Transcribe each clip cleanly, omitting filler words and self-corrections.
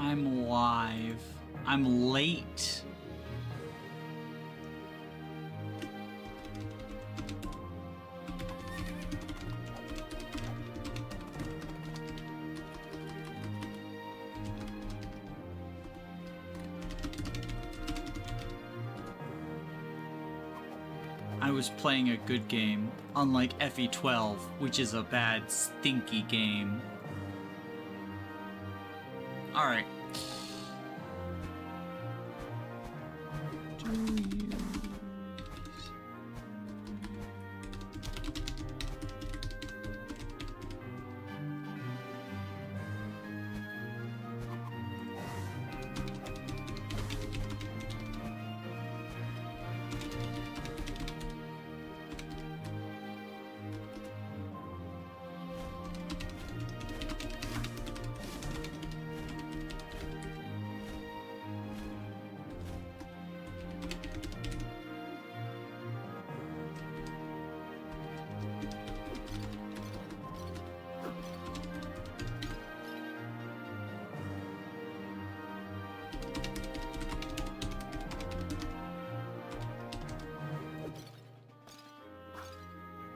I'm live. I'm late. I was playing a good game, unlike FE12, which is a bad, stinky game. Alright.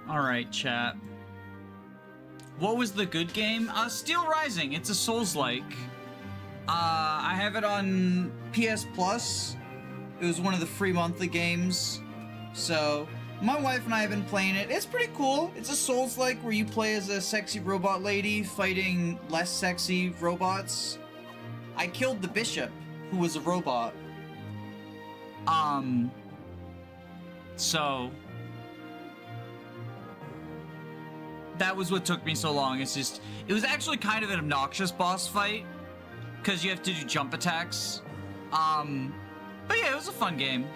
Alright, chat. What was the good game? Steel Rising. It's a Souls-like. I have it on PS Plus. It was one of the free monthly games. So, my wife and I have been playing it. It's pretty cool. It's a Souls-like where you play as a sexy robot lady fighting less sexy robots. I killed the bishop, who was a robot. So... that was what took me so long. It's just, it was actually kind of an obnoxious boss fight because you have to do jump attacks. But yeah, it was a fun game.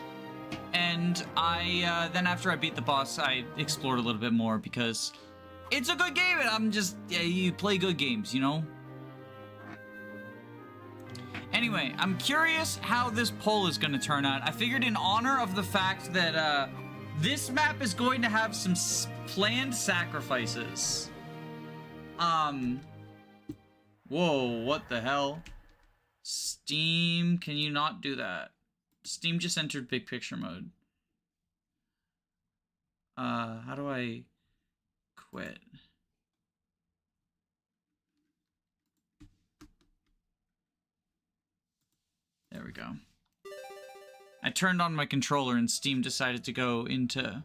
And I, then after I beat the boss, I explored a little bit more because it's a good game and I'm just, yeah, you play good games, you know? Anyway, I'm curious how this poll is going to turn out. I figured in honor of the fact that, this map is going to have some planned sacrifices. Whoa, what the hell? Steam, can you not do that? Steam just entered big picture mode. How do I quit? There we go. I turned on my controller and Steam decided to go into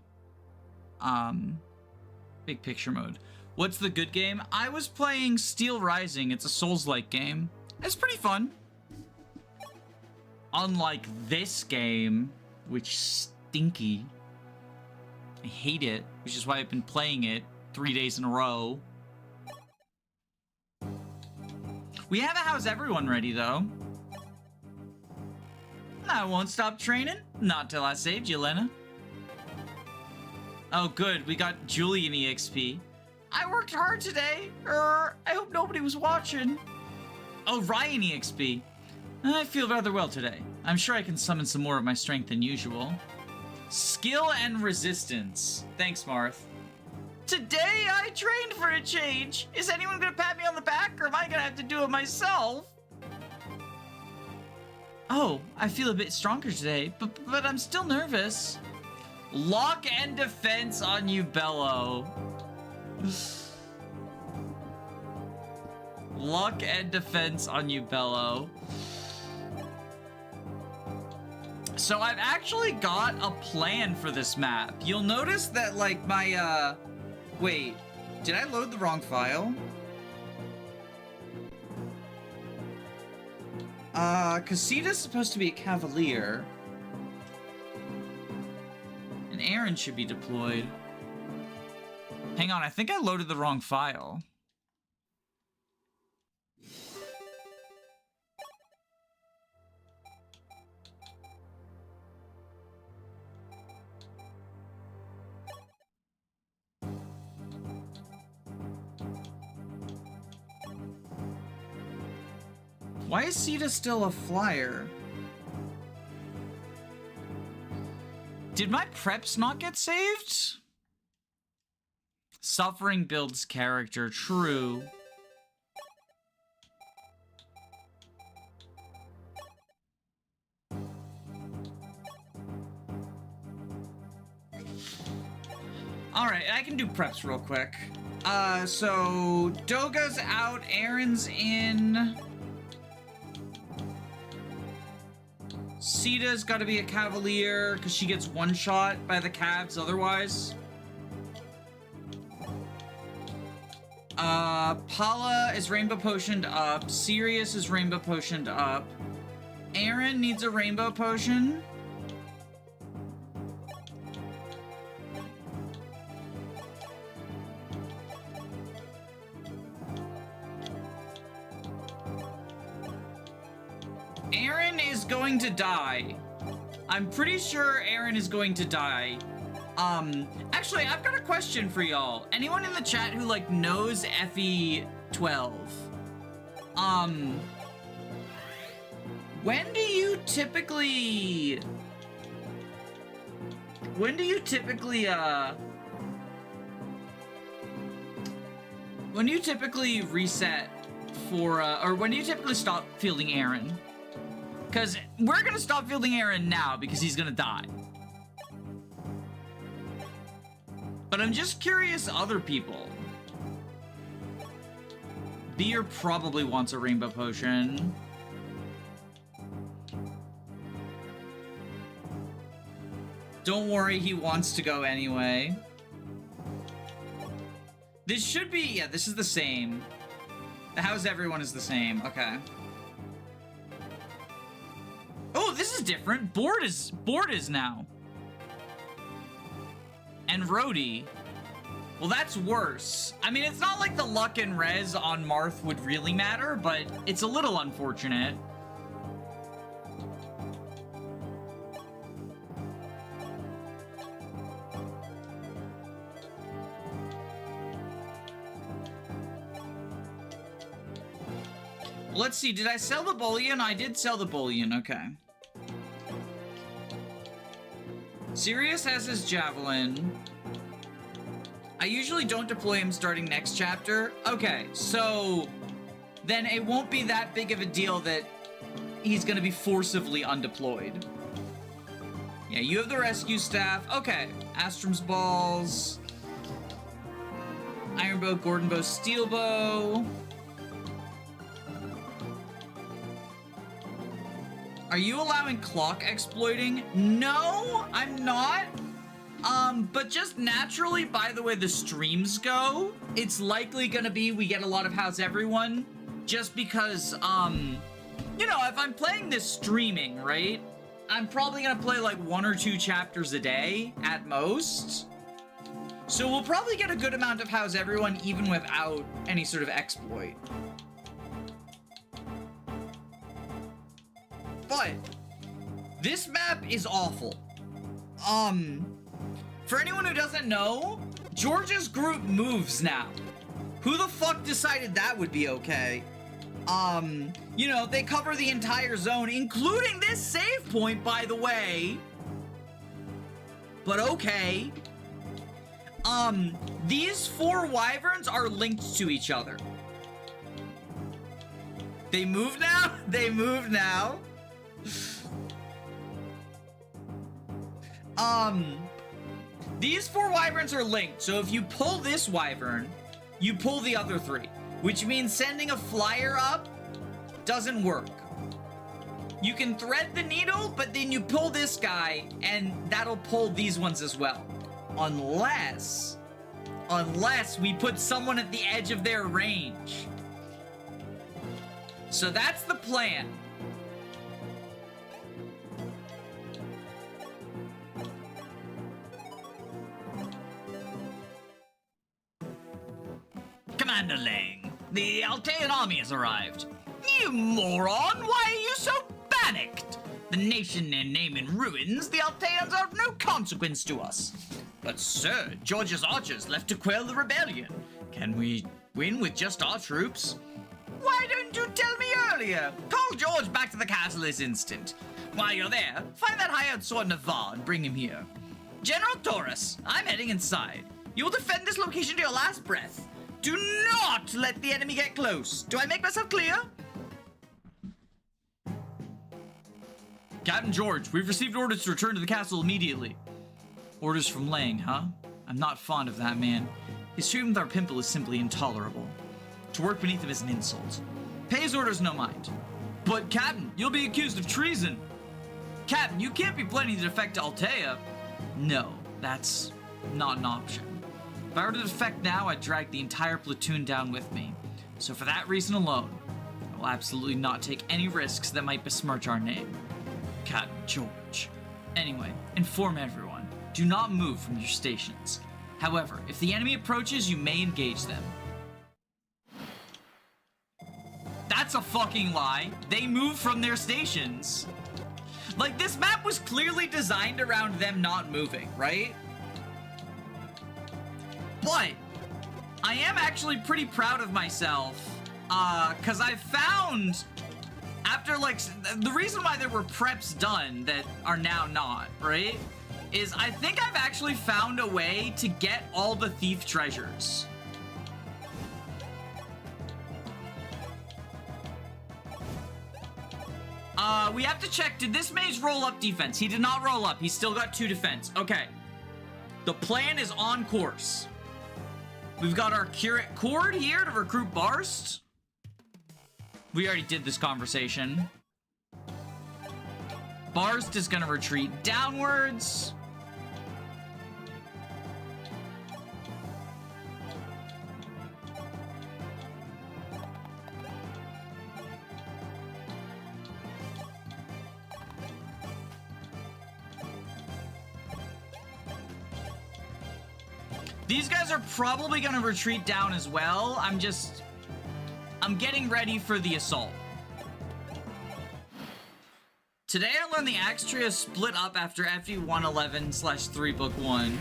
big picture mode. What's the good game? I was playing Steel Rising. It's a Souls-like game. It's pretty fun. Unlike this game, which stinky. I hate it, which is why I've been playing it 3 days in a row. We have a How's Everyone ready, though. I won't stop training. Not till I saved you, Lena. Oh, good. We got Julian EXP. I worked hard today. I hope nobody was watching. Oh, Ryan EXP. I feel rather well today. I'm sure I can summon some more of my strength than usual. Skill and resistance. Thanks, Marth. Today I trained for a change. Is anyone gonna pat me on the back, or am I gonna have to do it myself? Oh, I feel a bit stronger today, but I'm still nervous. Lock and defense on you, Bello. Lock and defense on you, Bello. So I've actually got a plan for this map. You'll notice that, like, my, wait, did I load the wrong file? Casita's supposed to be a cavalier. And Aaron should be deployed. Hang on, I think I loaded the wrong file. Why is Sita still a flyer? Did my preps not get saved? Suffering builds character, true. Alright, I can do preps real quick. So Doga's out, Aaron's in. Sita's gotta be a Cavalier, because she gets one shot by the Cavs otherwise. Paula is Rainbow Potioned up. Sirius is Rainbow Potioned up. Aaron needs a Rainbow Potion. Aaron is going to die. I'm pretty sure Aaron is going to die. Actually, I've got a question for y'all. Anyone in the chat who, like, knows FE12? When do you typically reset for, or when do you typically stop fielding Aaron? Because we're gonna stop fielding Aaron now because he's gonna die. But I'm just curious other people. Beer probably wants a Rainbow Potion. Don't worry, he wants to go anyway. This should be, yeah, this is the same. The How's Everyone is the same, okay. Oh, this is different. Board is now. And Rhodey. Well, that's worse. I mean, it's not like the luck and res on Marth would really matter, but it's a little unfortunate. Let's see, did I sell the bullion? I did sell the bullion, okay. Sirius has his javelin. I usually don't deploy him starting next chapter. Okay, so then it won't be that big of a deal that he's gonna be forcibly undeployed. Yeah, you have the rescue staff. Okay, Astrum's balls. Iron bow, Gordon bow, steel bow. Are you allowing clock exploiting? No, I'm not. But just naturally, by the way the streams go, it's likely gonna be we get a lot of How's Everyone, just because, you know, if I'm playing this streaming, right, I'm probably gonna play like 1 or 2 chapters a day at most. So we'll probably get a good amount of How's Everyone even without any sort of exploit. But this map is awful. For anyone who doesn't know, Georgia's group moves now. Who the fuck decided that would be okay? You know, they cover the entire zone, including this save point, by the way. But okay. These 4 wyverns are linked to each other. They move now? They move now? These 4 wyverns are linked, so if you pull this wyvern, you pull the other 3, which means sending a flyer up doesn't work. You can thread the needle, but then you pull this guy, and that'll pull these ones as well. Unless we put someone at the edge of their range. So that's the plan. Commander Lang, the Altean army has arrived. You moron, why are you so panicked? The nation and name in ruins, the Alteans are of no consequence to us. But sir, George's archers left to quell the rebellion. Can we win with just our troops? Why didn't you tell me earlier? Call George back to the castle this instant. While you're there, find that hired sword Navarre and bring him here. General Taurus, I'm heading inside. You will defend this location to your last breath. Do not let the enemy get close. Do I make myself clear? Captain George, we've received orders to return to the castle immediately. Orders from Lang, huh? I'm not fond of that man. His treatment with our pimple is simply intolerable. To work beneath him is an insult. Pay his orders no mind. But, Captain, you'll be accused of treason. Captain, you can't be planning to defect to Altea. No, that's not an option. If I were to defect now, I'd drag the entire platoon down with me. So for that reason alone, I will absolutely not take any risks that might besmirch our name. Captain George. Anyway, inform everyone. Do not move from your stations. However, if the enemy approaches, you may engage them. That's a fucking lie. They move from their stations. Like, this map was clearly designed around them not moving, right? But I am actually pretty proud of myself, because I found, after, like, the reason why there were preps done that are now not, right, is I think I've actually found a way to get all the thief treasures. We have to check, did this mage roll up defense? He did not roll up. He's still got 2 defense. Okay. The plan is on course. We've got our curate cord here to recruit Barst. We already did this conversation. Barst is gonna retreat downwards. These guys are probably gonna retreat down as well. I'm getting ready for the assault. Today I learned the Axe Trio split up after FE111/3 Book 1.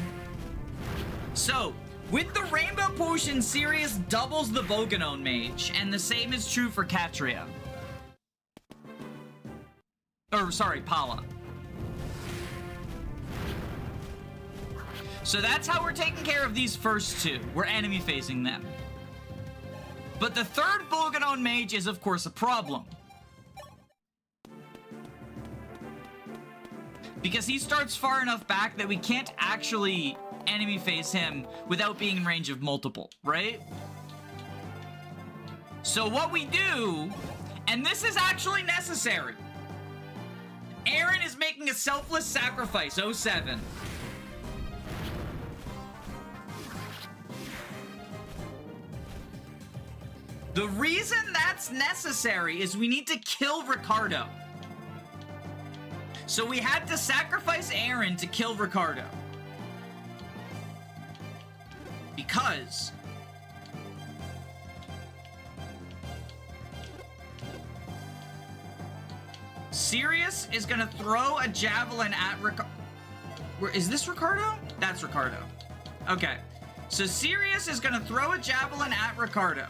So, with the Rainbow Potion, Sirius doubles the Boganone Mage, and the same is true for Katria. Or, sorry, Pala. So that's how we're taking care of these first 2. We're enemy phasing them. But the third Boganone Mage is, of course, a problem. Because he starts far enough back that we can't actually enemy phase him without being in range of multiple, right? So what we do, and this is actually necessary. Aaron is making a selfless sacrifice, 07. The reason that's necessary is we need to kill Ricardo. So we had to sacrifice Aaron to kill Ricardo. Because Sirius is gonna throw a javelin at Ricardo. Is this Ricardo? That's Ricardo. Okay. So Sirius is gonna throw a javelin at Ricardo.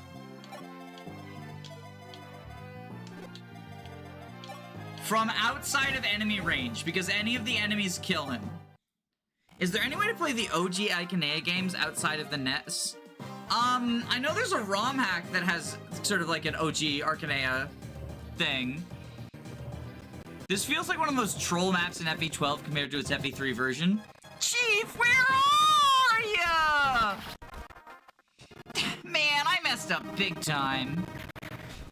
From outside of enemy range, because any of the enemies kill him. Is there any way to play the OG Iconea games outside of the NES? I know there's a ROM hack that has sort of like an OG Arcanea thing. This feels like one of those troll maps in FE12 compared to its FE3 version. Chief, where are ya? Man, I messed up big time.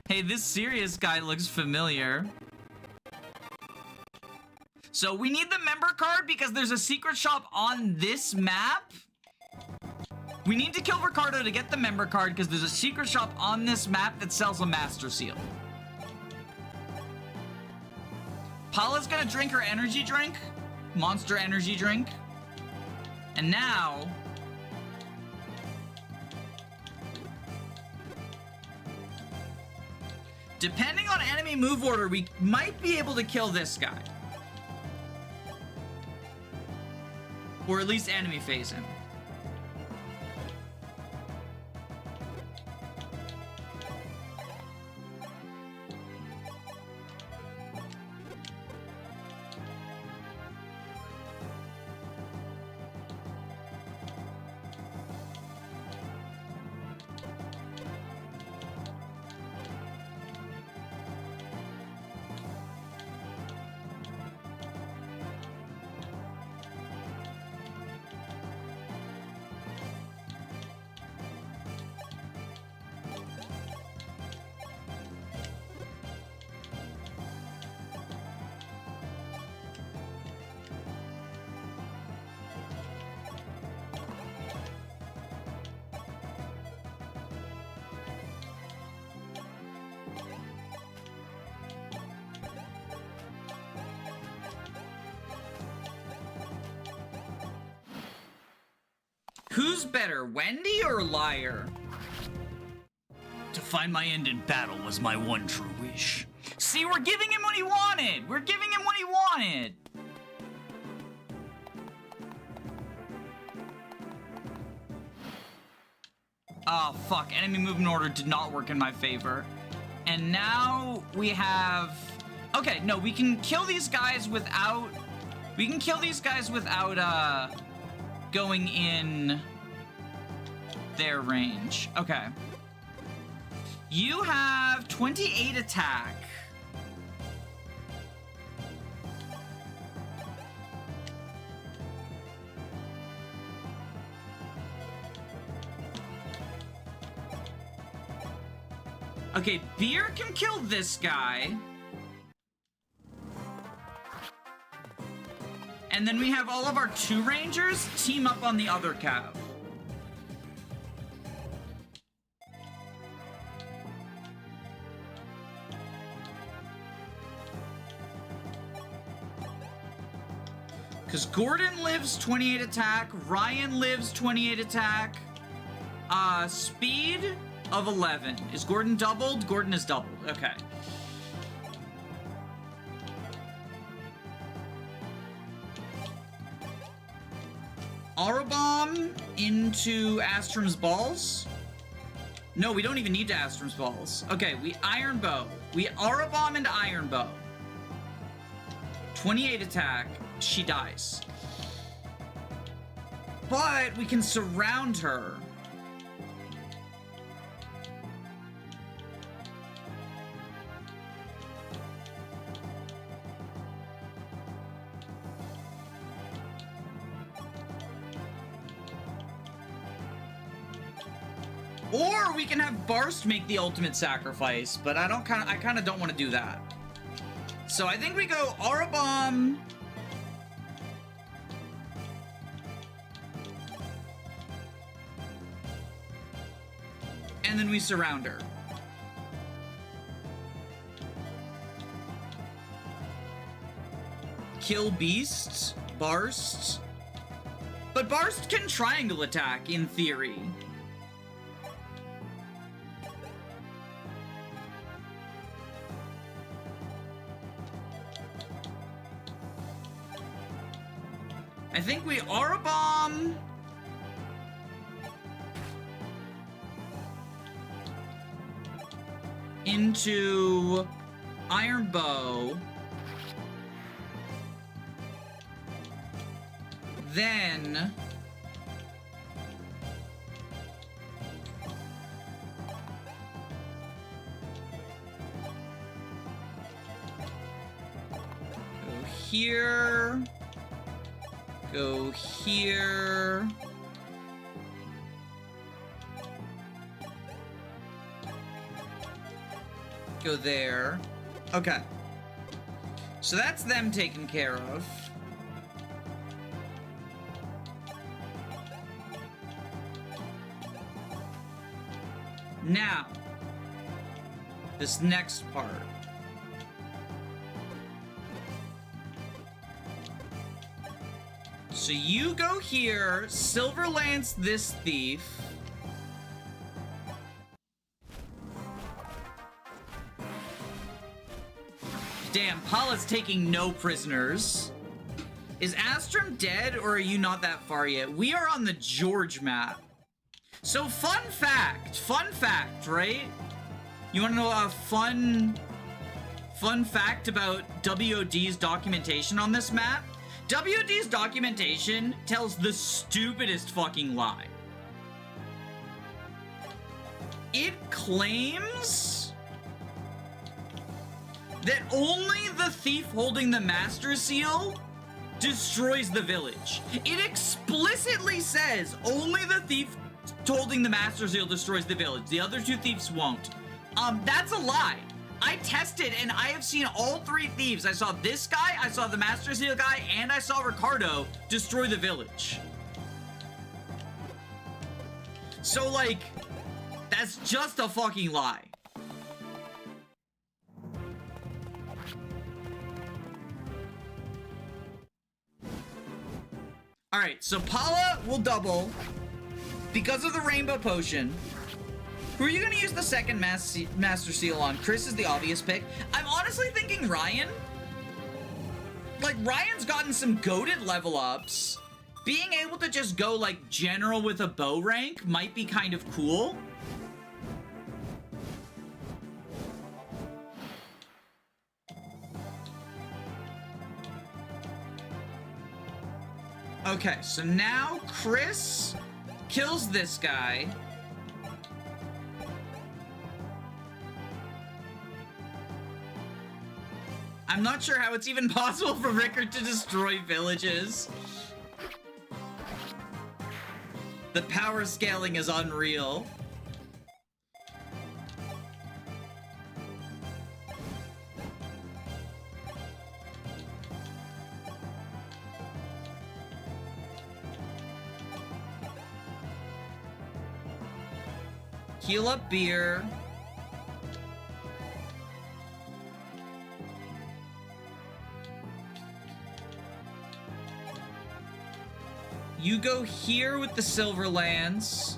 Hey, this Sirius guy looks familiar. So we need the member card because there's a secret shop on this map. We need to kill Ricardo to get the member card because there's a secret shop on this map that sells a master seal. Paula's gonna drink her energy drink. Monster energy drink. And now... depending on enemy move order, we might be able to kill this guy. Or at least enemy phase him. Who's better, Wendy or Liar? To find my end in battle was my one true wish. See, we're giving him what he wanted! We're giving him what he wanted! Oh, fuck. Enemy movement order did not work in my favor. And now we have... Okay, no, we can kill these guys without... We can kill these guys without, going in their range. Okay. You have 28 attack. Okay, Beer can kill this guy. And then we have all of our 2 rangers team up on the other cav. Because Gordon lives 28 attack, Ryan lives 28 attack, speed of 11. Is Gordon doubled? Gordon is doubled, okay. Aura Bomb into Astrum's balls. No, we don't even need to Astrum's balls. Okay, we Iron Bow. We Aura Bomb into Iron Bow. 28 attack. She dies. But we can surround her. Or we can have Barst make the ultimate sacrifice, but I kind of don't want to do that. So I think we go Aura Bomb. And then we surround her. Kill Beast, Barst. But Barst can triangle attack in theory. I think we Aura Bomb. Into Iron Bow. Then go here. Go here. Go there. Okay. So that's them taken care of. Now, this next part. So you go here, Silver Lance this thief. Damn, Paula's taking no prisoners. Is Astrum dead, or are you not that far yet? We are on the George map. So fun fact, right? You wanna know a fun fact about WOD's documentation on this map? WOD's documentation tells the stupidest fucking lie. It claims that only the thief holding the Master Seal destroys the village. It explicitly says only the thief holding the Master Seal destroys the village. The other 2 thieves won't. That's a lie. I tested and I have seen all 3 thieves. I saw this guy, I saw the Master Seal guy, and I saw Ricardo destroy the village. So, like, that's just a fucking lie. Alright, so Paula will double. Because of the rainbow potion. Who are you gonna use the second Master Seal on? Chris is the obvious pick. I'm honestly thinking Ryan. Like, Ryan's gotten some goated level ups. Being able to just go, like, general with a bow rank might be kind of cool. Okay, so now Chris kills this guy. I'm not sure how it's even possible for Rickard to destroy villages. The power scaling is unreal. Heal up beer. You go here with the Silverlands.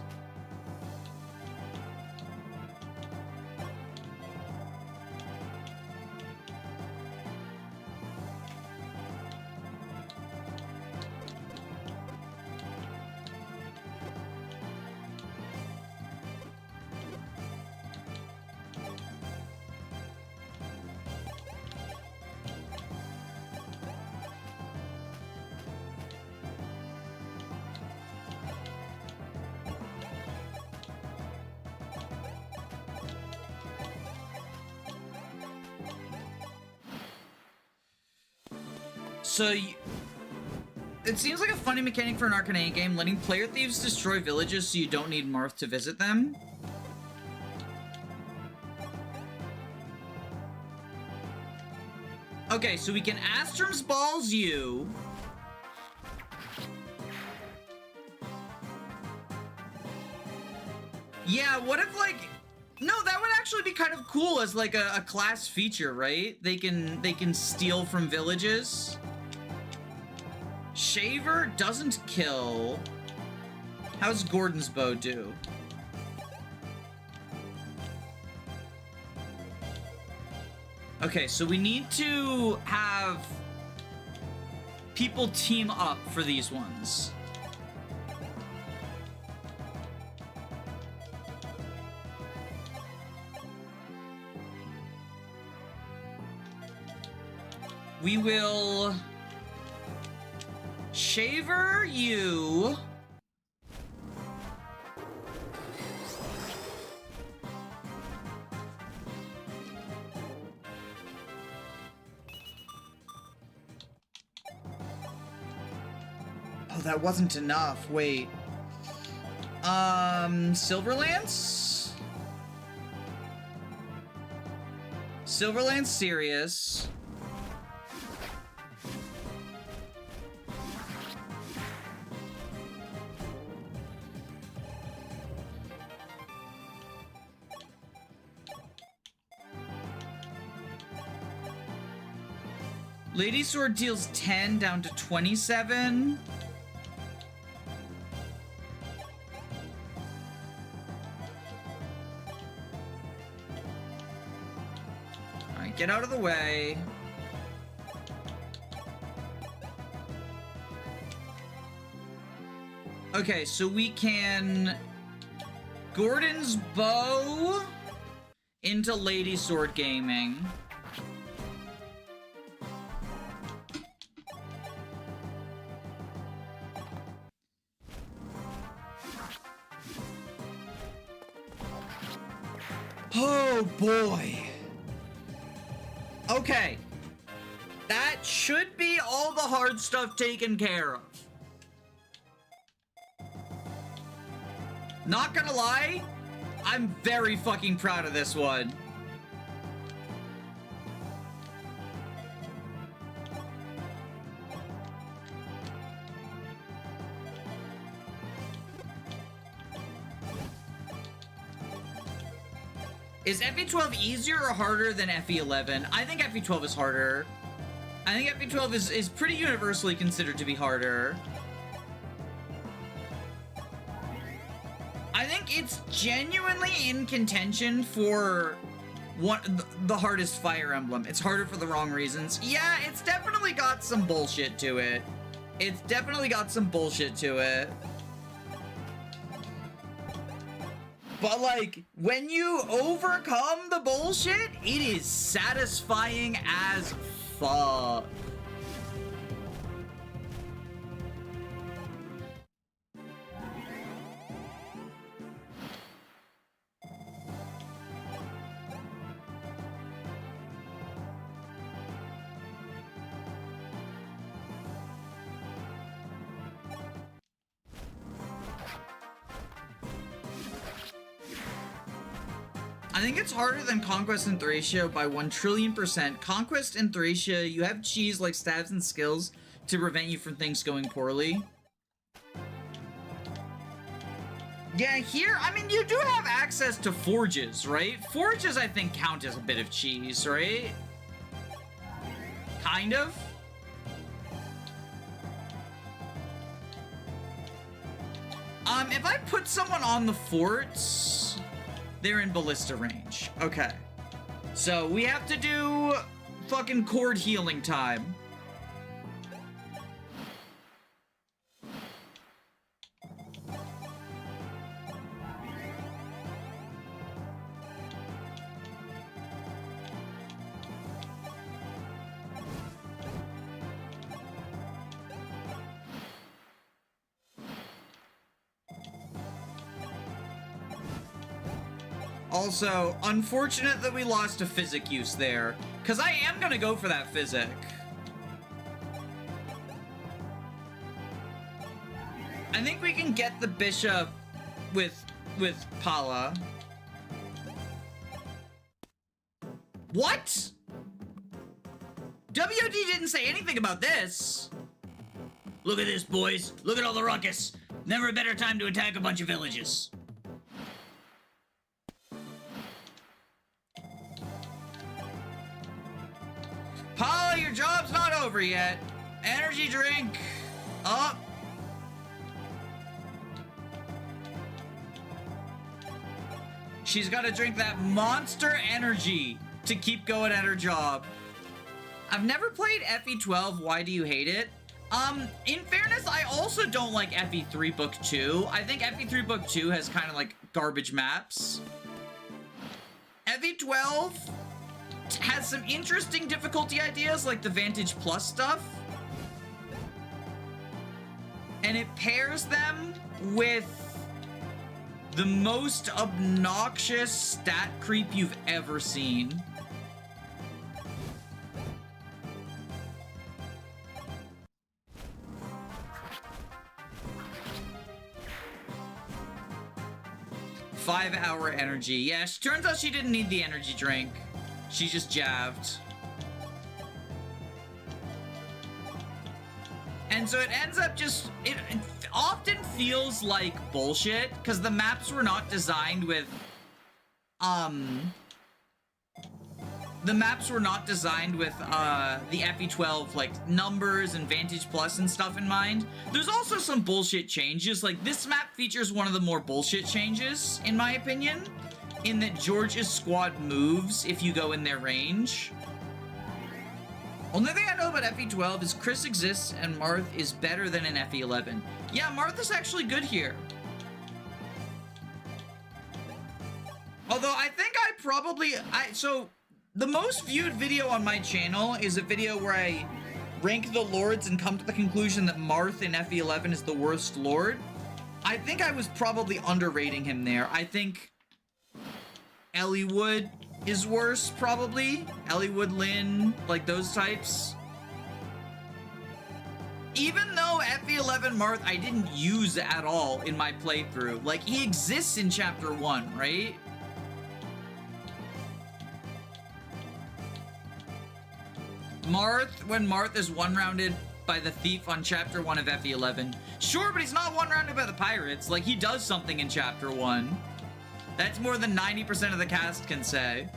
So, it seems like a funny mechanic for an Arcanine game, letting player thieves destroy villages so you don't need Marth to visit them. Okay, so we can Astrum's Balls you. Yeah, what if, like... No, that would actually be kind of cool as, like, a class feature, right? They can steal from villages. Shaver doesn't kill. How's Gordon's bow do? Okay, so we need to have people team up for these ones. We will Shaver you. Oh, that wasn't enough. Wait. Silverlance? Silverlance Sirius. Lady Sword deals 10 down to 27. Alright, get out of the way. Okay, so we can Gordon's bow into Lady Sword Gaming. Oh boy. Okay. That should be all the hard stuff taken care of. Not gonna lie, I'm very fucking proud of this one. Is FE12 easier or harder than FE11? I think FE12 is harder. I think FE12 is pretty universally considered to be harder. I think it's genuinely in contention for the hardest Fire Emblem. It's harder for the wrong reasons. Yeah, it's definitely got some bullshit to it. It's definitely got some bullshit to it. But, like, when you overcome the bullshit, it is satisfying as fuck. I think it's harder than Conquest and Thracia by 1,000,000,000,000%. Conquest and Thracia, you have cheese like stabs and skills to prevent you from things going poorly. Yeah, here, I mean, you do have access to forges, right? Forges, I think, count as a bit of cheese, right? Kind of. If I put someone on the forts, they're in ballista range. Okay. So we have to do fucking cord healing time. Also, unfortunate that we lost a physic use there, because I am gonna go for that physic. I think we can get the bishop with Pala. What? WOD didn't say anything about this. Look at this, boys. Look at all the ruckus. Never a better time to attack a bunch of villages. Paula, your job's not over yet. Energy drink. Up. She's got to drink that monster energy to keep going at her job. I've never played FE12. Why do you hate it? In fairness, I also don't like FE3 Book 2. I think FE3 Book 2 has kind of like garbage maps. FE12 has some interesting difficulty ideas like the Vantage Plus stuff. And it pairs them with the most obnoxious stat creep you've ever seen. Five-hour energy. Yeah, turns out she didn't need the energy drink. She just jabbed. And so it ends up just... It often feels like bullshit, because the maps were not designed with... The maps were not designed with, the FE12, like, numbers and Vantage Plus and stuff in mind. There's also some bullshit changes. Like, this map features one of the more bullshit changes, in my opinion, in that George's squad moves if you go in their range. Only thing I know about FE12 is Chris exists and Marth is better than in FE11. Yeah, Marth is actually good here. Although I think I probably... So, the most viewed video on my channel is a video where I rank the lords and come to the conclusion that Marth in FE11 is the worst lord. I think I was probably underrating him there. I think Eliwood is worse, probably. Eliwood, Lyn, like those types. Even though FE11 Marth I didn't use at all in my playthrough. Like, he exists in Chapter 1, right? Marth, when Marth is one-rounded by the thief on Chapter 1 of FE11. Sure, but he's not one-rounded by the pirates. Like, he does something in Chapter 1. That's more than 90% of the cast can say.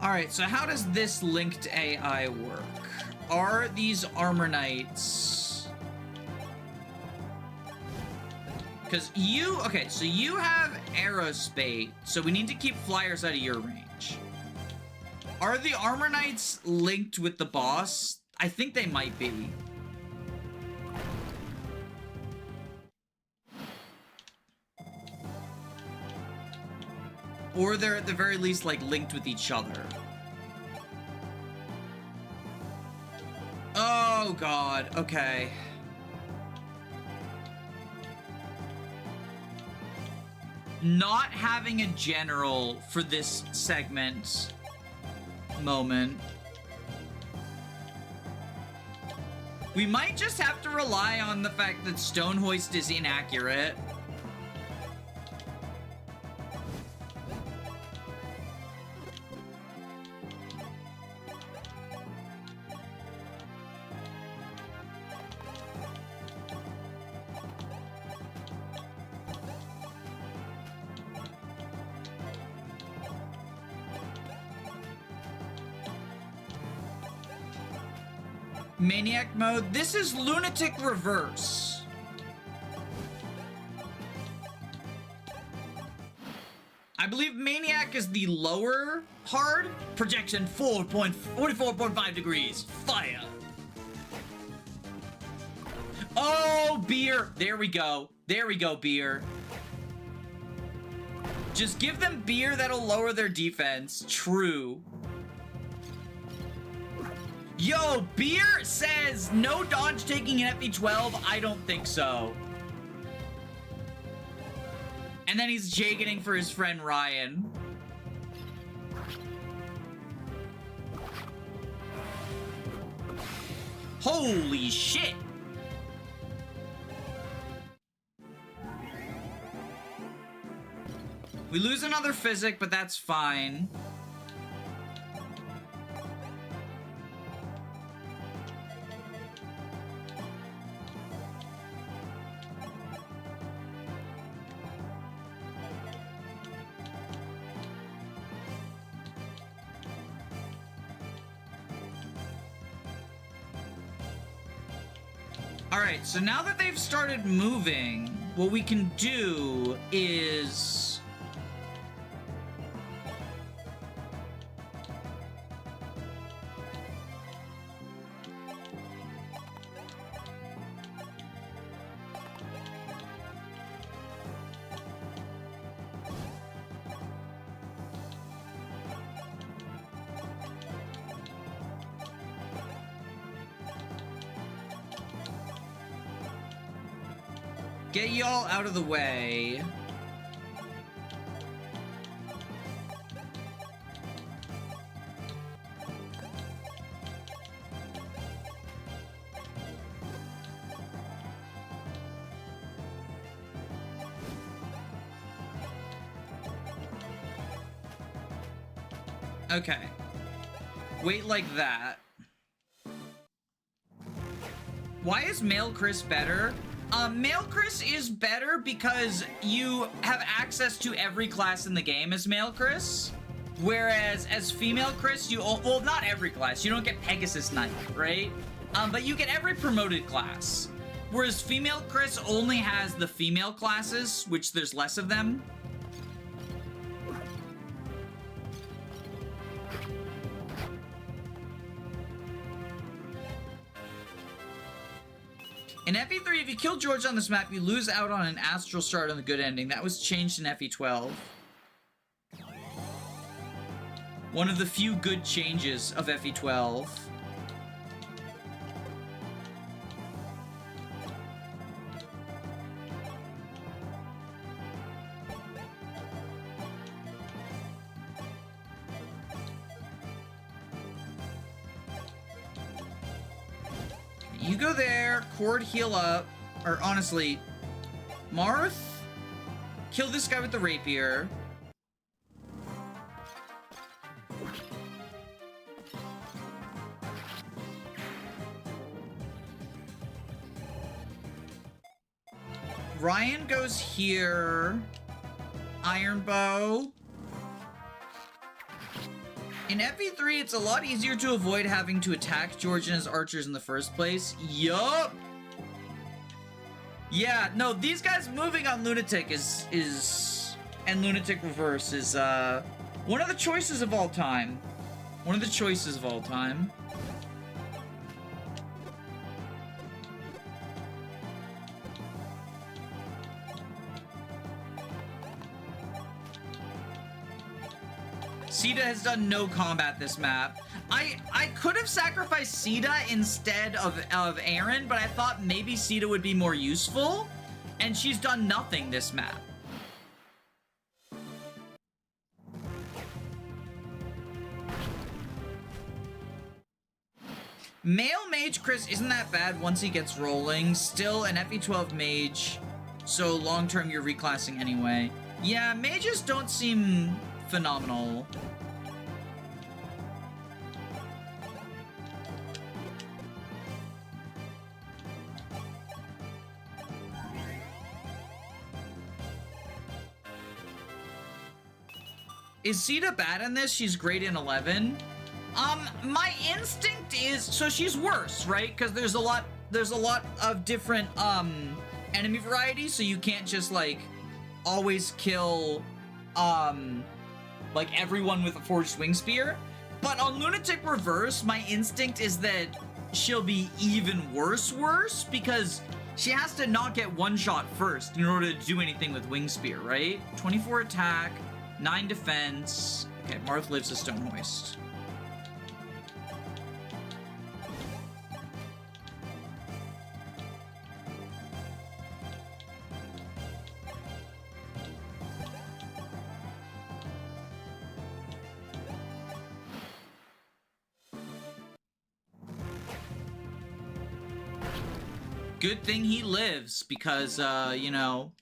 All right, so how does this linked AI work? Are these armor knights? Because you, okay, so you have aerospace, so we need to keep flyers out of your range. Are the armor knights linked with the boss? I think they might be. Or they're at the very least, like, linked with each other. Oh, God. Okay. Not having a general for this segment moment. We might just have to rely on the fact that Stonehoist is inaccurate. Maniac mode. This is Lunatic Reverse. I believe Maniac is the lower hard. Projection 44.5 degrees. Fire. Oh, beer. There we go. There we go, beer. Just give them beer that'll lower their defense. True. Yo, Beer says no dodge taking an FE12. I don't think so. And then he's jagging for his friend Ryan. Holy shit. We lose another physic, but that's fine. Alright, so now that they've started moving, what we can do is... get y'all out of the way. Okay. Wait like that. Why is Male Chris better? Male Chris is better because you have access to every class in the game as Male Chris. Whereas as Female Chris, you, well, not every class. You don't get Pegasus Knight, right? But you get every promoted class. Whereas Female Chris only has the female classes, which there's less of them. In FE3, if you kill George on this map, you lose out on an astral shard on the good ending. That was changed in FE12. One of the few good changes of FE12. You go there, Cord heal up, or honestly, Marth, kill this guy with the rapier. Ryan goes here, Iron Bow, In FE3, it's a lot easier to avoid having to attack George and his archers in the first place. Yup. Yeah, no, these guys moving on Lunatic and Lunatic Reverse is, one of the choices of all time. One of the choices of all time. Sita has done no combat this map. I could have sacrificed Sita instead of Aaron, but I thought maybe Sita would be more useful, and she's done nothing this map. Male Mage Chris isn't that bad once he gets rolling. Still an FE12 Mage, so long term you're reclassing anyway. Yeah, mages don't seem phenomenal. Is Sita bad in this? She's great in 11. My instinct is, so she's worse, right? Because there's a lot of different enemy varieties, so you can't just like always kill like everyone with a forged wing spear. But on Lunatic Reverse, my instinct is that she'll be even worse because she has to not get one shot first in order to do anything with wing spear, right? 24 attack, 9 defense. Okay, Marth lives a stone hoist. Good thing he lives, because, you know...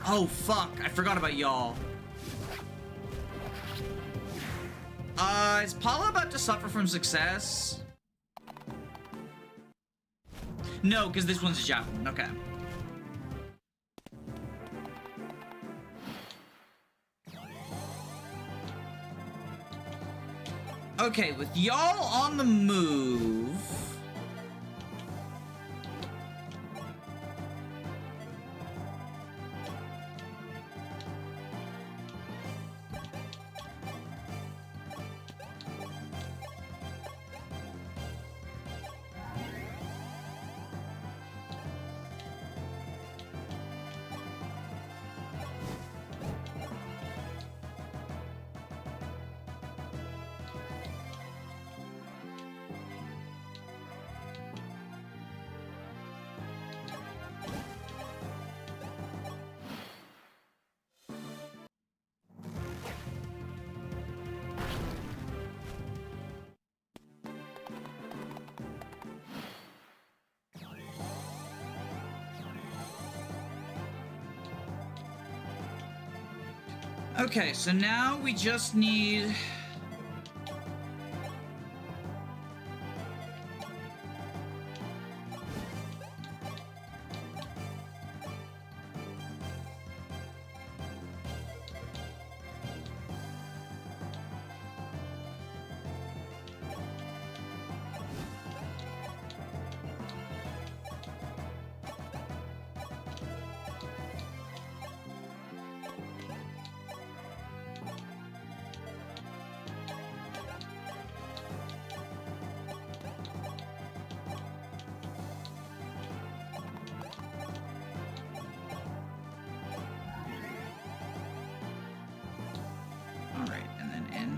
Oh, fuck. I forgot about y'all. Is Paula about to suffer from success? No, because this one's a javelin. Okay. Okay, with y'all on the move... Okay, so now we just need...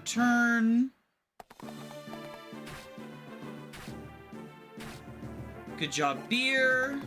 Turn. Good job, beer.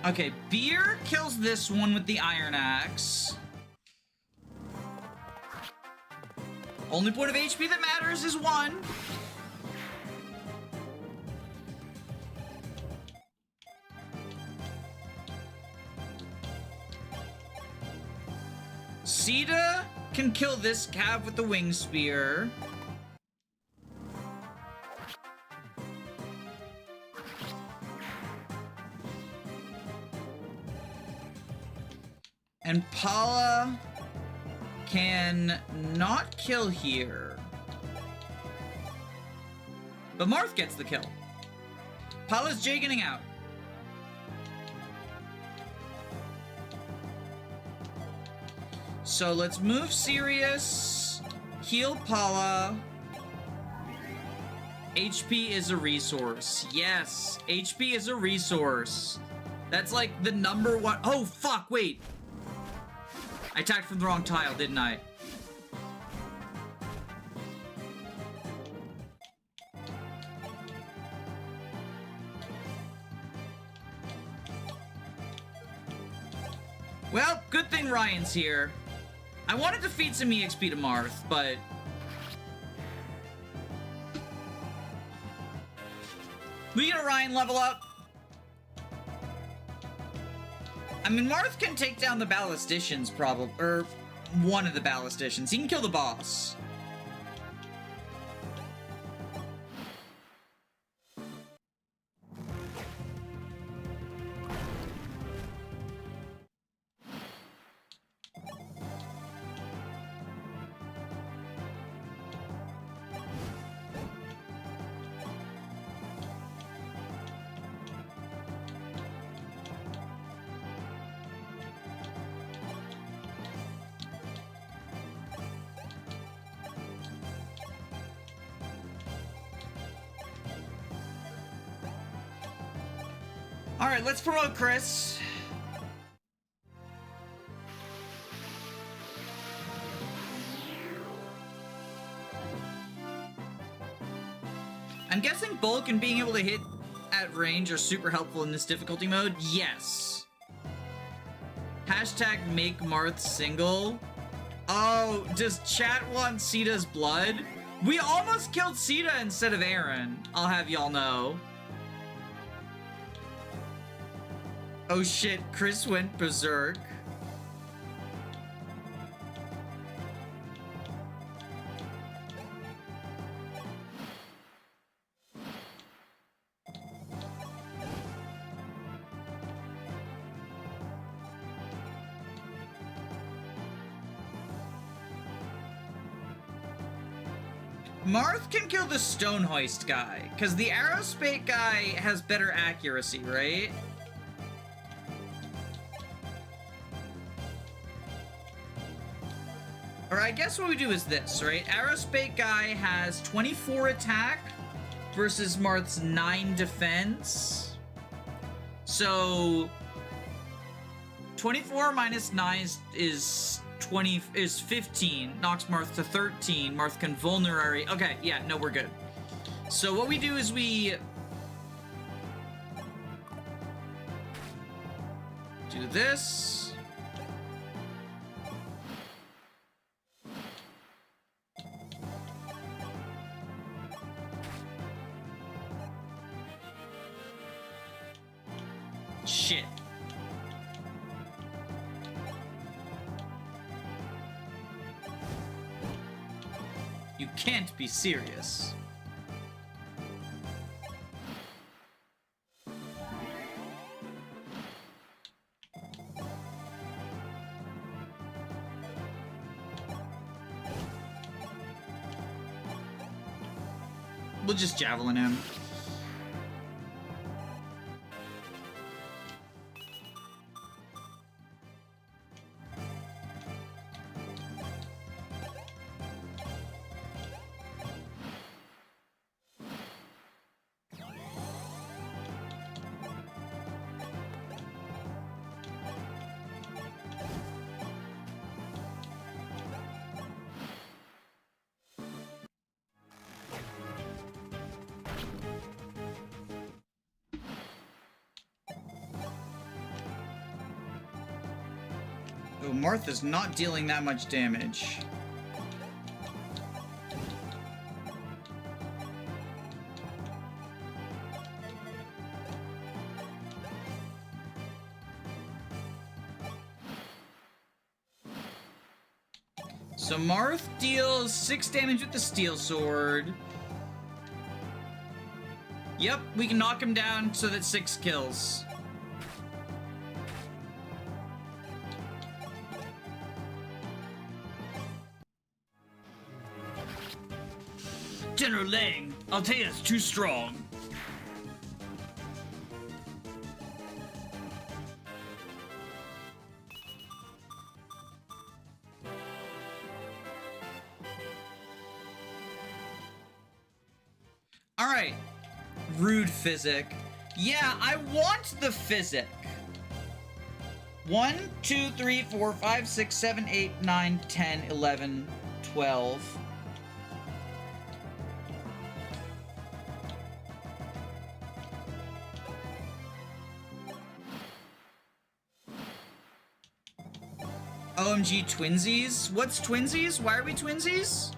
Okay, beer kills this one with the iron axe. Only point of HP that matters is 1. Sita can kill this cav with the wing spear. And Paula can not kill here. But Marth gets the kill. Paula's jagging out. So let's move Sirius, heal Paula. HP is a resource. Yes, HP is a resource. That's like the number one. Oh, fuck, wait. I attacked from the wrong tile, didn't I? Well, good thing Ryan's here. I wanted to feed some EXP to Marth, but... we get a Ryan level up. I mean, Marth can take down the ballisticians, probably. Or one of the ballisticians. He can kill the boss. Alright, let's promote Chris. I'm guessing bulk and being able to hit at range are super helpful in this difficulty mode. Yes. Hashtag make Marth single. Oh, does chat want Sita's blood? We almost killed Sita instead of Aaron. I'll have y'all know. Oh shit, Chris went berserk. Marth can kill the stone hoist guy, because the arrow spate guy has better accuracy, right? Or I guess what we do is this, right? Arrowspate guy has 24 attack versus Marth's 9 defense. So 24 minus 9 is 15. Knocks Marth to 13. Marth can vulnerary. Okay, yeah, no, we're good. So what we do is we do this. Shit. You can't be serious. We'll just javelin him. Oh, Martha's not dealing that much damage. So Marth deals 6 damage with the steel sword. Yep, we can knock him down so that 6 kills. General Lang, I'll tell you it's too strong. Alright. Rude physic. Yeah, I want the physic. 1, 2, 3, 4, 5, 6, 7, 8, 9, 10, 11, 12. OMG twinsies? What's twinsies? Why are we twinsies?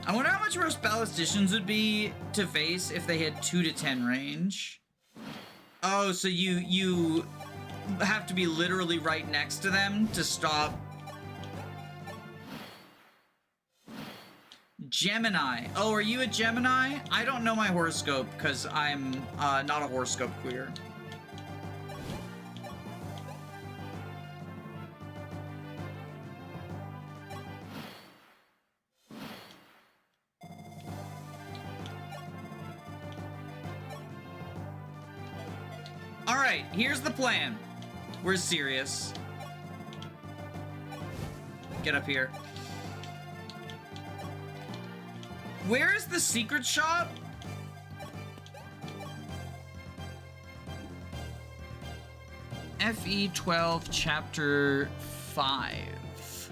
I wonder how much worse ballisticians would be to face if they had 2 to 10 range. Oh, so you have to be literally right next to them to stop. Gemini. Oh, are you a Gemini? I don't know my horoscope because I'm not a horoscope queer. Alright, here's the plan. We're serious. Get up here. Where is the secret shop? FE12 chapter 5.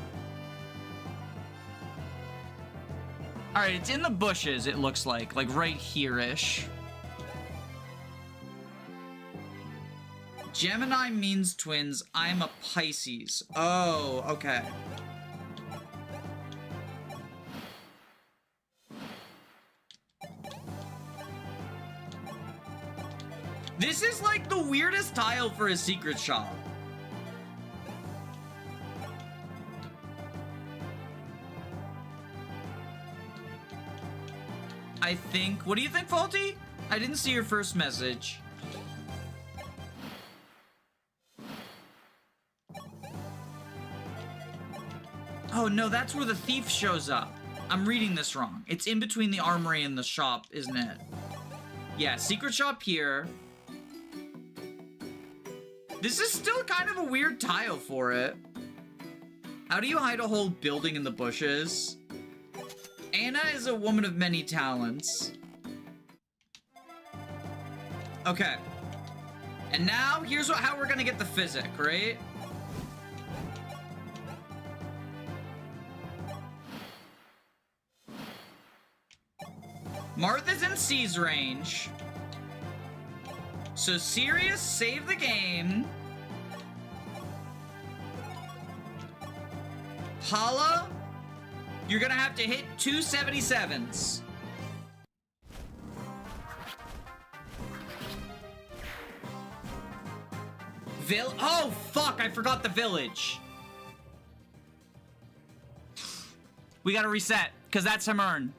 Alright, it's in the bushes, it looks like right here-ish. Gemini means twins. I'm a Pisces. Oh, okay. This is like the weirdest tile for a secret shop. I think. What do you think, Faulty? I didn't see your first message. Oh no, that's where the thief shows up. I'm reading this wrong. It's in between the armory and the shop, isn't it? Yeah, secret shop here. This is still kind of a weird tile for it. How do you hide a whole building in the bushes? Anna is a woman of many talents. Okay. And now, here's how we're gonna get the physic, right? Martha's in C's range. So Sirius, save the game. Hala, you're gonna have to hit 277s. Oh, fuck, I forgot the village. We gotta reset, because that's Hamern.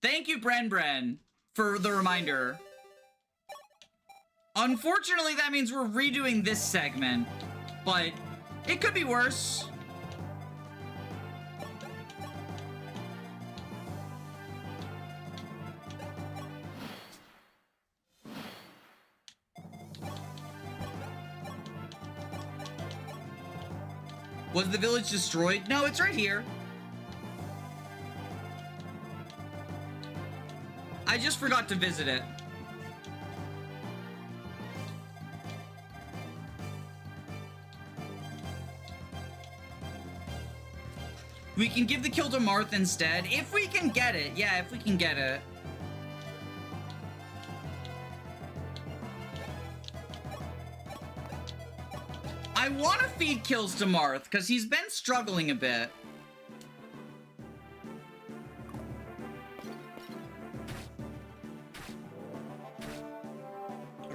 Thank you, Bren, for the reminder. Unfortunately, that means we're redoing this segment, but it could be worse. Was the village destroyed? No, it's right here. I just forgot to visit it. We can give the kill to Marth instead. If we can get it. Yeah, if we can get it. I want to feed kills to Marth, because he's been struggling a bit.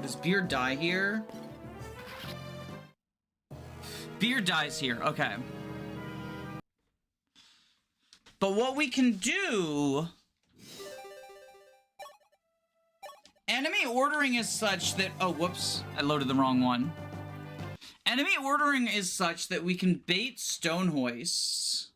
Does Beard die here? Beer dies here. Okay. But what we can do... Enemy ordering is such that... Oh, whoops. I loaded the wrong one. Enemy ordering is such that we can bait stone hoists.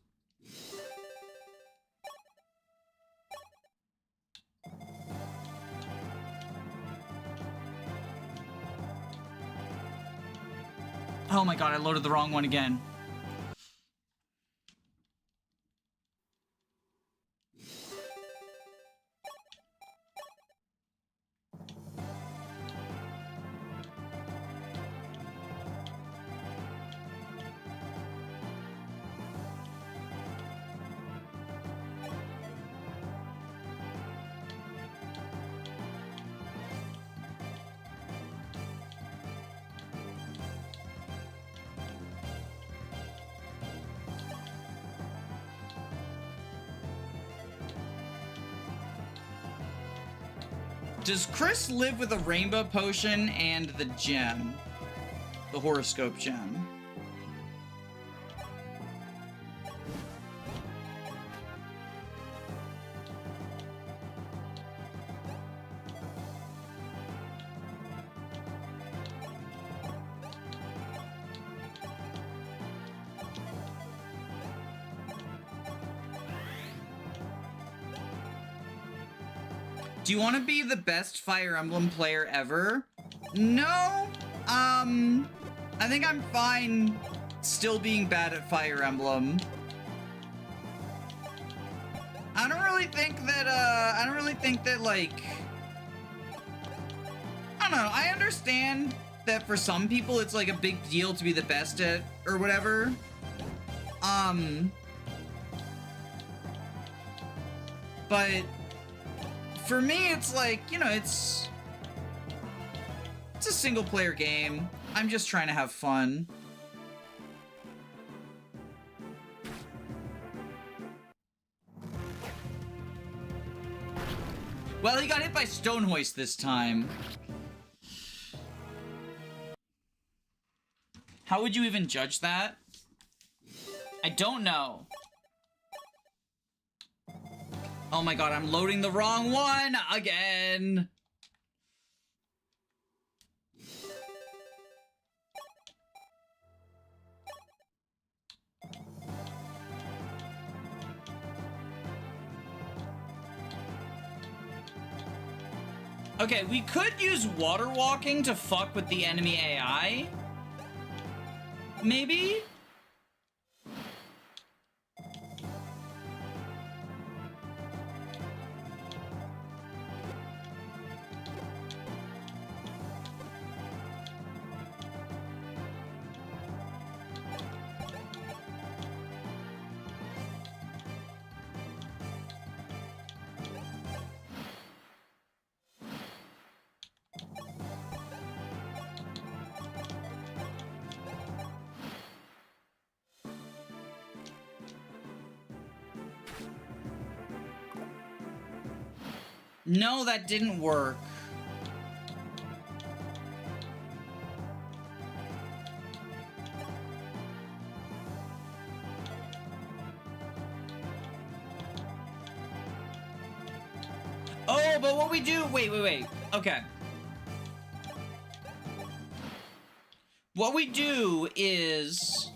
Oh my god, I loaded the wrong one again. Does Chris live with a rainbow potion and the gem? The horoscope gem. Do you want to be the best Fire Emblem player ever? No. I think I'm fine still being bad at Fire Emblem. I don't really think that, like... I don't know, I understand that for some people it's like a big deal to be the best at, or whatever. But... for me, it's like, you know, it's a single-player game. I'm just trying to have fun. Well, he got hit by Stone Hoist this time. How would you even judge that? I don't know. Oh my god, I'm loading the wrong one again. Okay, we could use water walking to fuck with the enemy AI. Maybe? No, that didn't work. Oh, but what we do... Wait. Okay. What we do is...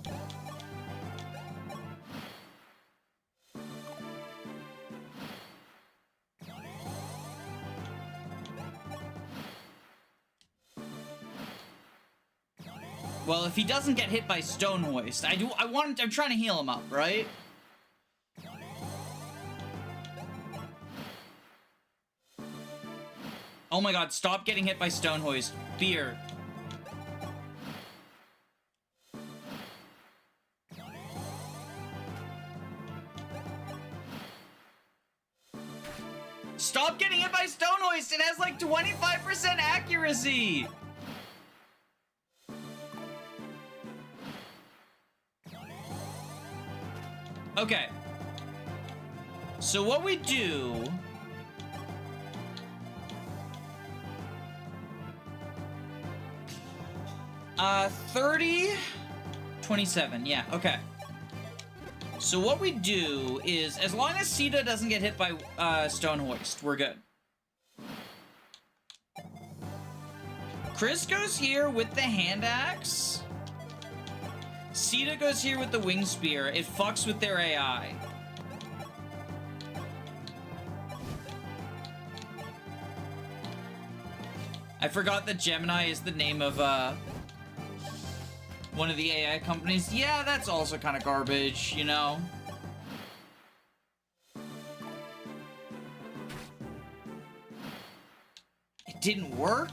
Well, if he doesn't get hit by Stone Hoist, I'm trying to heal him up, right? Oh my god, stop getting hit by Stone Hoist. Beer. Stop getting hit by Stone Hoist! It has like 25% accuracy! Okay. So what we do... 30... 27, yeah, okay. So what we do is, as long as Sita doesn't get hit by Stone Hoist, we're good. Chris goes here with the hand axe. Sita goes here with the wing spear. It fucks with their AI. I forgot that Gemini is the name of one of the AI companies. Yeah, that's also kind of garbage, you know? It didn't work?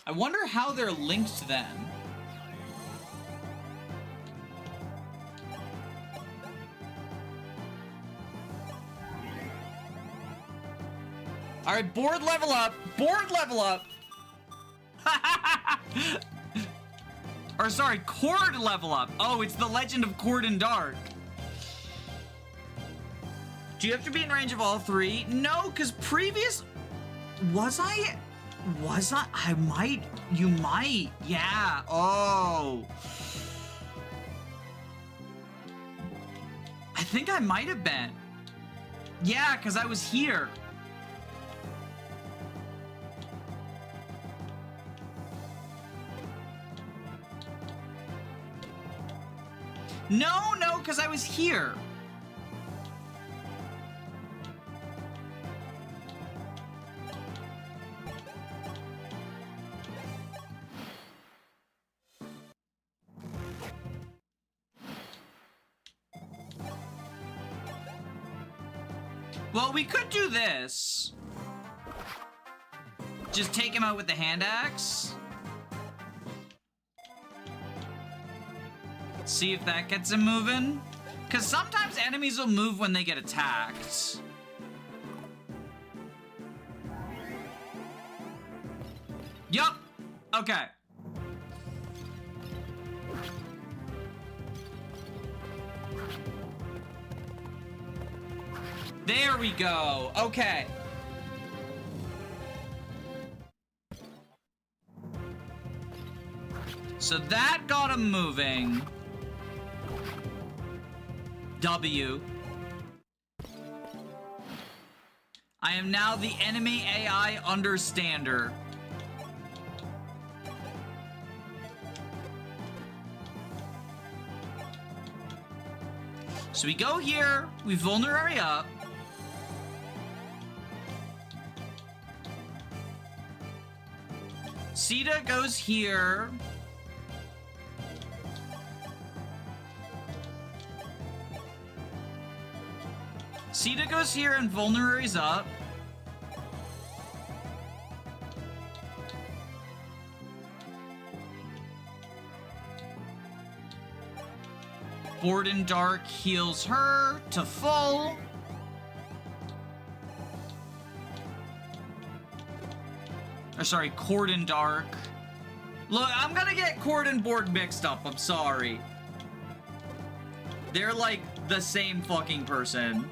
I wonder how they're linked then. All right, board level up. Board level up. Or sorry, Cord level up. Oh, it's the Legend of Cord and Dark. Do you have to be in range of all three? No, because previous... Was I? I might. You might. Yeah. Oh. I think I might have been. Yeah, because I was here. No, because I was here. Well, we could do this. Just take him out with the hand axe. See if that gets him moving. Because sometimes enemies will move when they get attacked. Yup. Okay. There we go. Okay. So that got him moving. W. I am now the enemy AI understander. So we go here, we vulnerary up. Sita goes here. Sita goes here and vulneraries up. Borden Dark heals her to full. Or sorry, Corden Dark. Look, I'm gonna get Cord and Board mixed up, I'm sorry. They're like the same fucking person.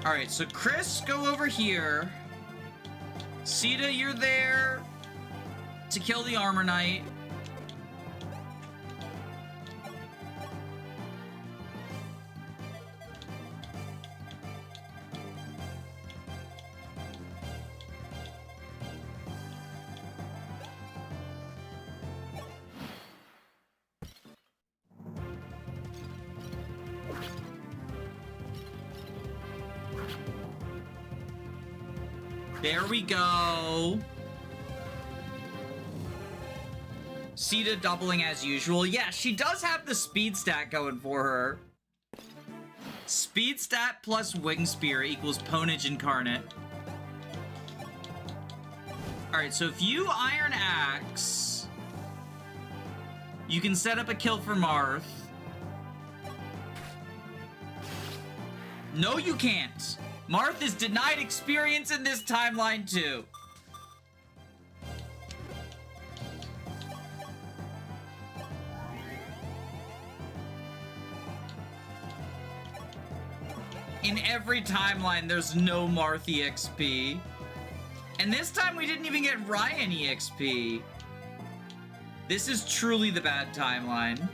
Alright, so Chris, go over here. Sita, you're there to kill the Armor Knight. There we go. Sita doubling as usual. Yeah, she does have the speed stat going for her. Speed stat plus wing spear equals ponage incarnate. Alright, so if you Iron Axe, you can set up a kill for Marth. No, you can't. Marth is denied experience in this timeline too. In every timeline, there's no Marth EXP. And this time we didn't even get Ryan EXP. This is truly the bad timeline.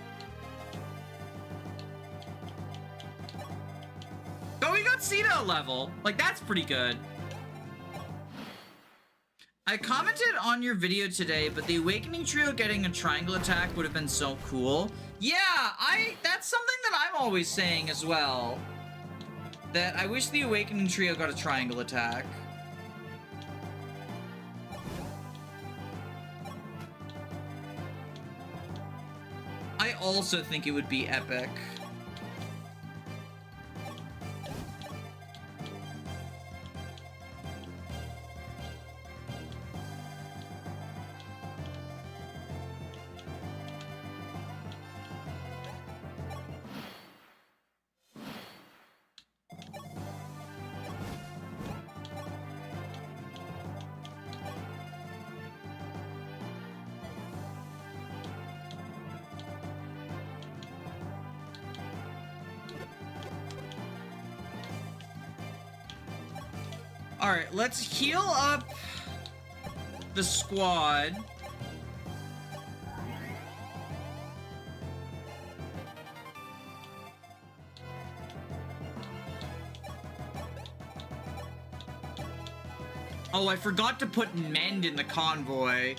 But we got Sita level. Like, that's pretty good. I commented on your video today, but the Awakening Trio getting a triangle attack would have been so cool. Yeah, that's something that I'm always saying as well. That I wish the Awakening Trio got a triangle attack. I also think it would be epic. Alright, let's heal up the squad. Oh, I forgot to put mend in the convoy.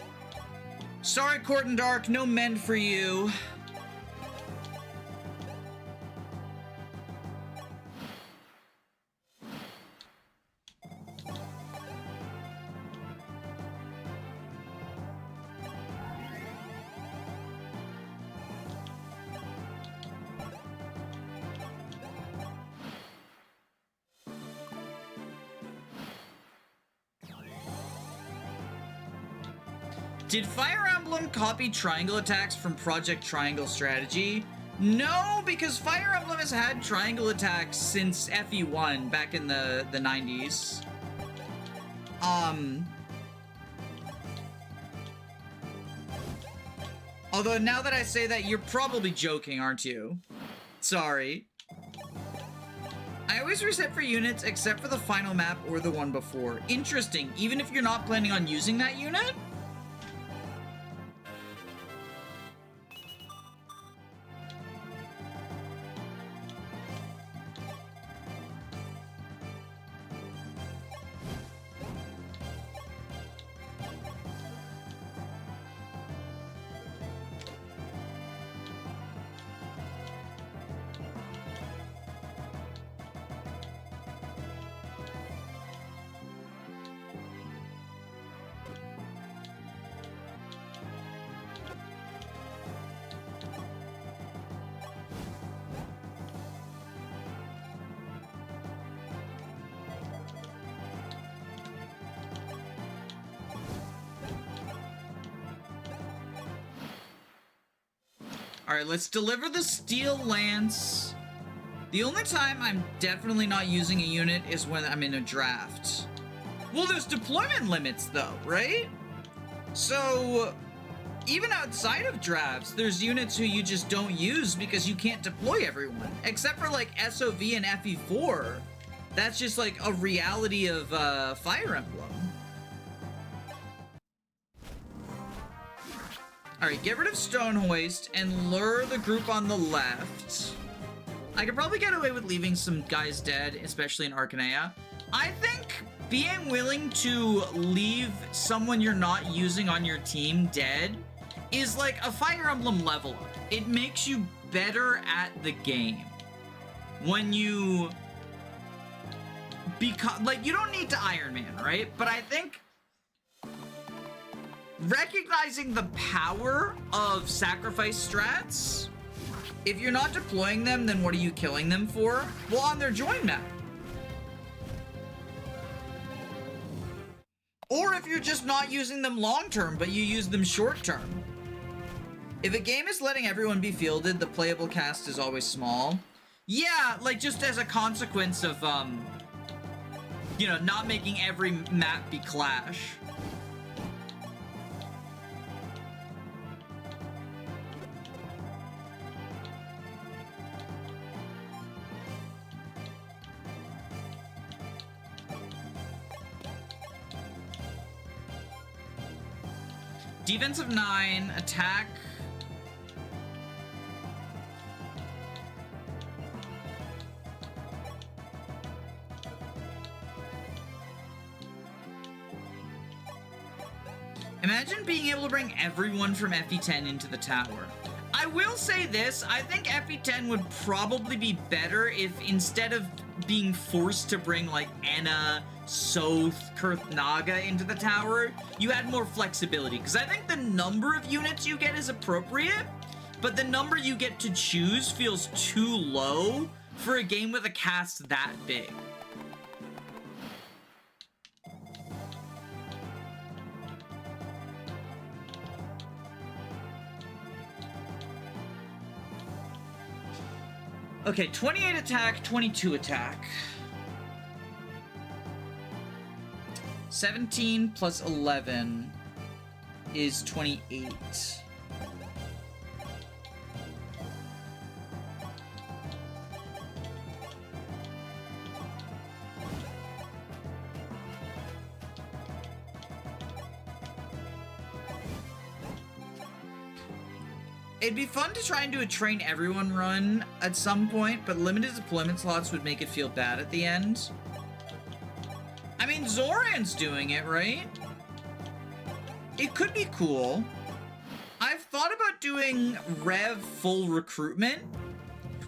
Sorry, Court and Dark, no mend for you. Did Fire Emblem copy triangle attacks from Project Triangle Strategy? No, because Fire Emblem has had triangle attacks since FE1 back in the 90s. Although now that I say that, you're probably joking, aren't you? Sorry. I always reset for units except for the final map or the one before. Interesting, even if you're not planning on using that unit? Alright, let's deliver the Steel Lance. The only time I'm definitely not using a unit is when I'm in a draft. Well, there's deployment limits though, right? So, even outside of drafts, there's units who you just don't use because you can't deploy everyone. Except for like SOV and FE4. That's just like a reality of Fire Emblem. Alright, get rid of Stonehoist and lure the group on the left. I could probably get away with leaving some guys dead, especially in Arcanea. I think being willing to leave someone you're not using on your team dead is like a Fire Emblem level up. It makes you better at the game. When you become, like, you don't need to Iron Man, right? But I think recognizing the power of sacrifice strats If you're not deploying them, then what are you killing them for? Well, on their join map. Or if you're just not using them long-term, but you use them short-term. If a game is letting everyone be fielded, the playable cast is always small. Yeah, like just as a consequence of, you know, not making every map be Clash. Defensive 9, attack. Imagine being able to bring everyone from FE10 into the tower. I will say this, I think FE10 would probably be better if instead of being forced to bring like Anna, Soth, Kurth Naga into the tower, you had more flexibility. Because I think the number of units you get is appropriate, but the number you get to choose feels too low for a game with a cast that big. Okay, 28 attack, 22 attack. 17 plus 11 is 28. It'd be fun to try and do a train everyone run at some point, but limited deployment slots would make it feel bad at the end. I mean, Zoran's doing it, right? It could be cool. I've thought about doing Rev full recruitment,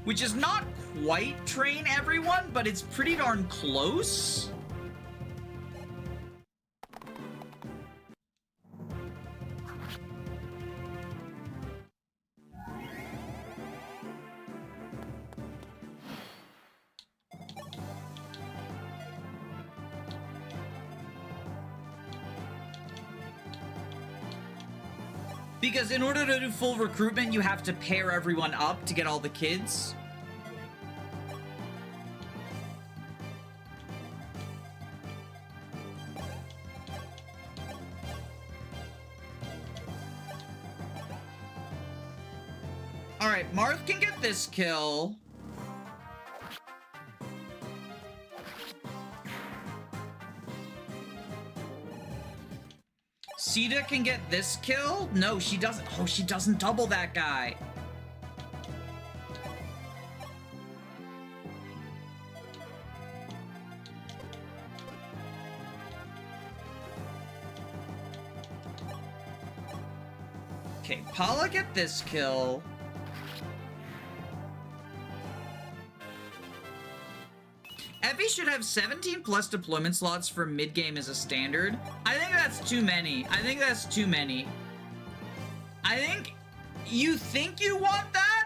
which is not quite train everyone, but it's pretty darn close. Because in order to do full recruitment, you have to pair everyone up to get all the kids. Alright, Marth can get this kill. Sita can get this kill? No, she doesn't. Oh, she doesn't double that guy. Okay, Paula get this kill. Effie should have 17 plus deployment slots for mid-game as a standard. I think that's too many. I think that's too many. I think you want that?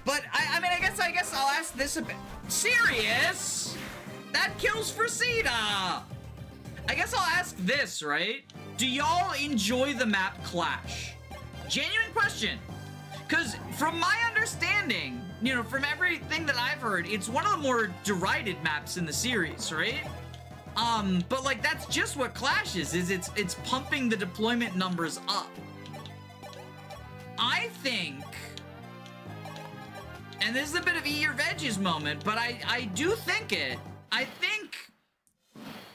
But I mean, I guess I'll ask this a bit. Serious? That kills for Sita. I guess I'll ask this, right? Do y'all enjoy the map Clash? Genuine question. Because from my understanding, you know, from everything that I've heard, it's one of the more derided maps in the series, right? But like that's just what Clash is it's pumping the deployment numbers up. I think, and this is a bit of eat your veggies moment, but I do think it. I think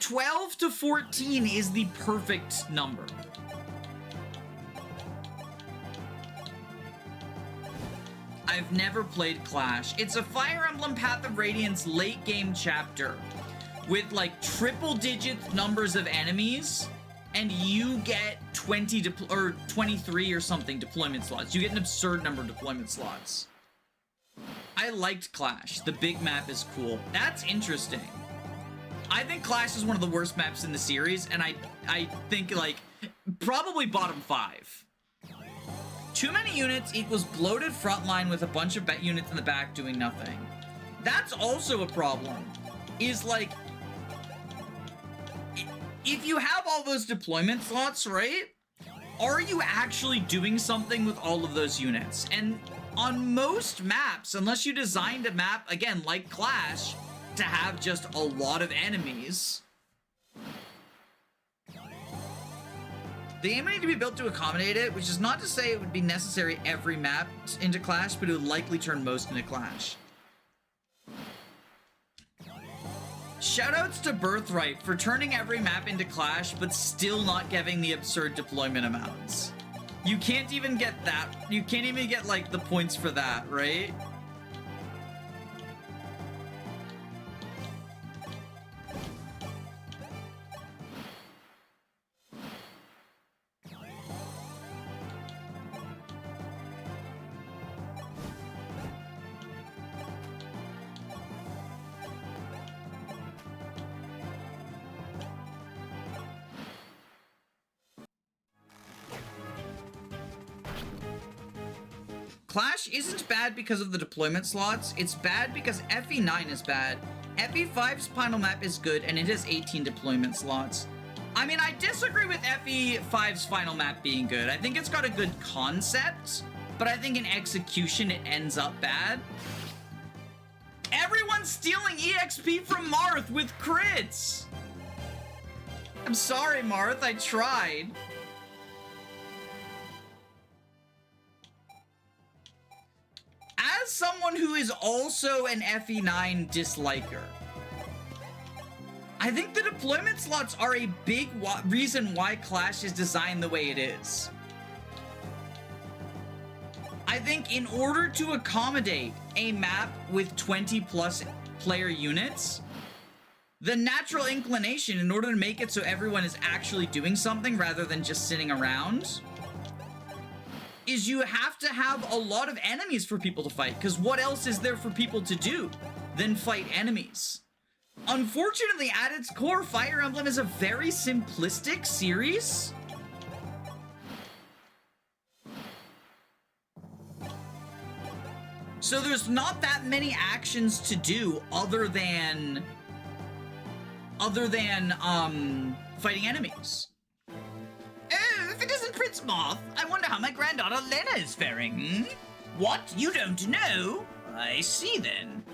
12 to 14 is the perfect number. I've never played Clash. It's a Fire Emblem Path of Radiance late game chapter with like triple digit numbers of enemies, and you get 20 or 23 or something deployment slots. You get an absurd number of deployment slots. I liked Clash. The big map is cool. That's interesting. I think Clash is one of the worst maps in the series, and I think like probably bottom 5. too many units equals bloated front line with a bunch of units in the back doing nothing. That's also a problem. Is like, if you have all those deployment slots, right? Are you actually doing something with all of those units? And on most maps, unless you designed a map, again, like Clash, to have just a lot of enemies, the aim would need to be built to accommodate it, which is not to say it would be necessary every map into Clash, but it would likely turn most into Clash. Shoutouts to Birthright for turning every map into Clash, but still not giving the absurd deployment amounts. You can't even get that. You can't even get, like, the points for that, right? Clash isn't bad because of the deployment slots, it's bad because FE9 is bad. FE5's final map is good, and it has 18 deployment slots. I mean, I disagree with FE5's final map being good. I think it's got a good concept, but I think in execution it ends up bad. Everyone's stealing EXP from Marth with crits! I'm sorry, Marth, I tried. As someone who is also an FE9 disliker, I think the deployment slots are a big reason why Clash is designed the way it is. I think in order to accommodate a map with 20 plus player units, the natural inclination in order to make it so everyone is actually doing something rather than just sitting around is you have to have a lot of enemies for people to fight, because what else is there for people to do than fight enemies? Unfortunately, at its core, Fire Emblem is a very simplistic series. So there's not that many actions to do other than fighting enemies. Oh, if it isn't Prince Moth, I wonder how my granddaughter Lena is faring, hmm? What? You don't know? I see then.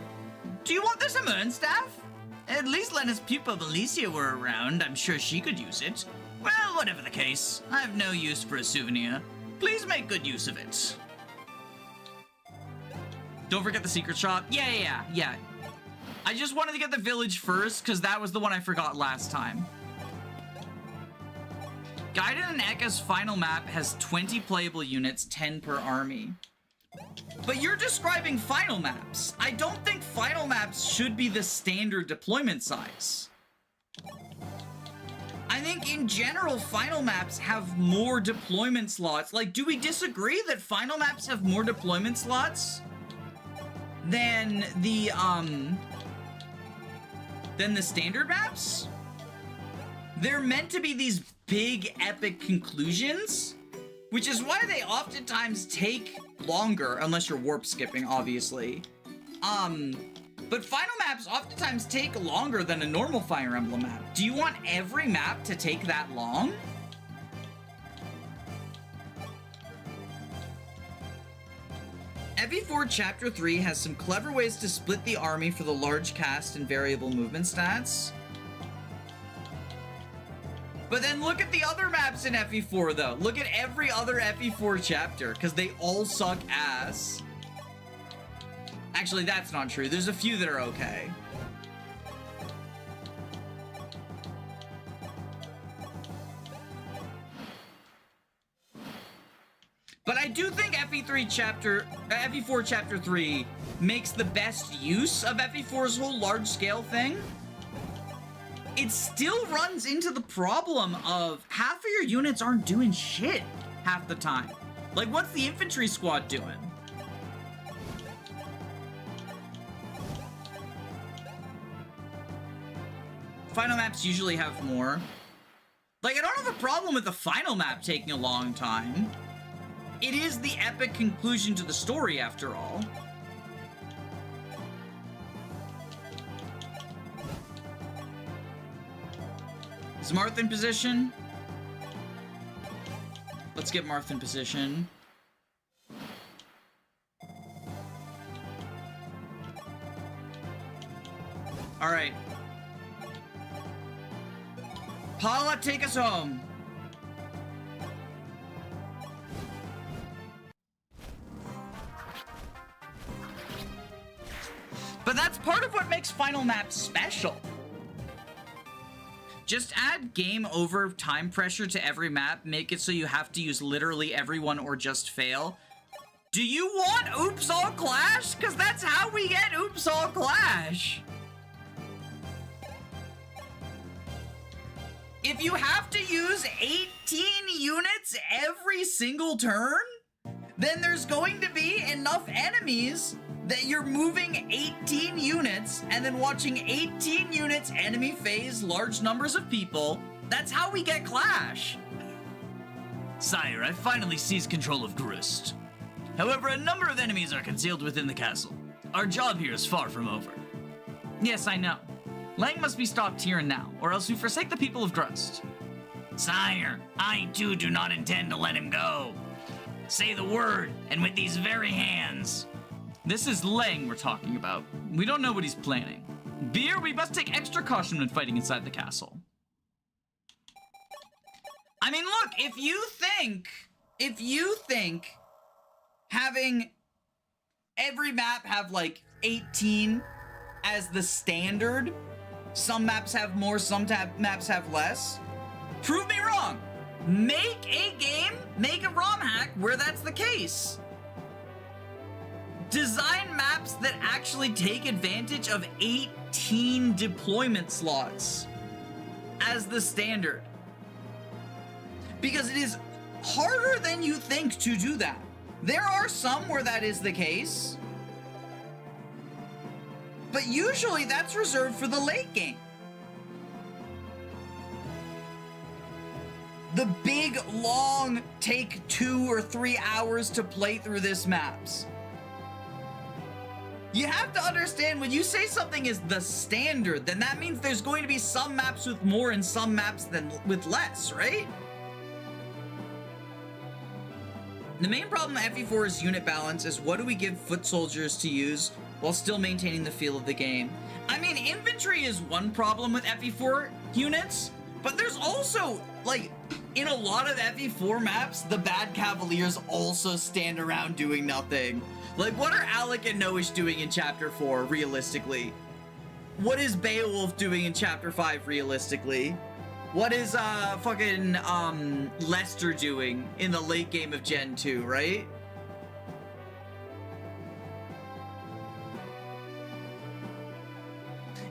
Do you want the Simone staff? At least Lena's pupil Alicia were around. I'm sure she could use it. Well, whatever the case, I have no use for a souvenir. Please make good use of it. Don't forget the secret shop. Yeah. I just wanted to get the village first, because that was the one I forgot last time. Gaiden and Ekka's final map has 20 playable units, 10 per army. But you're describing final maps. I don't think final maps should be the standard deployment size. I think in general, final maps have more deployment slots. Like, do we disagree that final maps have more deployment slots than the standard maps? They're meant to be these big epic conclusions, which is why they oftentimes take longer, unless you're warp skipping, obviously. But final maps oftentimes take longer than a normal Fire Emblem map. Do you want every map to take that long? FE4 Chapter 3 has some clever ways to split the army for the large cast and variable movement stats. But then look at the other maps in FE4, though. Look at every other FE4 chapter, because they all suck ass. Actually, that's not true. There's a few that are okay. But I do think FE4 Chapter 3 makes the best use of FE4's whole large-scale thing. It still runs into the problem of half of your units aren't doing shit half the time. Like, what's the infantry squad doing? Final maps usually have more. Like, I don't have a problem with the final map taking a long time. It is the epic conclusion to the story, after all. Is Marth in position? Let's get Marth in position. All right. Paula, take us home. But that's part of what makes Final Map special. Just add game over time pressure to every map, make it so you have to use literally everyone or just fail. Do you want Oops All Clash? Because that's how we get Oops All Clash. If you have to use 18 units every single turn, then there's going to be enough enemies that you're moving 18 units and then watching 18 units enemy phase large numbers of people. That's how we get Clash. Sire, I finally seized control of Grust. However, a number of enemies are concealed within the castle. Our job here is far from over. Yes, I know. Lang must be stopped here and now, or else we forsake the people of Grust. Sire, I too do not intend to let him go. Say the word, and with these very hands. This is Lang we're talking about. We don't know what he's planning. Beer, we must take extra caution when fighting inside the castle. I mean, look, if you think having every map have like 18 as the standard, some maps have more, some maps have less, prove me wrong. Make a game, make a ROM hack where that's the case. Design maps that actually take advantage of 18 deployment slots as the standard. Because it is harder than you think to do that. There are some where that is the case, but usually that's reserved for the late game. The big, long, take 2 or 3 hours to play through this maps. You have to understand, when you say something is the standard, then that means there's going to be some maps with more and some maps than with less, right? The main problem with FE4's unit balance is what do we give foot soldiers to use while still maintaining the feel of the game? I mean, infantry is one problem with FE4 units, but there's also, like, in a lot of FE4 maps, the bad cavaliers also stand around doing nothing. Like, what are Alec and Noish doing in Chapter 4, realistically? What is Beowulf doing in Chapter 5, realistically? What is, fucking, Lester doing in the late game of Gen 2, right?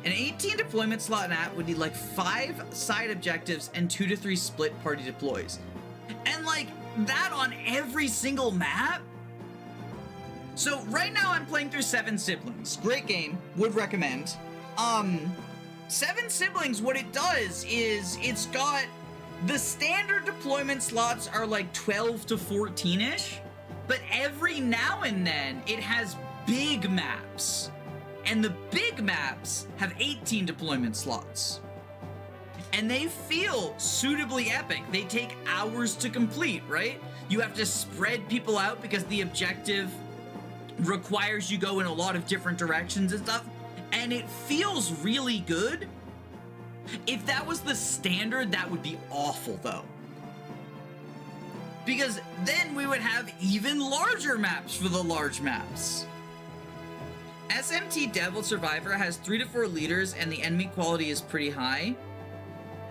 An 18 deployment slot app would need, like, 5 side objectives and 2 to 3 split party deploys. And, like, that on every single map? So right now I'm playing through 7 Siblings. Great game, would recommend. 7 Siblings, what it does is it's got the standard deployment slots are like 12 to 14-ish, but every now and then it has big maps. And the big maps have 18 deployment slots. And they feel suitably epic. They take hours to complete, right? You have to spread people out because the objective requires you go in a lot of different directions and stuff, and it feels really good. If that was the standard, that would be awful though, because then we would have even larger maps for the large maps. SMT Devil Survivor has 3 to 4 leaders and the enemy quality is pretty high.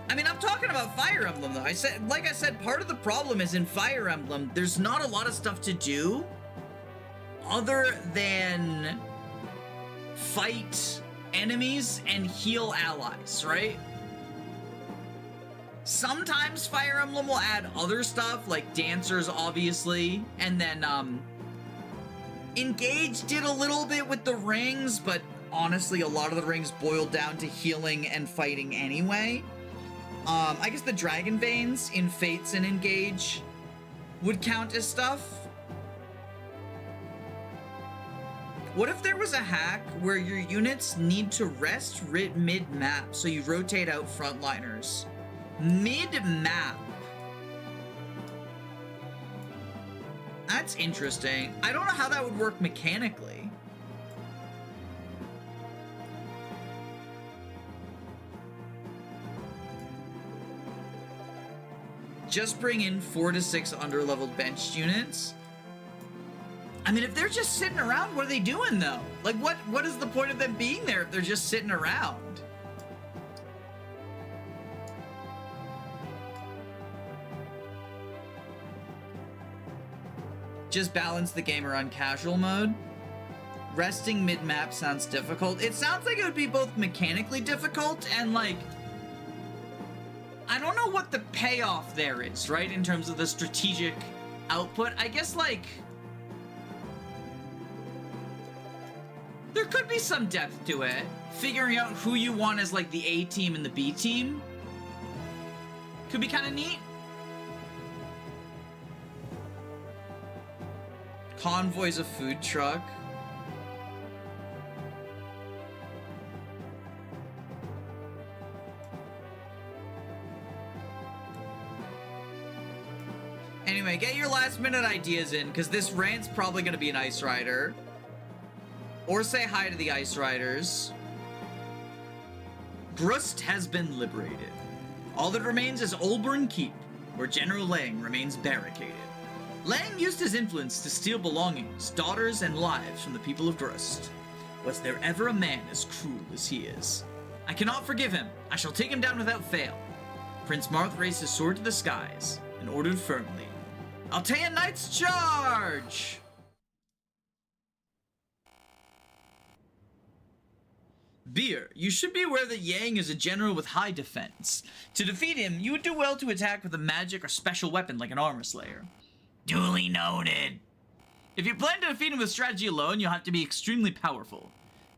I mean, I'm talking about Fire Emblem though. Like I said, part of the problem is in Fire Emblem, there's not a lot of stuff to do other than fight enemies and heal allies, right? Sometimes Fire Emblem will add other stuff, like dancers, obviously, and then, Engage did a little bit with the rings, but honestly, a lot of the rings boiled down to healing and fighting anyway. I guess the Dragon Veins in Fates and Engage would count as stuff. What if there was a hack where your units need to rest mid-map, so you rotate out frontliners? Mid-map. That's interesting. I don't know how that would work mechanically. Just bring in 4 to 6 underleveled benched units. I mean, if they're just sitting around, what are they doing though? Like, what is the point of them being there if they're just sitting around? Just balance the game around casual mode. Resting mid-map sounds difficult. It sounds like it would be both mechanically difficult and like, I don't know what the payoff there is, right? In terms of the strategic output. I guess like, there could be some depth to it. Figuring out who you want as like the A team and the B team could be kind of neat. Convoy's a food truck. Anyway, get your last minute ideas in, because this rant's probably going to be an Ice Rider. Or say hi to the Ice Riders. Grust has been liberated. All that remains is Olburn Keep, where General Lang remains barricaded. Lang used his influence to steal belongings, daughters, and lives from the people of Grust. Was there ever a man as cruel as he is? I cannot forgive him. I shall take him down without fail. Prince Marth raised his sword to the skies and ordered firmly, Altea Knights charge! Beer, you should be aware that Yang is a general with high defense. To defeat him, you would do well to attack with a magic or special weapon like an armor slayer. Duly noted. If you plan to defeat him with strategy alone, you'll have to be extremely powerful.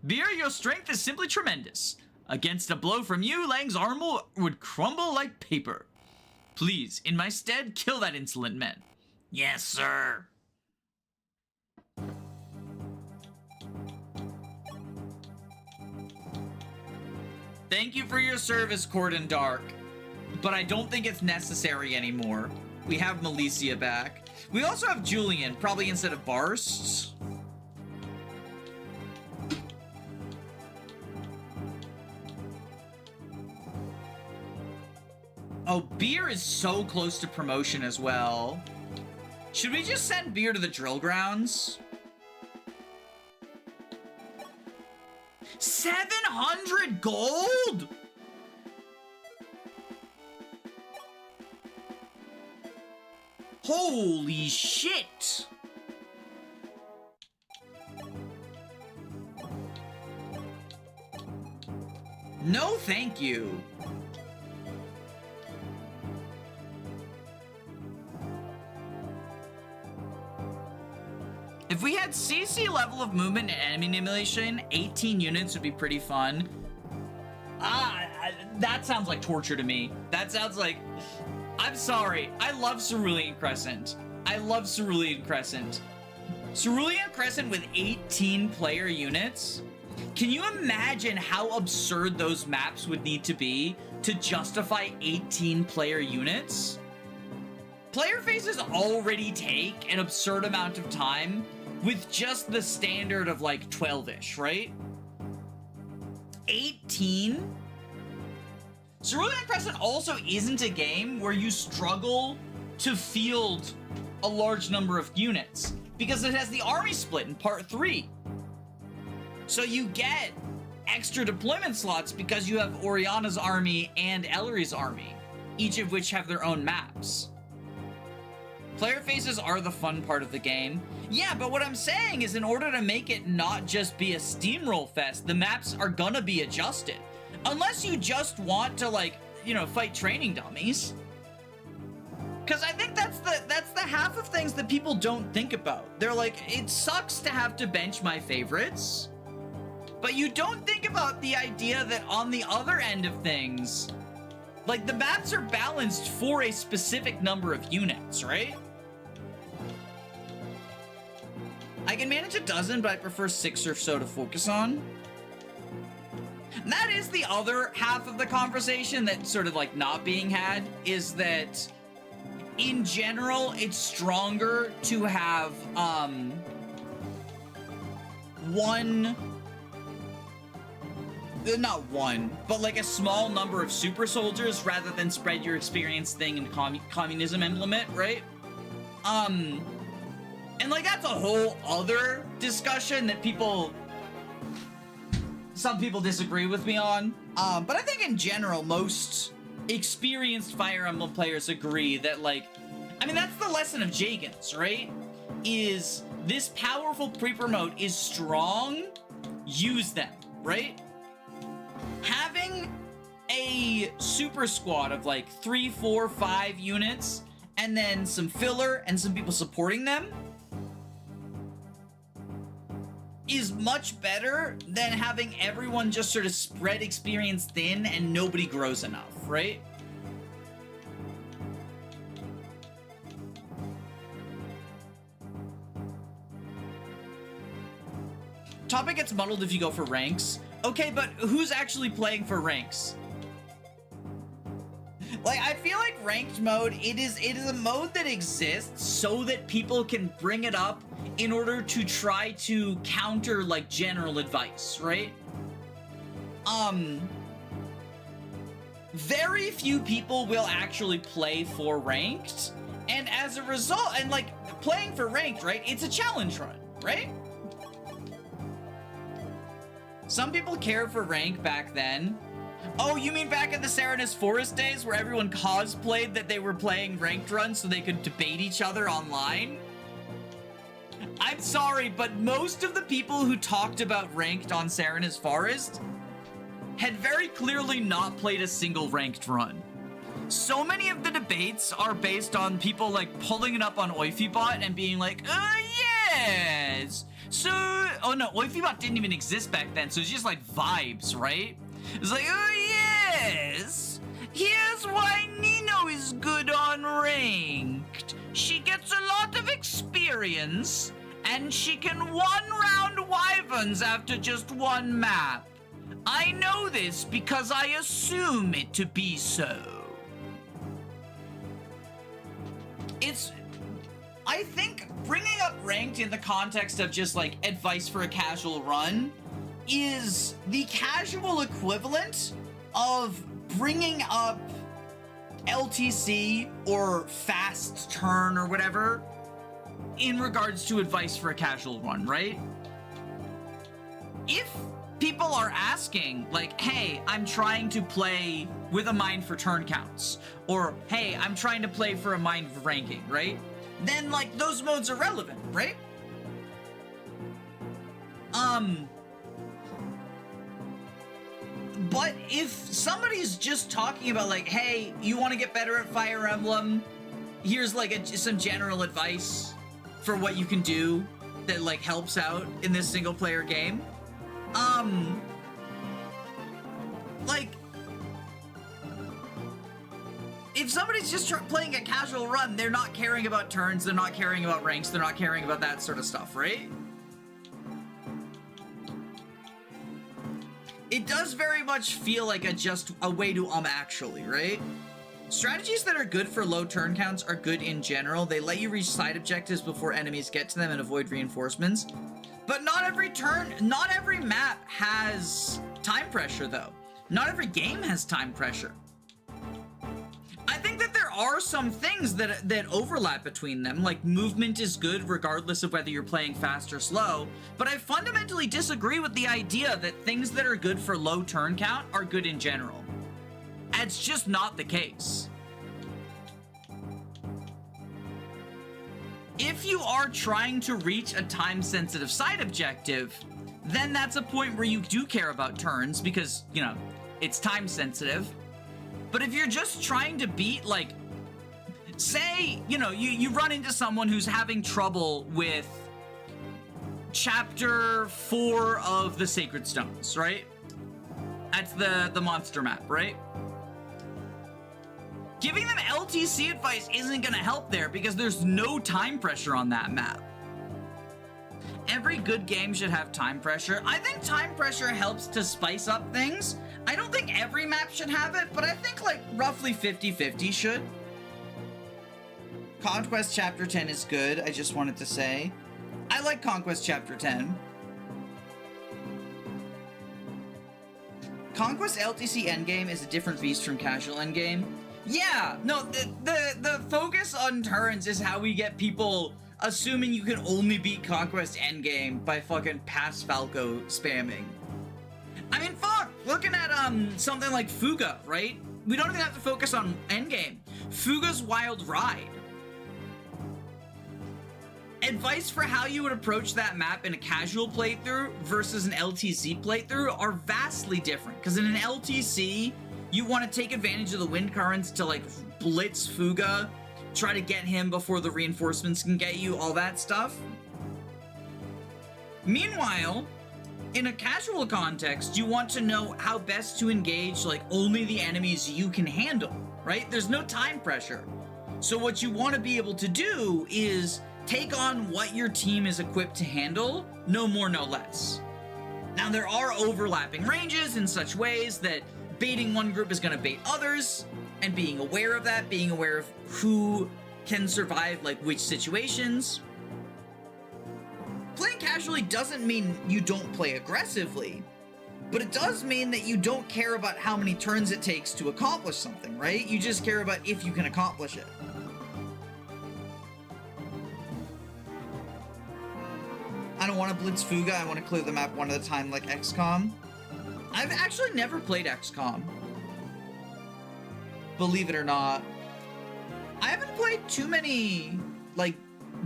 Beer, your strength is simply tremendous. Against a blow from you, Lang's armor would crumble like paper. Please, in my stead, kill that insolent man. Yes, sir. Thank you for your service, Cordon Dark. But I don't think it's necessary anymore. We have Malicia back. We also have Julian, probably instead of Barsts. Oh, Beer is so close to promotion as well. Should we just send Beer to the drill grounds? 700 gold? Holy shit! No, thank you. If we had CC level of movement and enemy manipulation, 18 units would be pretty fun. That sounds like torture to me. That sounds like... I'm sorry. I love Cerulean Crescent. I love Cerulean Crescent. Cerulean Crescent with 18 player units? Can you imagine how absurd those maps would need to be to justify 18 player units? Player phases already take an absurd amount of time with just the standard of like 12-ish, right? 18? Cerulean Crescent also isn't a game where you struggle to field a large number of units because it has the army split in part 3. So you get extra deployment slots because you have Oriana's army and Ellery's army, each of which have their own maps. Player phases are the fun part of the game. Yeah, but what I'm saying is in order to make it not just be a steamroll fest, the maps are gonna be adjusted. Unless you just want to, like, you know, fight training dummies. Because I think that's the half of things that people don't think about. They're like, it sucks to have to bench my favorites. But you don't think about the idea that on the other end of things, like, the maps are balanced for a specific number of units, right? I can manage a dozen, but I prefer 6 or so to focus on. And that is the other half of the conversation that's sort of like not being had, is that in general, it's stronger to have not one, but like a small number of super soldiers rather than spread your experience thing and communism implement, right? And like that's a whole other discussion that some people disagree with me on. But I think in general, most experienced Fire Emblem players agree that, like, I mean, that's the lesson of Jagens, right? Is this powerful pre-promote is strong, use them, right? Having a super squad of like 3, 4, 5 units and then some filler and some people supporting them is much better than having everyone just sort of spread experience thin and nobody grows enough, right? Topic gets muddled if you go for ranks. Okay, but who's actually playing for ranks? Like, I feel like ranked mode, it is a mode that exists so that people can bring it up in order to try to counter, like, general advice, right? Very few people will actually play for ranked, and as a result, and, like, playing for ranked, right, it's a challenge run, right? Some people cared for rank back then. Oh, you mean back in the Serenus Forest days where everyone cosplayed that they were playing ranked runs so they could debate each other online? I'm sorry, but most of the people who talked about ranked on Serenus Forest had very clearly not played a single ranked run. So many of the debates are based on people like pulling it up on Oifibot and being like, yes! So, oh no, Oifibot didn't even exist back then, so it's just like vibes, right? It's like, oh yes! Here's why Nino is good on ranked. She gets a lot of experience, and she can one-round wyverns after just one map. I know this because I assume it to be so. I think bringing up ranked in the context of just like advice for a casual run is the casual equivalent of bringing up LTC or fast turn or whatever in regards to advice for a casual run, right? If people are asking, like, hey, I'm trying to play with a mind for turn counts, or hey, I'm trying to play for a mind for ranking, right? Then, like, those modes are relevant, right? But if somebody's just talking about, like, hey, you want to get better at Fire Emblem, here's, like, some general advice for what you can do that, like, helps out in this single-player game, like, if somebody's just playing a casual run, they're not caring about turns, they're not caring about ranks, they're not caring about that sort of stuff, right? It does very much feel like just a way to actually, right? Strategies that are good for low turn counts are good in general. They let you reach side objectives before enemies get to them and avoid reinforcements. But not every map has time pressure, though. Not every game has time pressure. I think that there are some things that overlap between them, like movement is good regardless of whether you're playing fast or slow, but I fundamentally disagree with the idea that things that are good for low turn count are good in general. It's just not the case. If you are trying to reach a time-sensitive side objective, then that's a point where you do care about turns because, you know, it's time-sensitive. But if you're just trying to beat, like, say, you know, you run into someone who's having trouble with Chapter 4 of the Sacred Stones, right? That's the monster map, right? Giving them LTC advice isn't going to help there because there's no time pressure on that map. every good game should have time pressure. I think time pressure helps to spice up things. I don't think every map should have it, but I think like roughly 50-50 should. Conquest Chapter 10 is good, I just wanted to say. I like Conquest Chapter 10. Conquest LTC Endgame is a different beast from casual Endgame. Yeah, no, the focus on turns is how we get people assuming you can only beat Conquest Endgame by fucking Pass Falco spamming. I mean, fuck, looking at something like Fuga, right? We don't even have to focus on Endgame. Fuga's Wild Ride. Advice for how you would approach that map in a casual playthrough versus an LTC playthrough are vastly different. Because in an LTC, you want to take advantage of the wind currents to like blitz Fuga, try to get him before the reinforcements can get you, all that stuff. Meanwhile, in a casual context, you want to know how best to engage like only the enemies you can handle, right? There's no time pressure. So what you want to be able to do is take on what your team is equipped to handle, no more, no less. Now, there are overlapping ranges in such ways that baiting one group is going to bait others, and being aware of that, being aware of who can survive, like, which situations. Playing casually doesn't mean you don't play aggressively, but it does mean that you don't care about how many turns it takes to accomplish something, right? You just care about if you can accomplish it. I don't want to blitz Fuga, I want to clear the map one at a time like XCOM. I've actually never played XCOM. Believe it or not. I haven't played too many, like,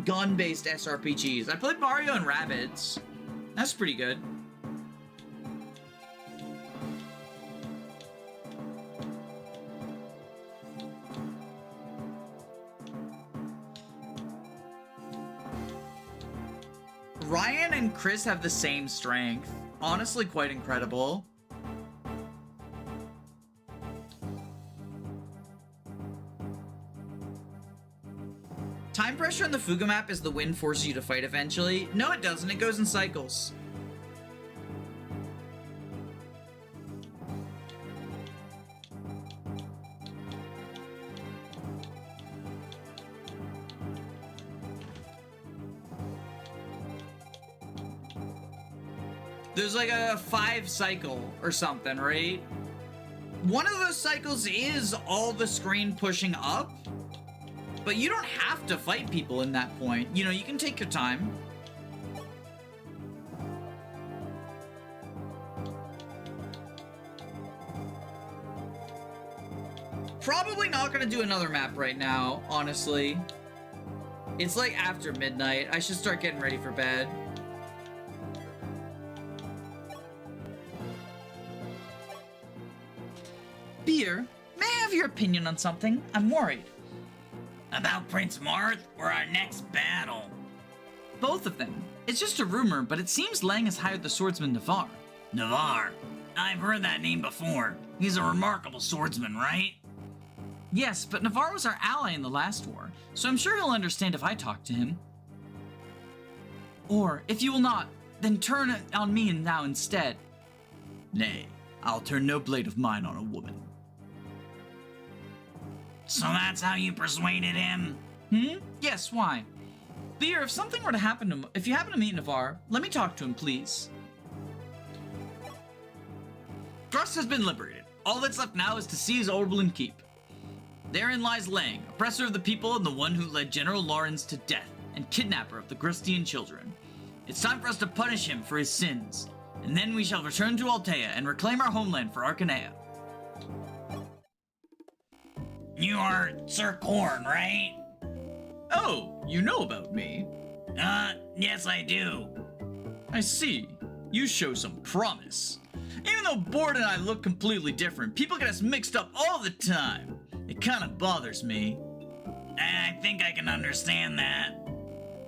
gun-based SRPGs. I played Mario and Rabbids. That's pretty good. Ryan and Chris have the same strength. Honestly, quite incredible. Time pressure on the Fuga map is the wind forces you to fight eventually. No, it doesn't. It goes in cycles. There's like a 5 cycle or something, right? One of those cycles is all the screen pushing up, but you don't have to fight people in that point. You know, you can take your time. Probably not gonna do another map right now, honestly. It's like after midnight. I should start getting ready for bed. Beer, may I have your opinion on something? I'm worried. About Prince Marth or our next battle? Both of them. It's just a rumor, but it seems Lang has hired the swordsman Navarre. Navarre? I've heard that name before. He's a remarkable swordsman, right? Yes, but Navarre was our ally in the last war, so I'm sure he'll understand if I talk to him. Or, if you will not, then turn it on me now instead. Nay, I'll turn no blade of mine on a woman. So that's how you persuaded him? Yes, why? Beer, if something were to happen to him, if you happen to meet Navarre, let me talk to him, please. Thrust has been liberated. All that's left now is to seize Oberlin Keep. Therein lies Lang, oppressor of the people and the one who led General Lawrence to death, and kidnapper of the Gristian children. It's time for us to punish him for his sins, and then we shall return to Altea and reclaim our homeland for Arcanea. You are Sir Korn, right? Oh, you know about me. Yes I do. I see. You show some promise. Even though Bord and I look completely different, people get us mixed up all the time. It kind of bothers me. I think I can understand that.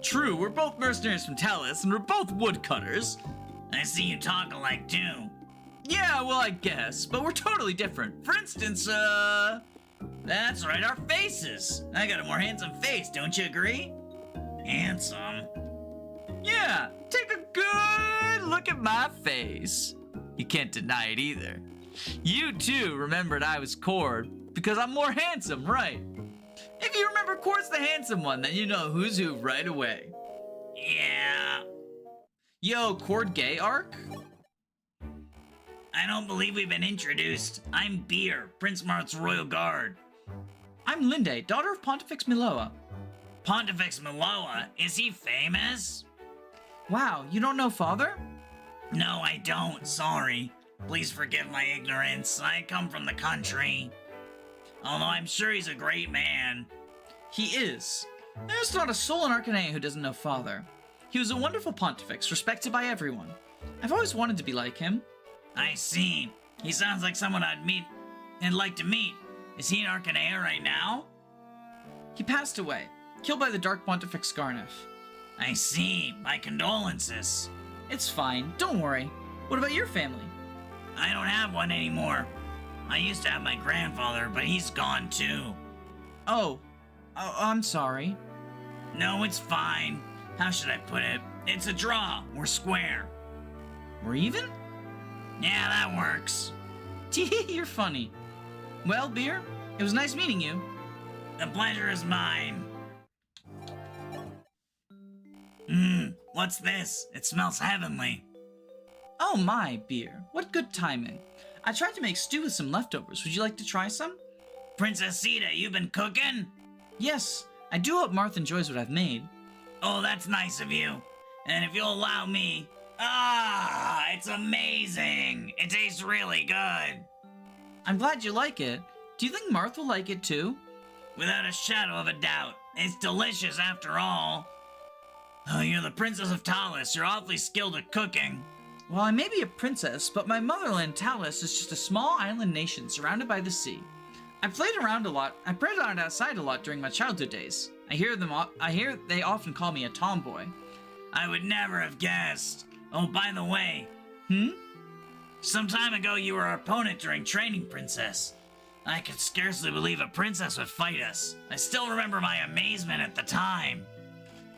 True, we're both mercenaries from Talis, and we're both woodcutters. I see you talk alike too. Yeah, well, I guess, but we're totally different. For instance, That's right, our faces. I got a more handsome face, don't you agree? Handsome? Yeah, take good. Look at my face. You can't deny it either. You too remembered I was Cord because I'm more handsome, right? If you remember Cord's the handsome one, then you know who's who right away. Yeah. Yo, Cord gay arc? I don't believe we've been introduced. I'm Beer, Prince Marth's royal guard. I'm Linde, daughter of Pontifex Miloa. Pontifex Miloa? Is he famous? Wow, you don't know father? No, I don't. Sorry. Please forgive my ignorance. I come from the country. Although I'm sure he's a great man. He is. There's not a soul in Arcanea who doesn't know father. He was a wonderful pontifex, respected by everyone. I've always wanted to be like him. I see. He sounds like someone I'd meet and like to meet. Is he in Arcanea right now? He passed away, killed by the Dark Pontifex Scarnef. I see. My condolences. It's fine, don't worry. What about your family? I don't have one anymore. I used to have my grandfather, but he's gone too. Oh, I'm sorry. No, it's fine. How should I put it? It's a draw. We're square. We're even? Yeah, that works. You're funny. Well, Beer, it was nice meeting you. The pleasure is mine. What's this? It smells heavenly. Oh my, Beer, what good timing. I tried to make stew with some leftovers. Would you like to try some? Princess Sita, you've been cooking? Yes, I do hope Marth enjoys what I've made. Oh, that's nice of you. And if you'll allow me... it's amazing. It tastes really good. I'm glad you like it. Do you think Marth will like it too? Without a shadow of a doubt. It's delicious after all. Oh, you're the Princess of Talis. You're awfully skilled at cooking. Well, I may be a princess, but my motherland, Talis, is just a small island nation surrounded by the sea. I played around a lot. I played around outside a lot during my childhood days. I hear they often call me a tomboy. I would never have guessed. Oh, by the way. Some time ago, you were our opponent during training, Princess. I could scarcely believe a princess would fight us. I still remember my amazement at the time.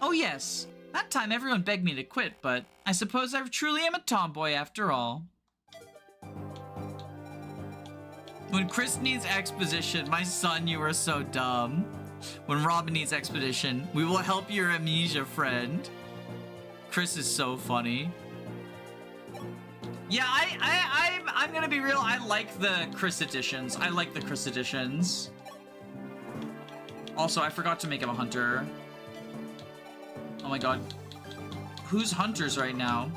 Oh yes, that time everyone begged me to quit, but I suppose I truly am a tomboy after all. When Chris needs exposition, my son, you are so dumb. When Robin needs exposition, we will help your amnesia friend. Chris is so funny. Yeah, I'm gonna be real. I like the Chris editions. I like the Chris editions. Also, I forgot to make him a hunter. Oh my god. Who's hunters right now?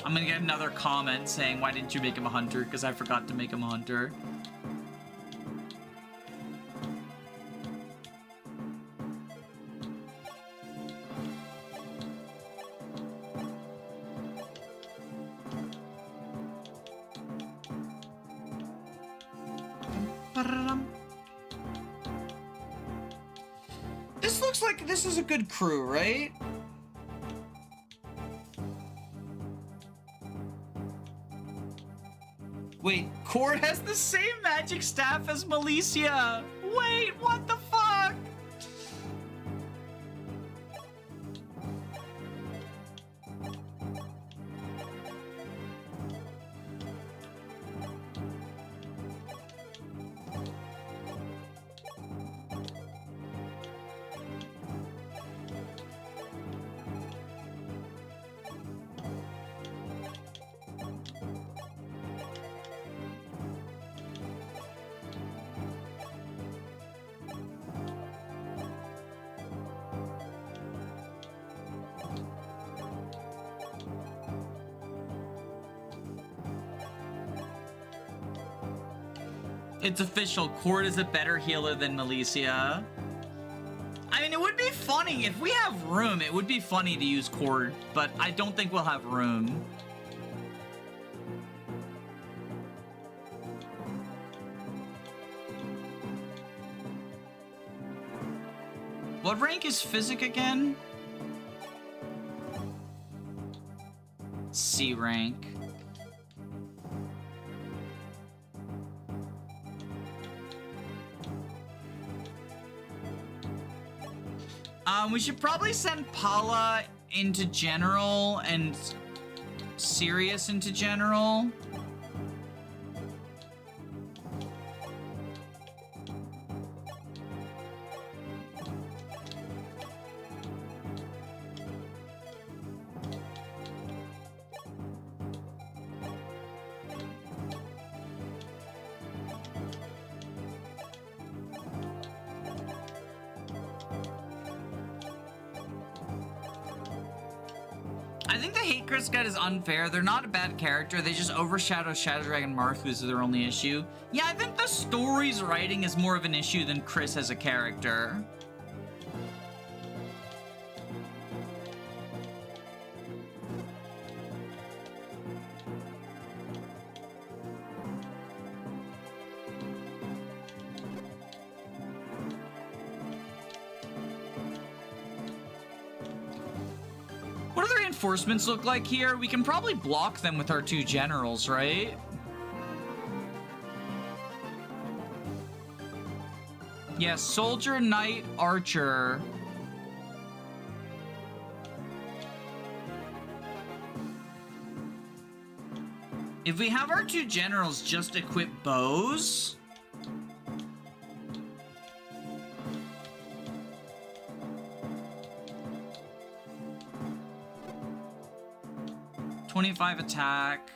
I'm gonna get another comment saying, why didn't you make him a hunter? Because I forgot to make him a hunter. This looks like this is a good crew, right? Wait, Cord has the same magic staff as Malicia! Wait, what the fuck? It's official, Cord is a better healer than Malicia. I mean, it would be funny. If we have room, it would be funny to use Cord, but I don't think we'll have room. What rank is Physic again? C rank. We should probably send Paula into general and Sirius into general. I think the hate Chris guide is unfair. They're not a bad character. They just overshadow Shadow Dragon Marthus is their only issue. Yeah, I think the story's writing is more of an issue than Chris as a character. What do the reinforcements look like here? We can probably block them with our 2 generals, right? Yeah, soldier, knight, archer. If we have our 2 generals just equip bows... 25 attack.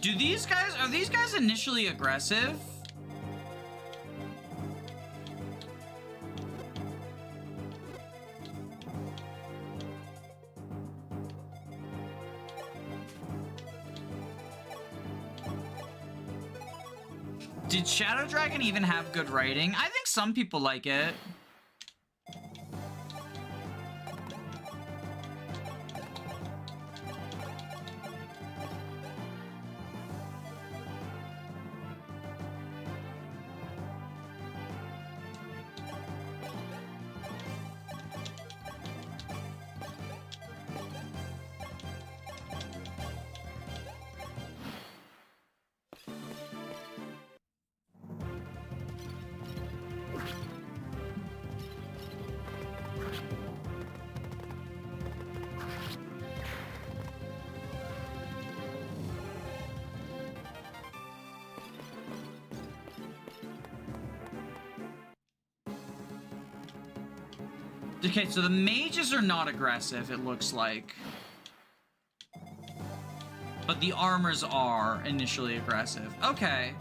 Do these guys, are these guys initially aggressive? Did Shadow Dragon even have good writing? I think some people like it. Okay, so the mages are not aggressive, it looks like. But the armors are initially aggressive. Okay.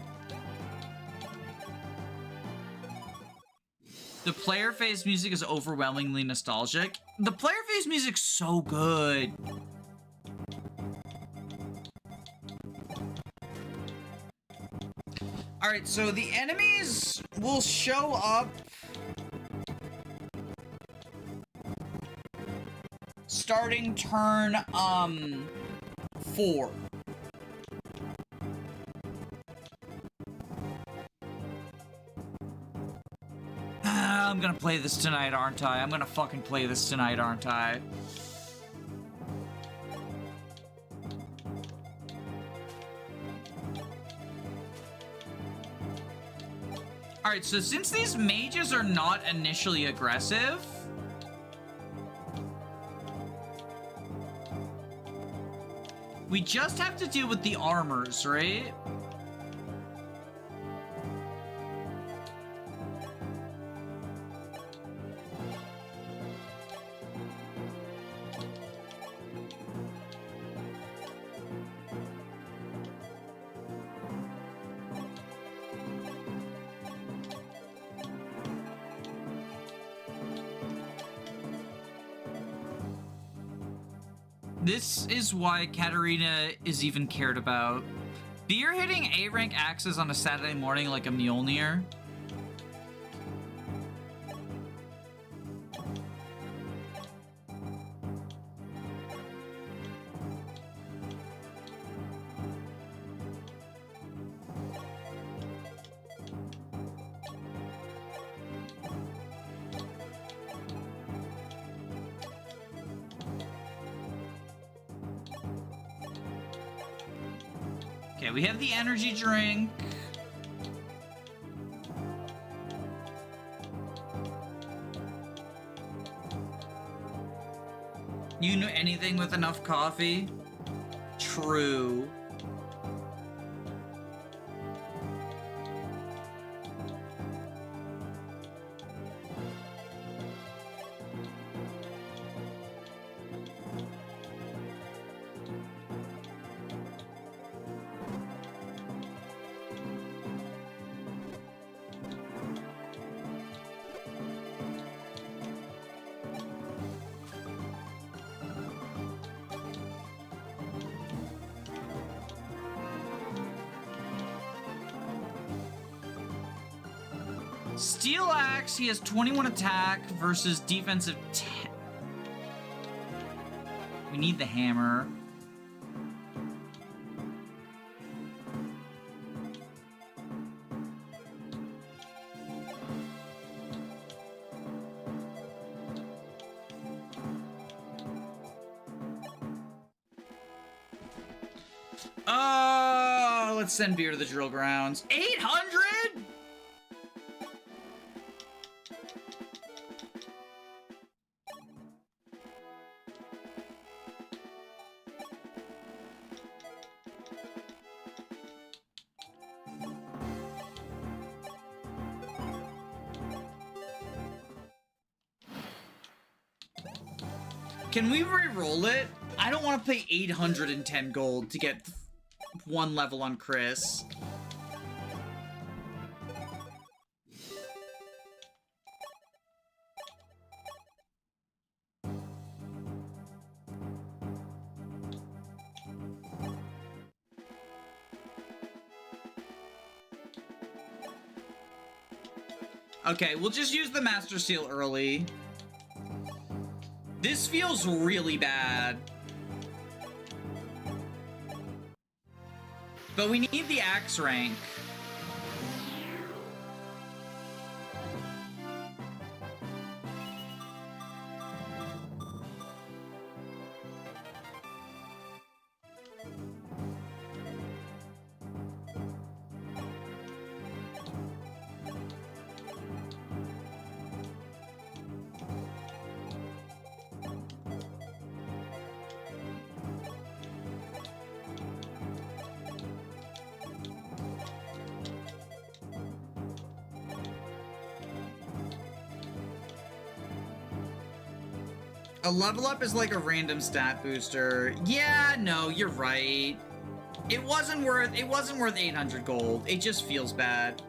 The player phase music is overwhelmingly nostalgic. The player phase music's so good. Alright, so the enemies will show up starting turn, 4. I'm gonna play this tonight, aren't I? I'm gonna fucking play this tonight, aren't I? Alright, so since these mages are not initially aggressive, we just have to deal with the armors, right? This is why Katarina is even cared about. Beer hitting A-rank axes on a Saturday morning like a Mjolnir. Okay, we have the energy drink. You know anything with enough coffee? True. Steel Axe, he has 21 attack versus defensive 10. We need the hammer. Let's send Beer to the drill grounds. 800? Can we re-roll it? I don't want to pay 810 gold to get one level on Chris. Okay, we'll just use the Master Seal early. This feels really bad. But we need the axe rank. A level up is like a random stat booster. Yeah, no, you're right. It wasn't worth 800 gold. It just feels bad.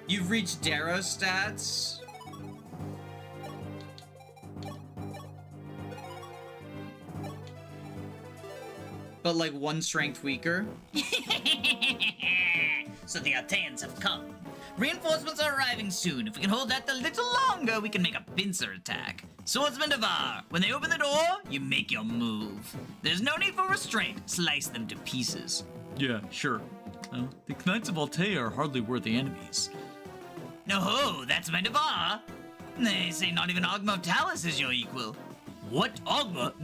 You've reached Darrow's stats. But like one strength weaker. So the Alteans have come. Reinforcements are arriving soon. If we can hold that a little longer, we can make a pincer attack. Swordsman Devar, when they open the door, you make your move. There's no need for restraint. Slice them to pieces. Yeah, sure. The Knights of Altea are hardly worthy enemies. No, that's my Devar. They say not even Ogma Talus is your equal. What? Ogma?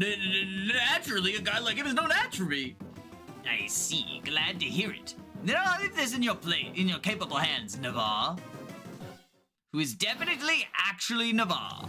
Naturally, a guy like him is no match for me. I see. Glad to hear it. Then I'll leave this in your capable hands, Navarre. Who is definitely actually Navarre.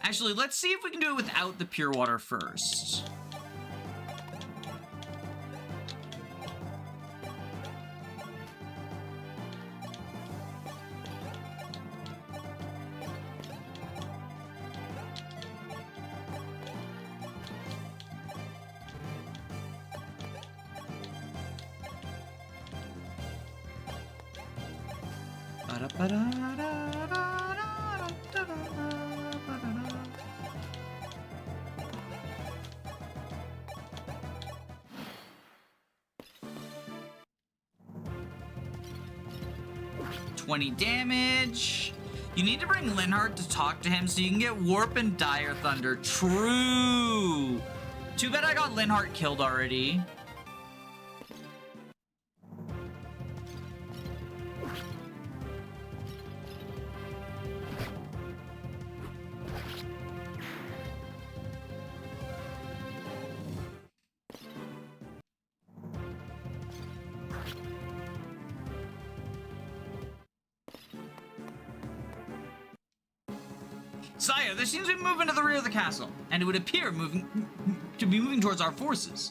Actually, let's see if we can do it without the pure water first. $20 damage. You need to bring Linhardt to talk to him so you can get Warp and Dire Thunder. True. Too bad I got Linhardt killed already. Sire, there seems to be movement to the rear of the castle, and it would appear to be moving towards our forces.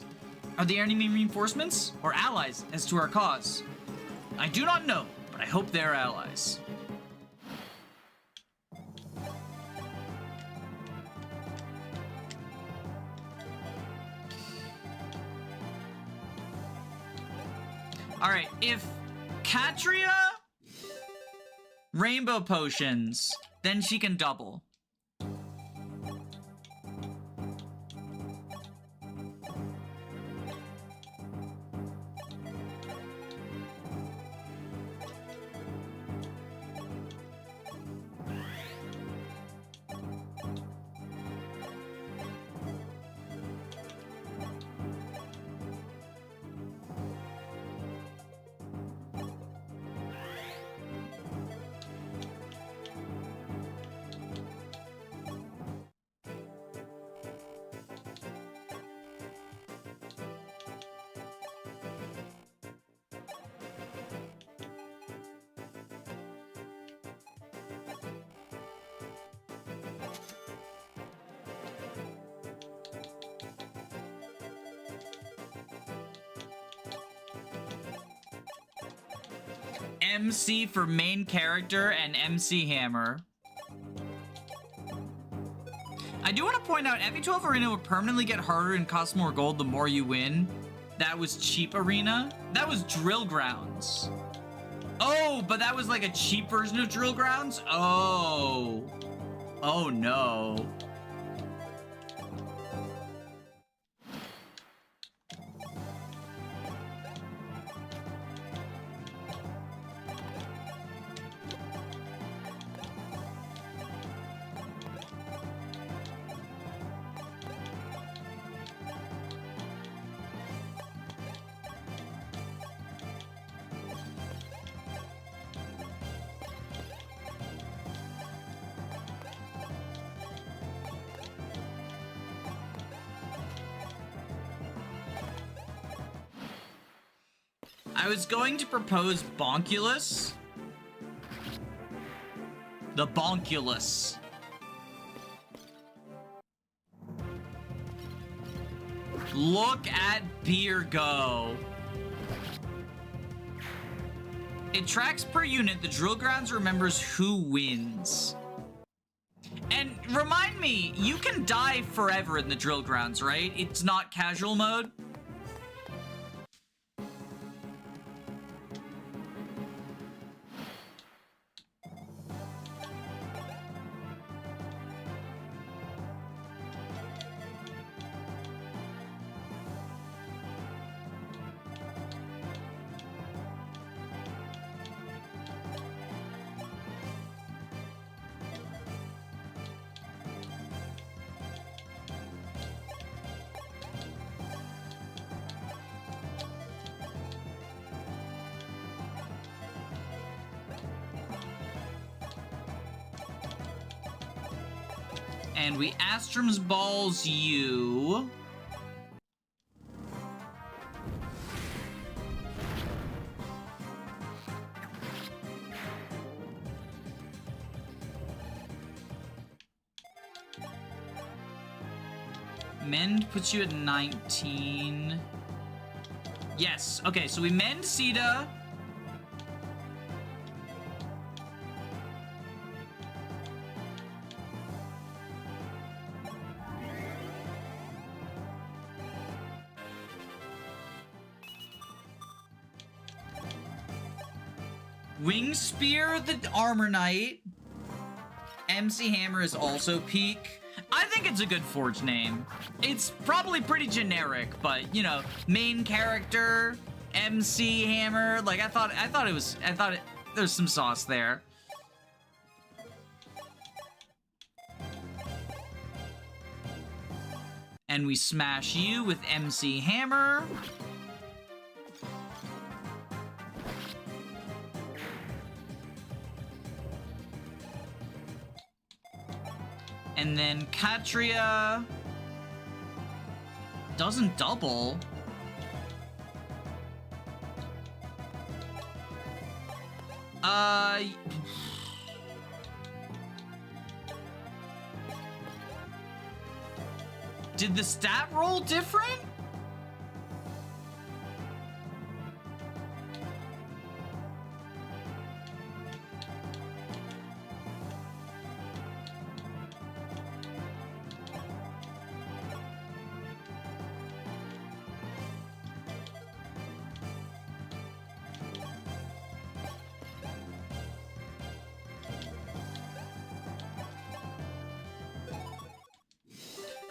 Are they enemy reinforcements or allies as to our cause? I do not know, but I hope they are allies. Alright, if Katria rainbow potions, then she can double. MC for main character and MC Hammer. I do want to point out, FE12 Arena would permanently get harder and cost more gold the more you win. That was cheap arena. That was Drill Grounds. Oh, but that was like a cheap version of Drill Grounds? Oh. Oh no. I was going to propose Bonkulus. The Bonkulus. Look at Beer go. It tracks per unit. The Drill Grounds remembers who wins. And remind me, you can die forever in the Drill Grounds, right? It's not casual mode. And we Astrum's balls you. Mend puts you at 19. Yes, okay, so we mend Sita. Wing Spear, the Armor Knight. MC Hammer is also peak. I think it's a good Forge name. It's probably pretty generic, but you know, main character, MC Hammer. Like I thought there's some sauce there. And we smash you with MC Hammer. And then Katria doesn't double. Did the stat roll different?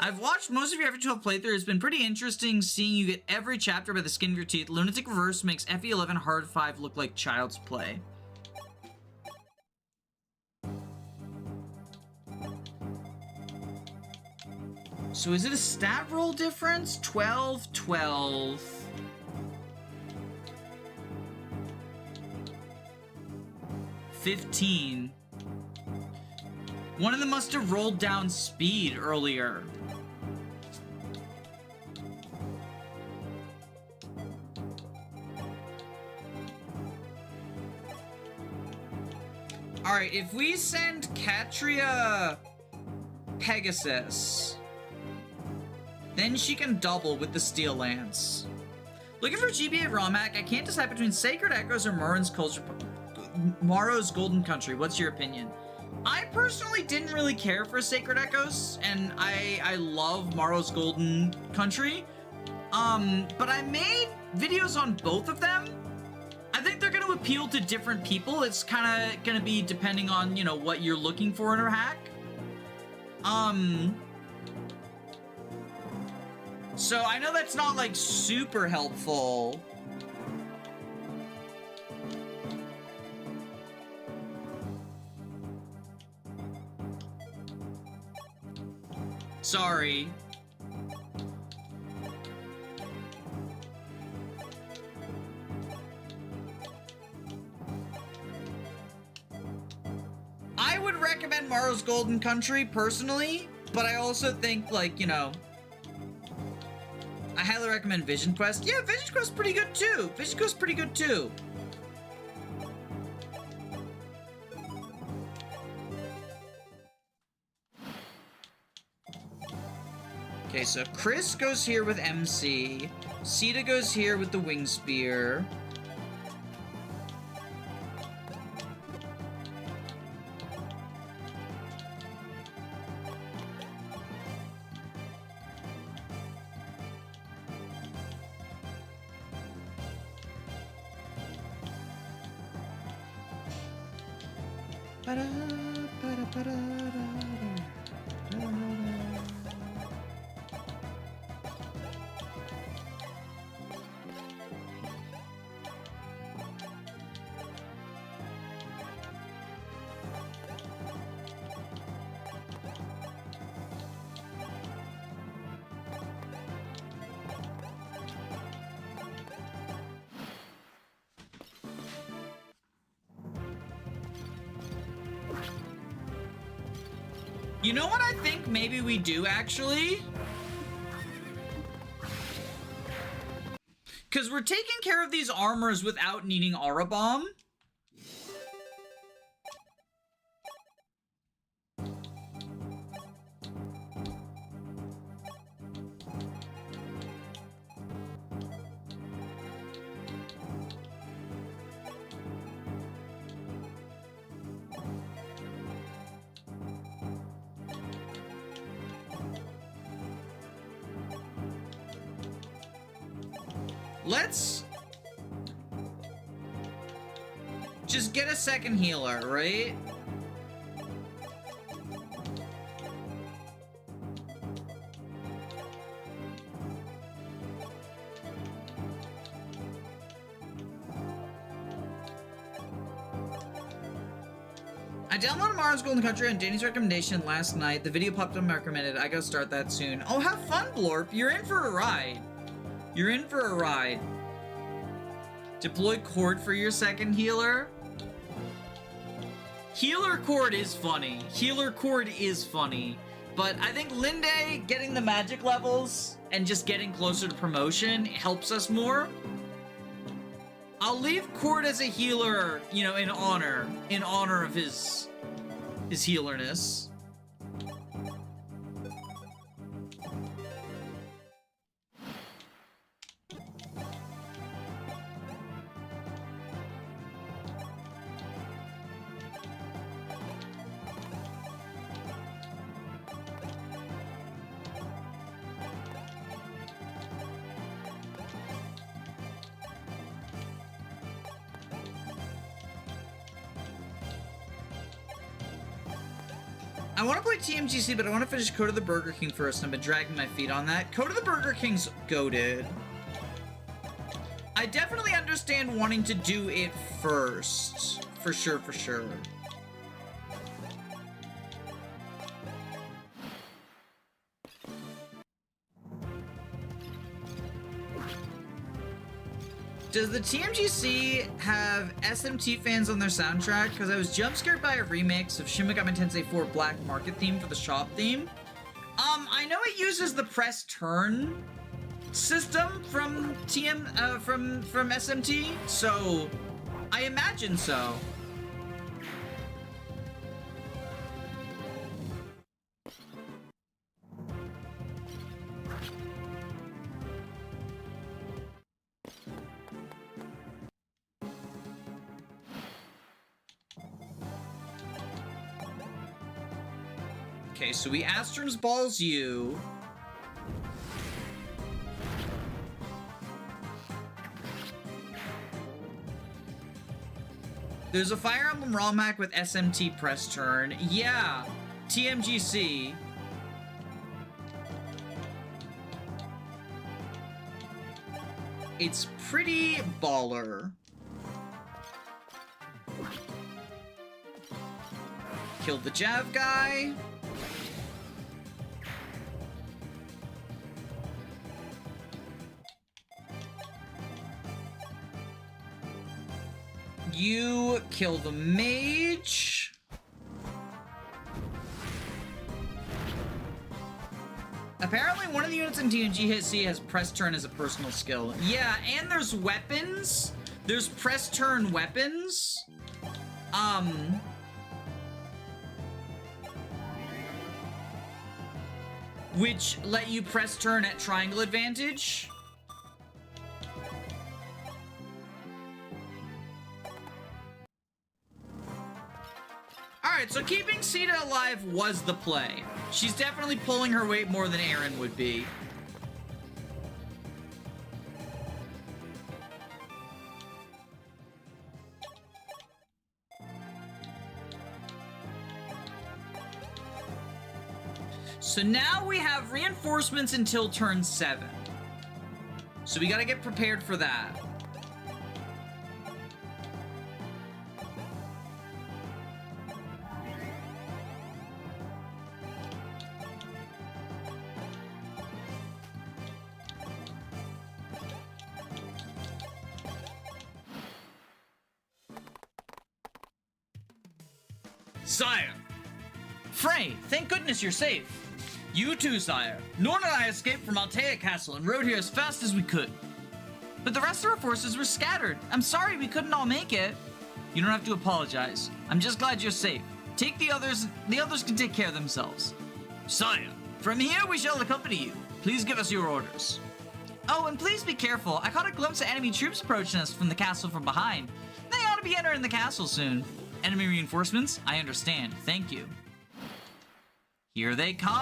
I've watched most of your FE12 playthrough. It's been pretty interesting seeing you get every chapter by the skin of your teeth. Lunatic Reverse makes FE11 Hard 5 look like child's play. So is it a stat roll difference? 12, 12. 15. One of them must have rolled down speed earlier. Alright, if we send Katria Pegasus, then she can double with the Steel Lance. Looking for GBA ROM hack, I can't decide between Sacred Echoes or Morrow's Golden Country. What's your opinion? I personally didn't really care for Sacred Echoes, and I love Morrow's Golden Country. But I made videos on both of them. I think they're going to appeal to different people. It's kind of going to be depending on, you know, what you're looking for in a hack. So I know that's not, like, super helpful. Sorry. I would recommend Morrow's Golden Country, personally, but I also think, like, you know, I highly recommend Vision Quest. Yeah, Vision Quest's pretty good, too. Vision Quest's pretty good, too. Okay, so Chris goes here with MC. Sita goes here with the Wing Spear. You know what I think maybe we do, actually? Because we're taking care of these armors without needing Aura Bomb. Let's just get a second healer, right? I downloaded Mars Golden Country on Danny's recommendation last night. The video popped up on my recommended. I gotta start that soon. Oh, have fun, Blorp. You're in for a ride. You're in for a ride. Deploy Cord for your second healer. Healer Cord is funny. Healer Cord is funny. But I think Linde getting the magic levels and just getting closer to promotion helps us more. I'll leave Cord as a healer, you know, in honor of his healerness. I want to play TMGC, but I want to finish Code of the Burger King first, and I've been dragging my feet on that. Code of the Burger King's goated. I definitely understand wanting to do it first. For sure, for sure. Does the TMGC have SMT fans on their soundtrack? Because I was jump scared by a remix of Shin Megami Tensei 4 Black Market theme for the shop theme. I know it uses the press turn system from from SMT, so I imagine so. Okay, so we Astrum's Balls you. There's a Fire Emblem ROM hack with SMT press turn. Yeah, TMGC. It's pretty baller. Killed the Jav guy. You kill the mage. Apparently one of the units in TNG has press turn as a personal skill. Yeah, and there's weapons. There's press turn weapons. Which let you press turn at triangle advantage. Alright, so keeping Sita alive was the play. She's definitely pulling her weight more than Aaron would be. So now we have reinforcements until turn 7. So we gotta get prepared for that. Sire! Frey, thank goodness you're safe. You too, sire. Norn and I escaped from Altea Castle and rode here as fast as we could. But the rest of our forces were scattered. I'm sorry we couldn't all make it. You don't have to apologize. I'm just glad you're safe. Take the others can take care of themselves. Sire, from here we shall accompany you. Please give us your orders. Oh, and please be careful. I caught a glimpse of enemy troops approaching us from the castle from behind. They ought to be entering the castle soon. Enemy reinforcements? I understand. Thank you. Here they come.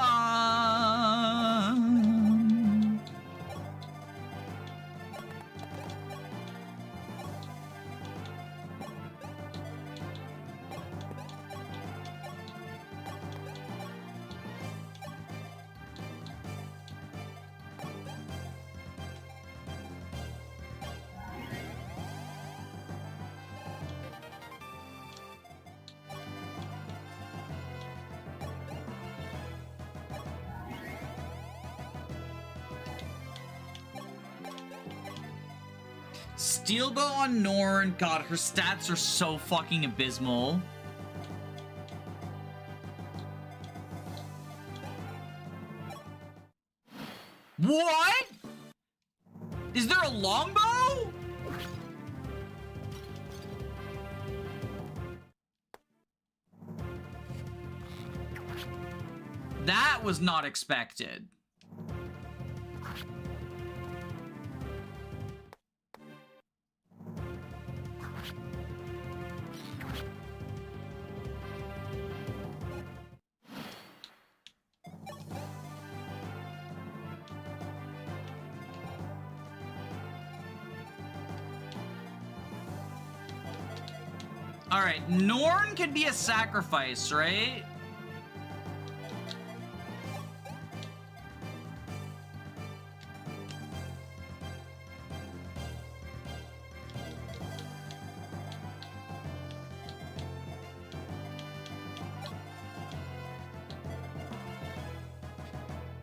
Steel bow on Norn. God, her stats are so fucking abysmal. What? Is there a longbow? That was not expected. All right, Norn could be a sacrifice, right?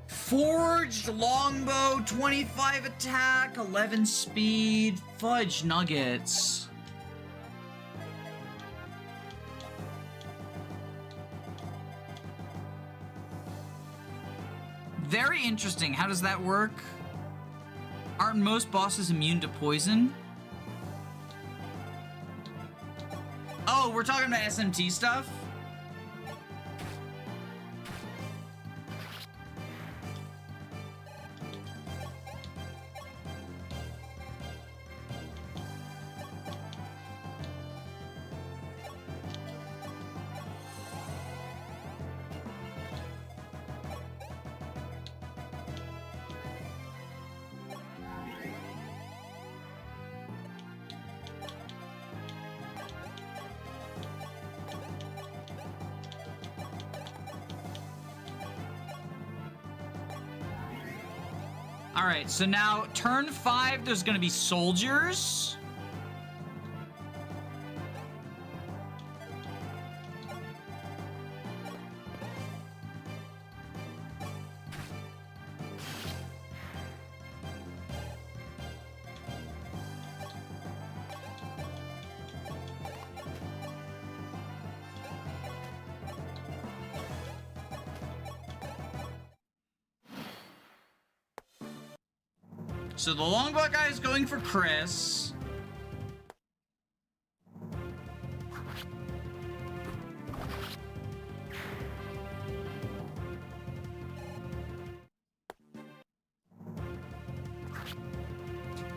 Forged longbow, 25 attack, 11 speed, fudge nuggets. Very interesting. How does that work? Aren't most bosses immune to poison? Oh, we're talking about SMT stuff? All right, so now turn 5, there's gonna be soldiers. So the longbow guy is going for Chris.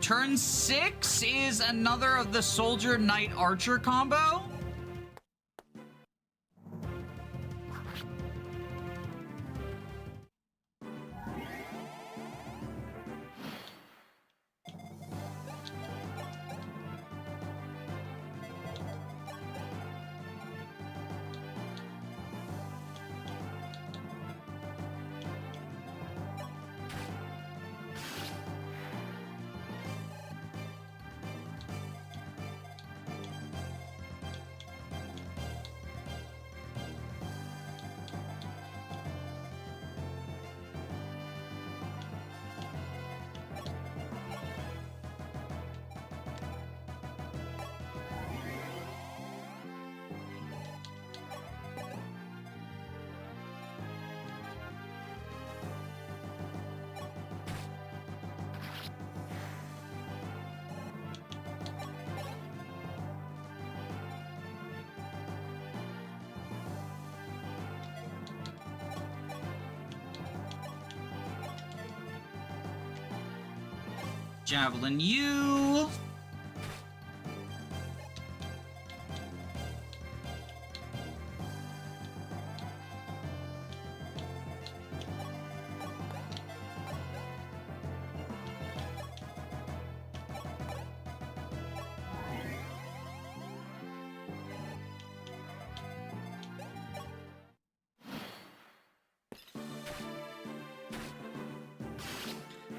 Turn 6 is another of the soldier knight archer combo. Javelin you.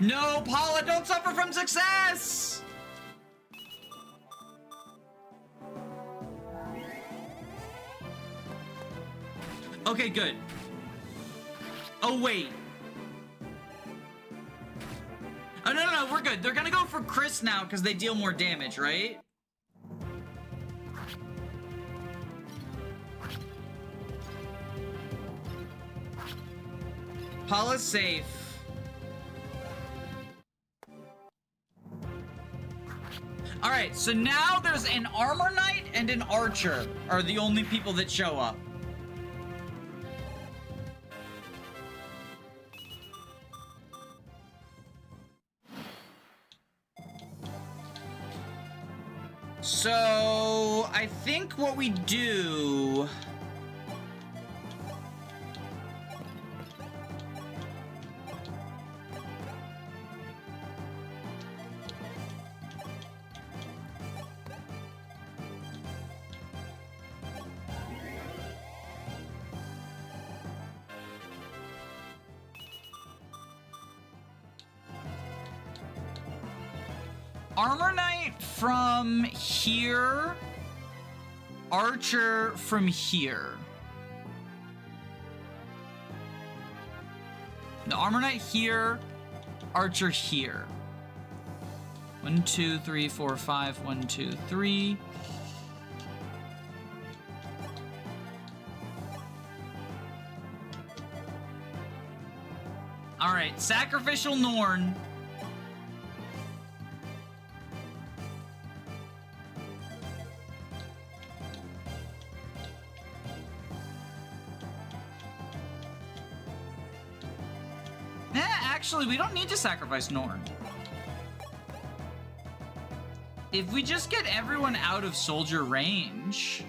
No, Paula, don't suffer from success! Okay, good. Oh, wait. Oh, no, we're good. They're gonna go for Chris now because they deal more damage, right? Paula's safe. Alright, so now there's an armor knight and an archer are the only people that show up. So, I think what we do... Armor Knight from here, Archer from here. The Armor Knight here, Archer here. 1, 2, 3, 4, 5, 1, 2, 3. All right, Sacrificial Norn. Actually, we don't need to sacrifice Norn. If we just get everyone out of soldier range...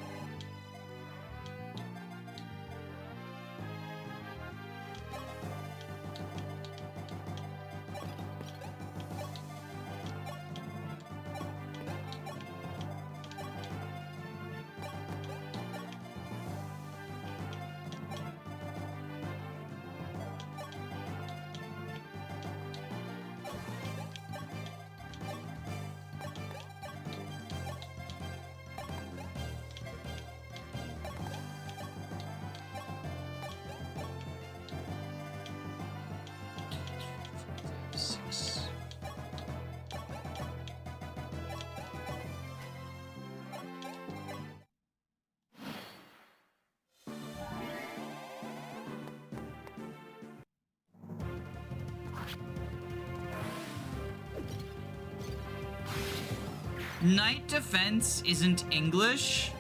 Knight defense isn't English.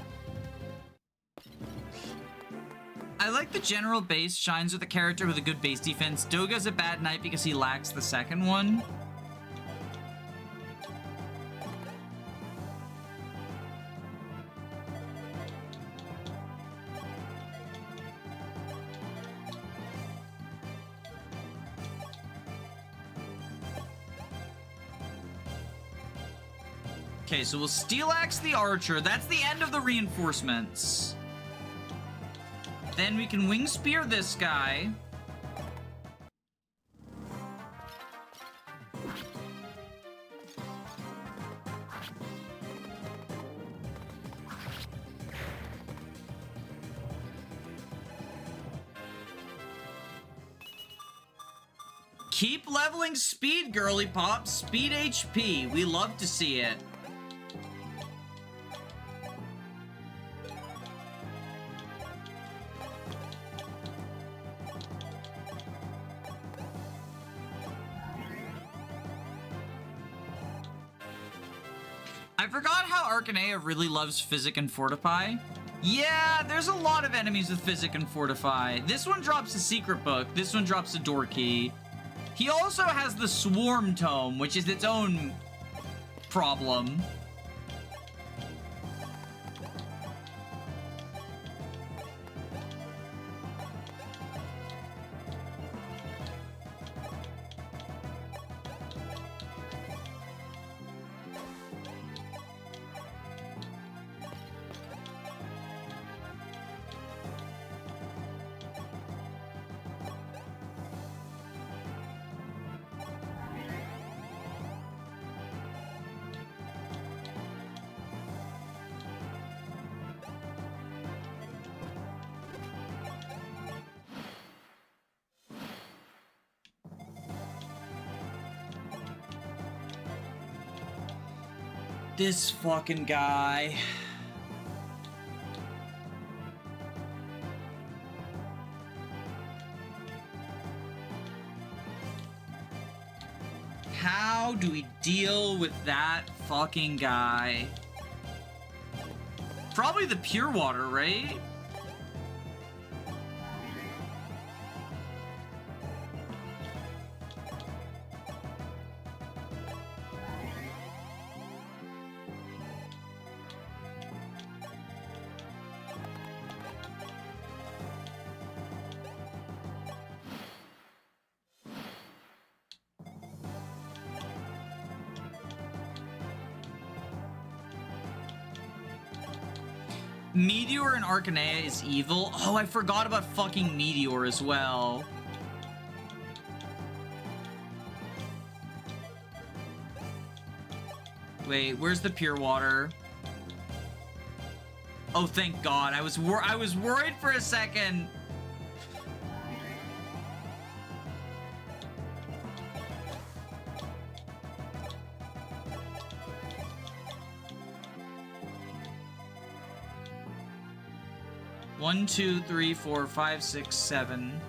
I like the general base shines with a character with a good base defense. Doga's a bad knight because he lacks the second one. Okay, so we'll Steel Axe the Archer. That's the end of the reinforcements. Then we can Wing Spear this guy. Keep leveling speed, girly pop. Speed HP. We love to see it. I forgot how Arcanea really loves Physic and Fortify. Yeah, there's a lot of enemies with Physic and Fortify. This one drops a secret book. This one drops a door key. He also has the Swarm Tome, which is its own problem. This fucking guy. How do we deal with that fucking guy? Probably the pure water, right? Meteor and Arcanea is evil. Oh, I forgot about fucking Meteor as well. Wait, where's the pure water? Oh, thank God. I was worried for a second. One, two, three, four, five, six, seven.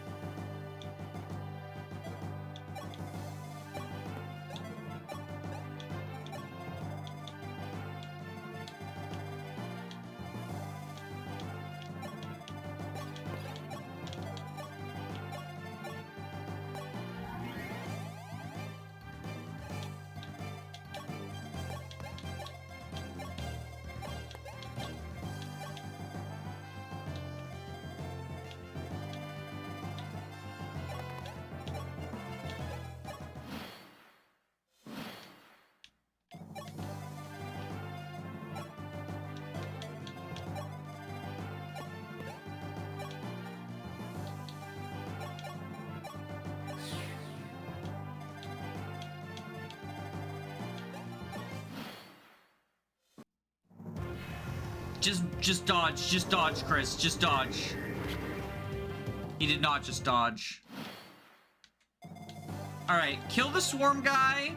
Just dodge, Chris. Just dodge. He did not just dodge. Alright, kill the swarm guy.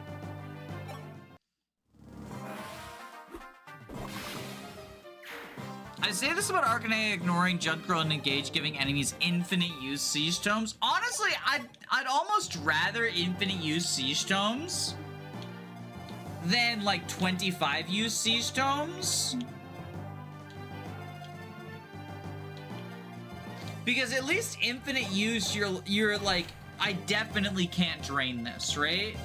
I say this about Arcanea ignoring Junkgirl and Engage giving enemies infinite use Siege Tomes. Honestly, I'd almost rather infinite use Siege Tomes than like 25 use Siege Tomes. Because at least infinite use, you're like, I definitely can't drain this, right?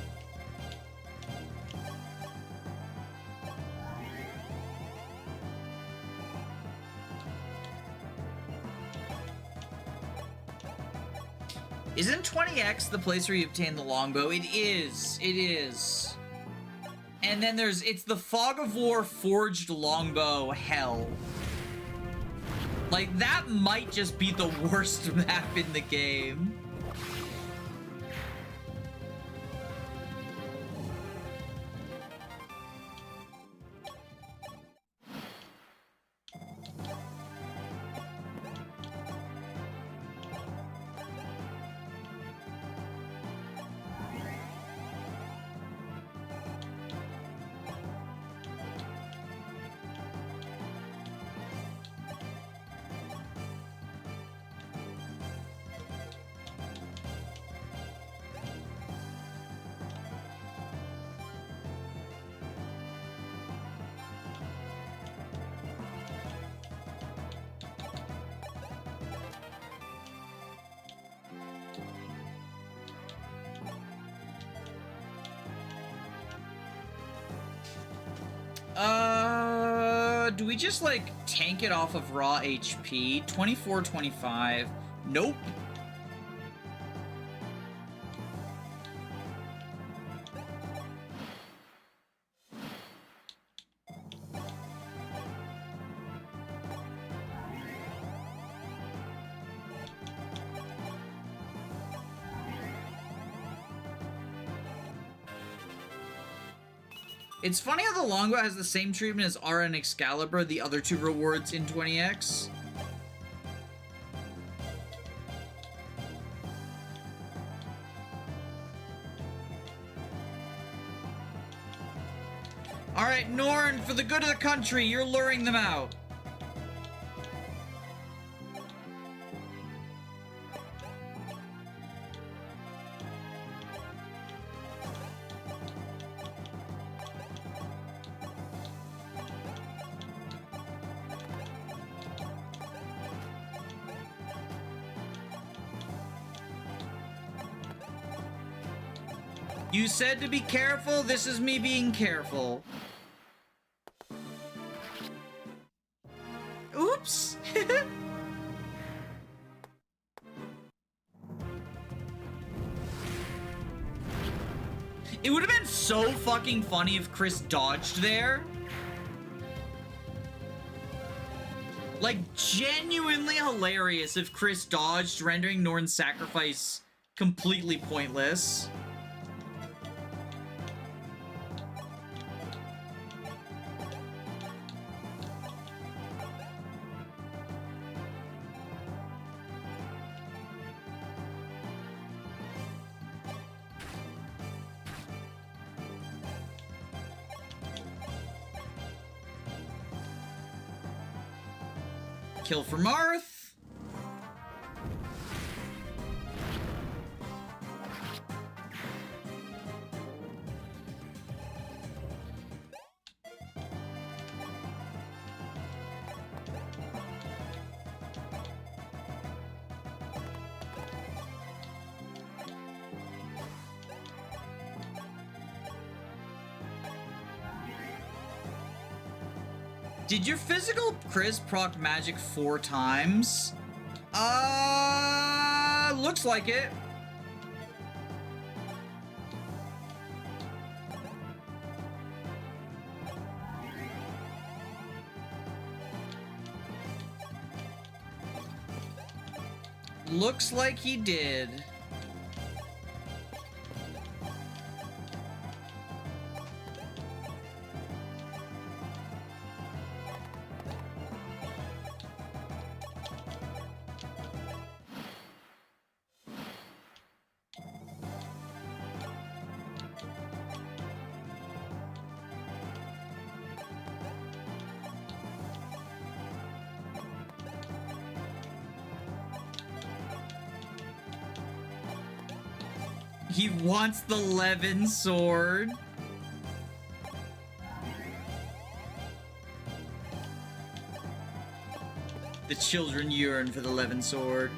Isn't 20x the place where you obtain the longbow? It is. It is. And then it's the Fog of War forged longbow hell. Like, that might just be the worst map in the game. Do we just, like, tank it off of raw HP? 24, 25. Nope. It's funny how the longbow has the same treatment as Aura and Excalibur, the other two rewards in 20x. Alright, Norn, for the good of the country, you're luring them out. You said to be careful, this is me being careful. Oops. It would have been so fucking funny if Chris dodged there. Like, genuinely hilarious if Chris dodged, rendering Norn's sacrifice completely pointless. Kill for Marth. Did your physical Chris proc magic 4 times? Looks like it. Looks like he did. He wants the Levin sword. The children yearn for the Levin sword.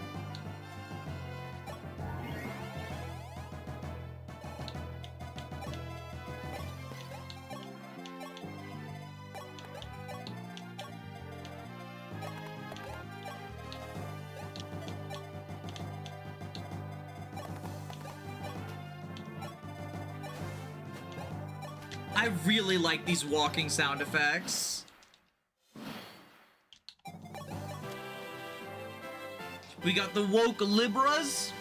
I really like these walking sound effects. We got the woke Libras.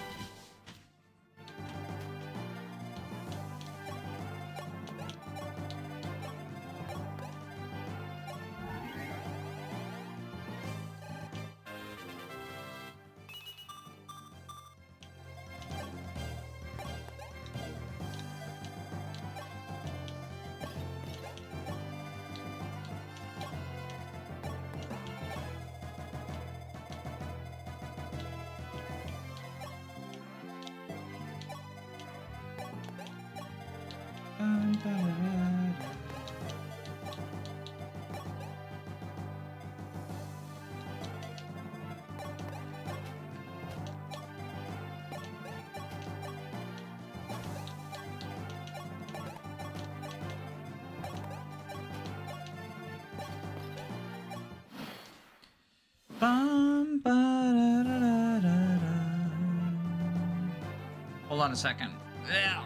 Hold on a second. Yeah.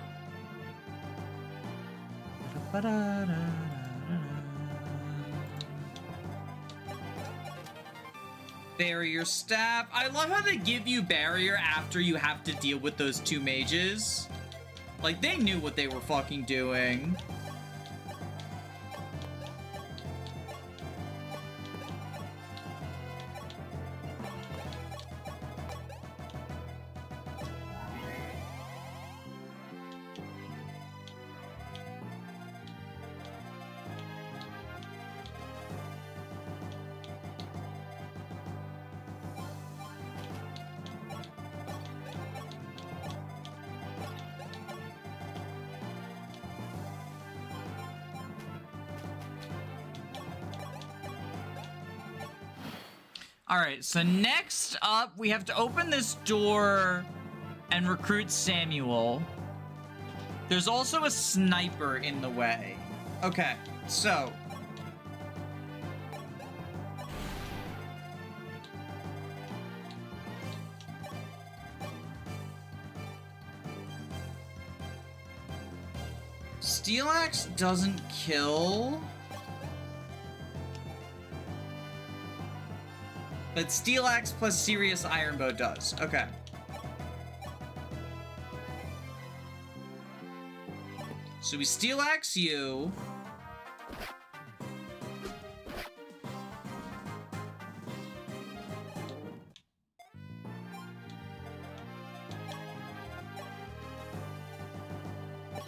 Barrier staff. I love how they give you barrier after you have to deal with those 2 mages. Like, they knew what they were fucking doing. All right, so next up, we have to open this door and recruit Samuel. There's also a sniper in the way. Okay, so... Steel Axe doesn't kill... But Steel Axe plus Serious Iron Bow does. Okay. So we Steel Axe you.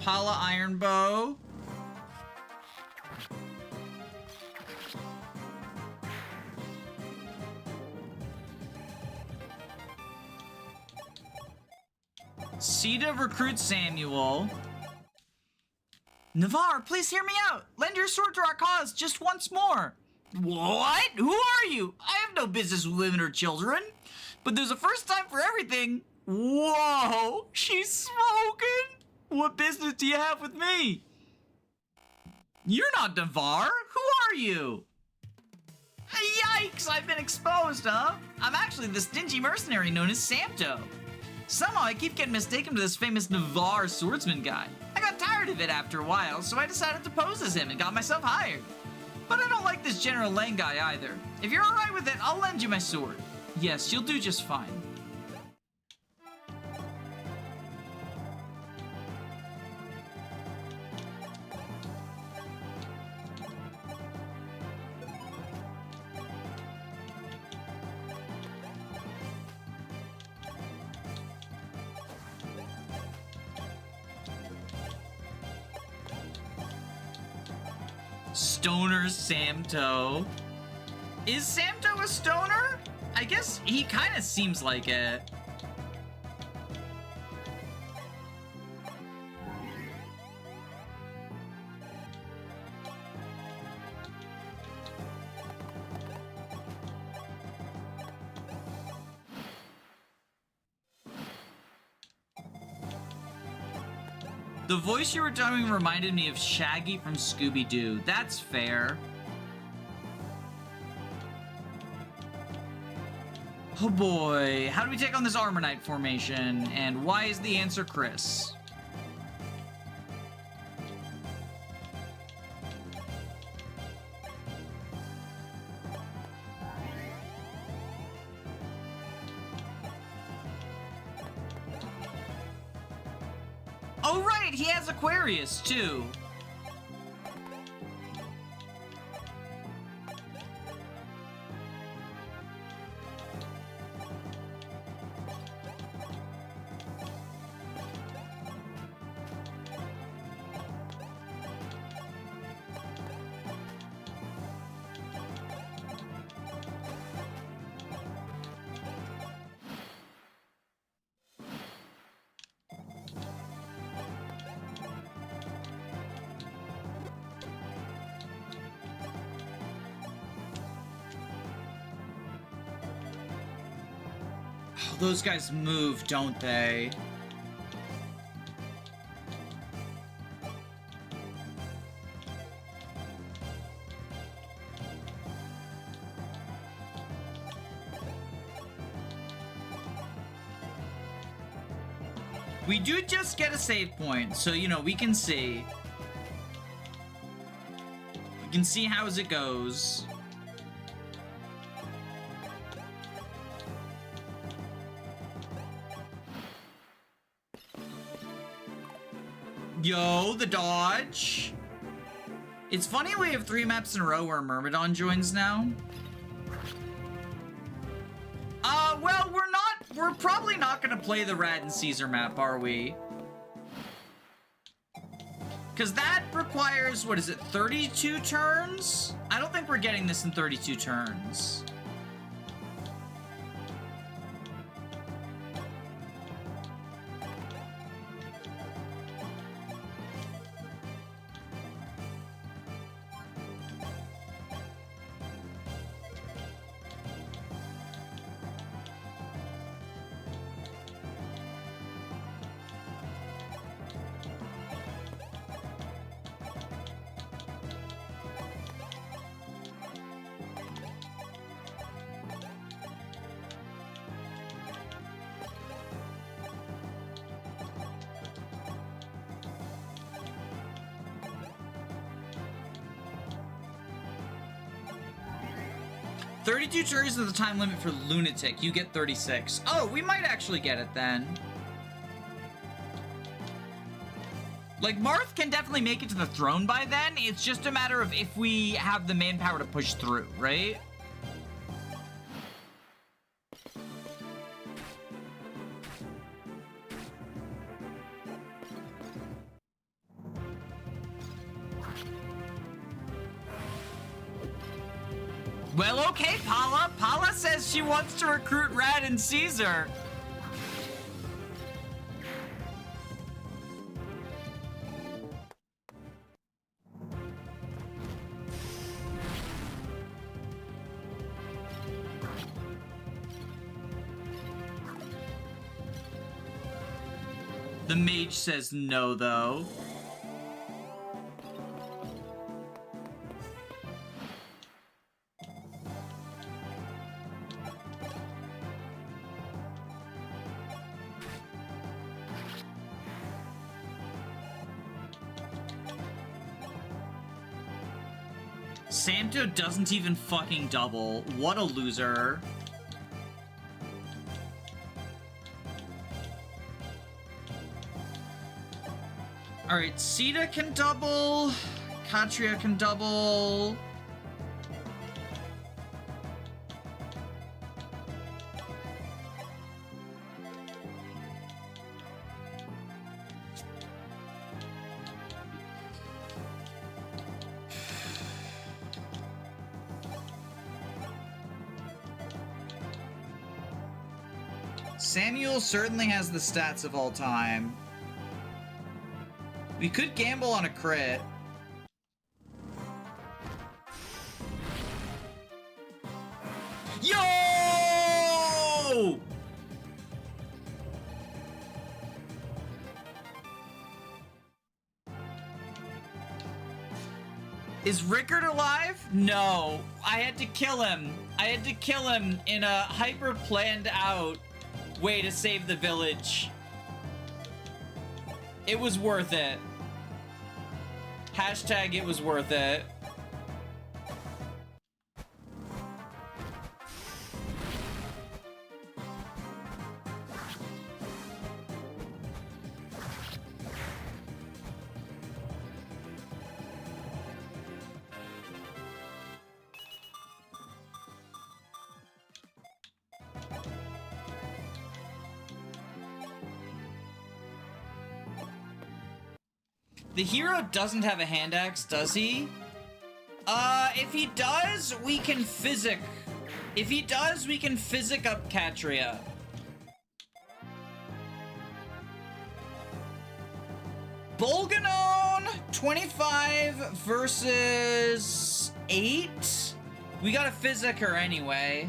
Pala Iron Bow. Sita recruits Samuel. Navarre, please hear me out. Lend your sword to our cause just once more. What? Who are you? I have no business with women or children. But there's a first time for everything. Whoa, she's smoking. What business do you have with me? You're not Navarre. Who are you? Yikes, I've been exposed, huh? I'm actually the stingy mercenary known as Samto. Somehow I keep getting mistaken for this famous Navarre swordsman guy. I got tired of it after a while, so I decided to pose as him and got myself hired. But I don't like this General Lane guy either. If you're alright with it, I'll lend you my sword. Yes, you'll do just fine. Stoner Samto. Is Samto a stoner? I guess he kind of seems like it. The voice you were doing reminded me of Shaggy from Scooby-Doo. That's fair. Oh boy, how do we take on this Armor Knight formation? And why is the answer Chris? Oh right, he has Aquarius too. Oh, those guys move, don't they? We do just get a save point, so, you know, we can see. We can see how it goes. Yo, the dodge. It's funny we have 3 maps in a row where Myrmidon joins now. Well, we're probably not gonna play the Rad and Caesar map, are we? Because that requires, what is it, 32 turns? I don't think we're getting this in 32 turns. 32 turns is the time limit for Lunatic. You get 36. Oh, we might actually get it then. Like, Marth can definitely make it to the throne by then. It's just a matter of if we have the manpower to push through, right? Well, okay, Paula. Paula says she wants to recruit Rad and Caesar. The mage says no, though. Santo doesn't even fucking double. What a loser. Alright, Sita can double. Katria can double. Samuel certainly has the stats of all time. We could gamble on a crit. Yo! Is Rickard alive? No. I had to kill him. I had to kill him in a hyper planned out way to save the village. It was worth it. Hashtag it was worth it. The hero doesn't have a hand axe, does he? If he does, we can physic. If he does, we can physic up Katria. Bolganone, 25 versus 8? We gotta physic her anyway.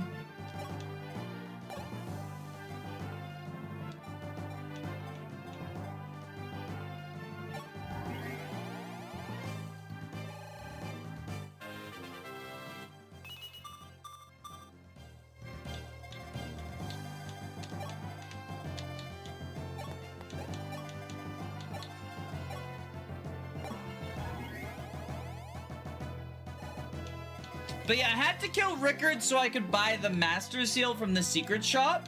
But yeah, I had to kill Rickard so I could buy the Master Seal from the secret shop.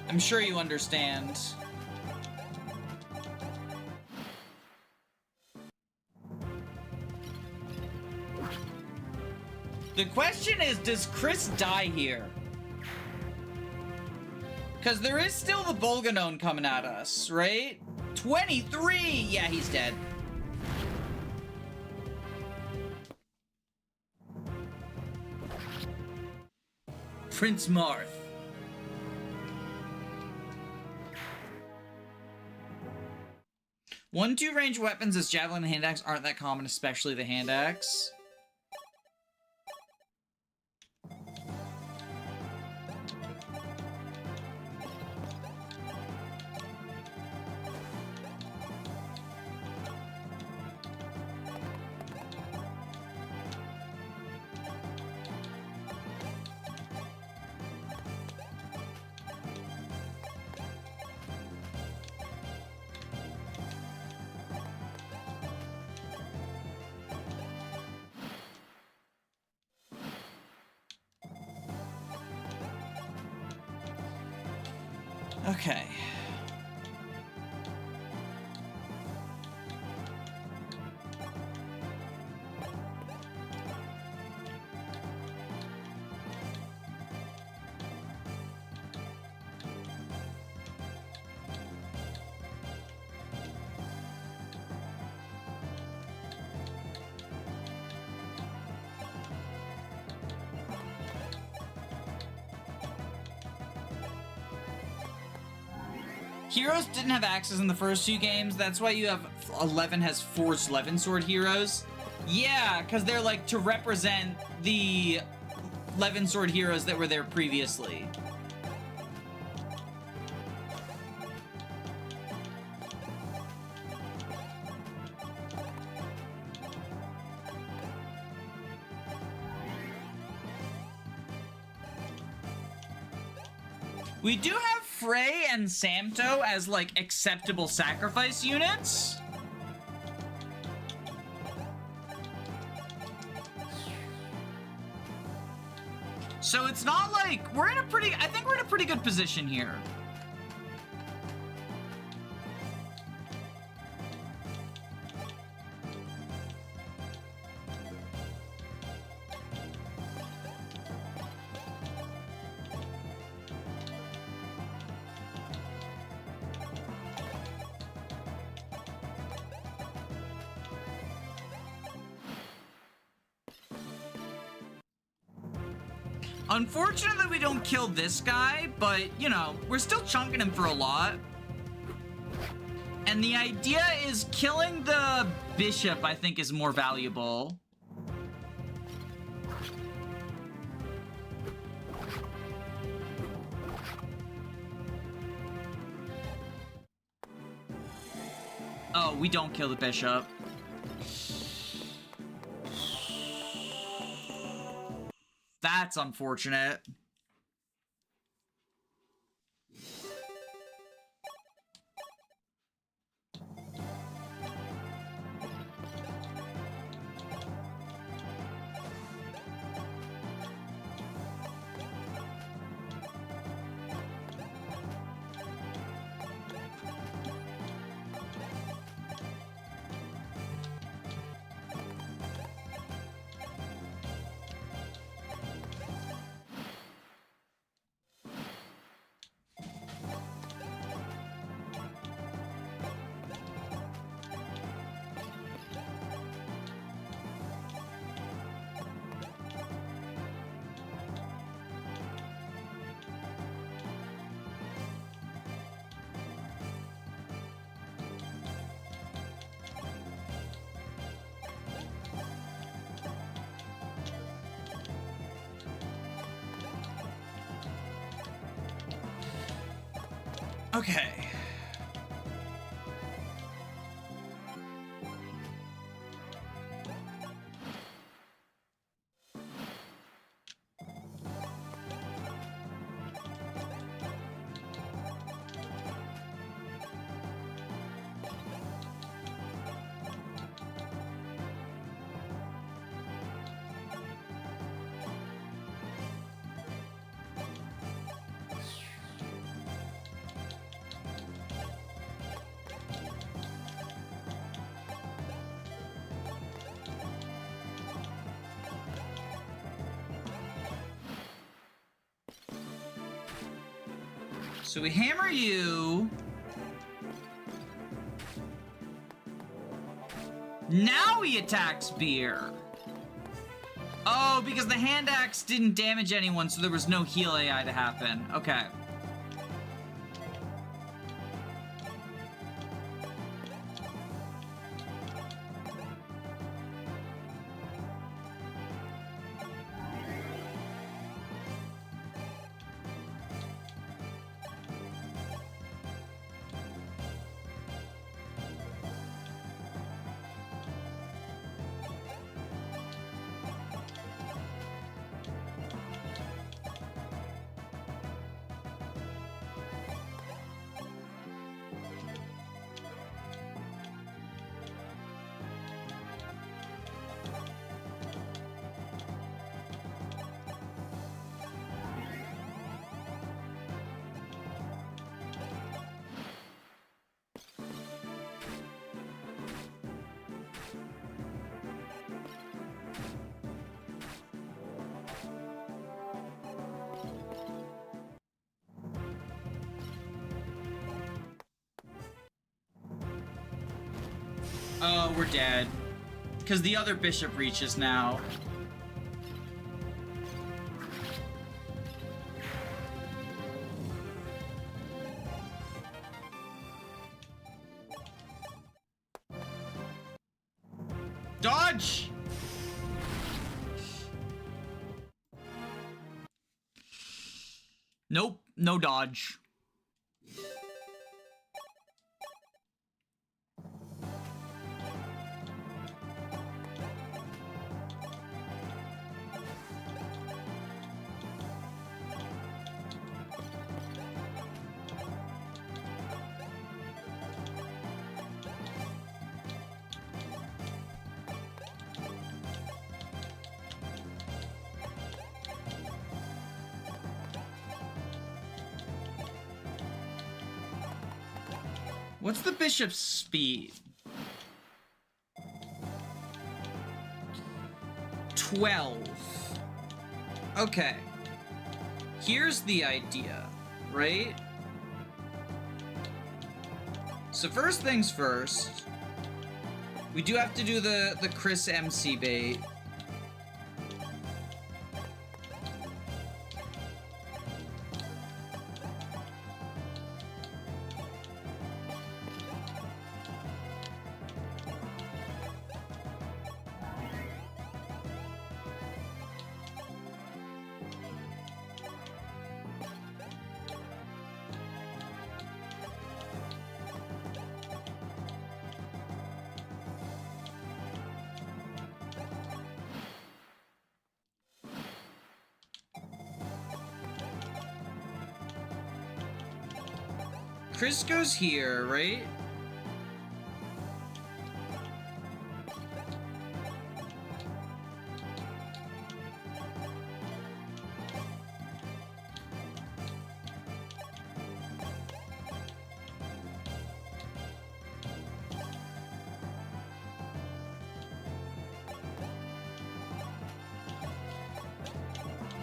I'm sure you understand. The question is, does Chris die here? Because there is still the Bolganone coming at us, right? 23! Yeah, he's dead. Prince Marth. One-two range weapons as javelin and hand axe aren't that common, especially the hand axe. Okay. Heroes didn't have axes in the first two games. That's why you have 11 has forged 11 sword heroes. Yeah, because they're like to represent the 11 sword heroes that were there previously. We do have Frey and Samto as, like, acceptable sacrifice units. So it's not like, I think we're in a pretty good position here. Unfortunately, we don't kill this guy, but, you know, we're still chunking him for a lot. And the idea is killing the bishop, I think, is more valuable. Oh, we don't kill the bishop. That's unfortunate. Okay. So we hammer you. Now he attacks Beer. Oh, because the hand axe didn't damage anyone, so there was no heal AI to happen. Okay. Oh, we're dead. Because the other bishop reaches now. Dodge! Nope, no dodge. What's the bishop's speed? 12. Okay. Here's the idea, right? So first things first, we do have to do the Chris MC bait. Chris goes here, right?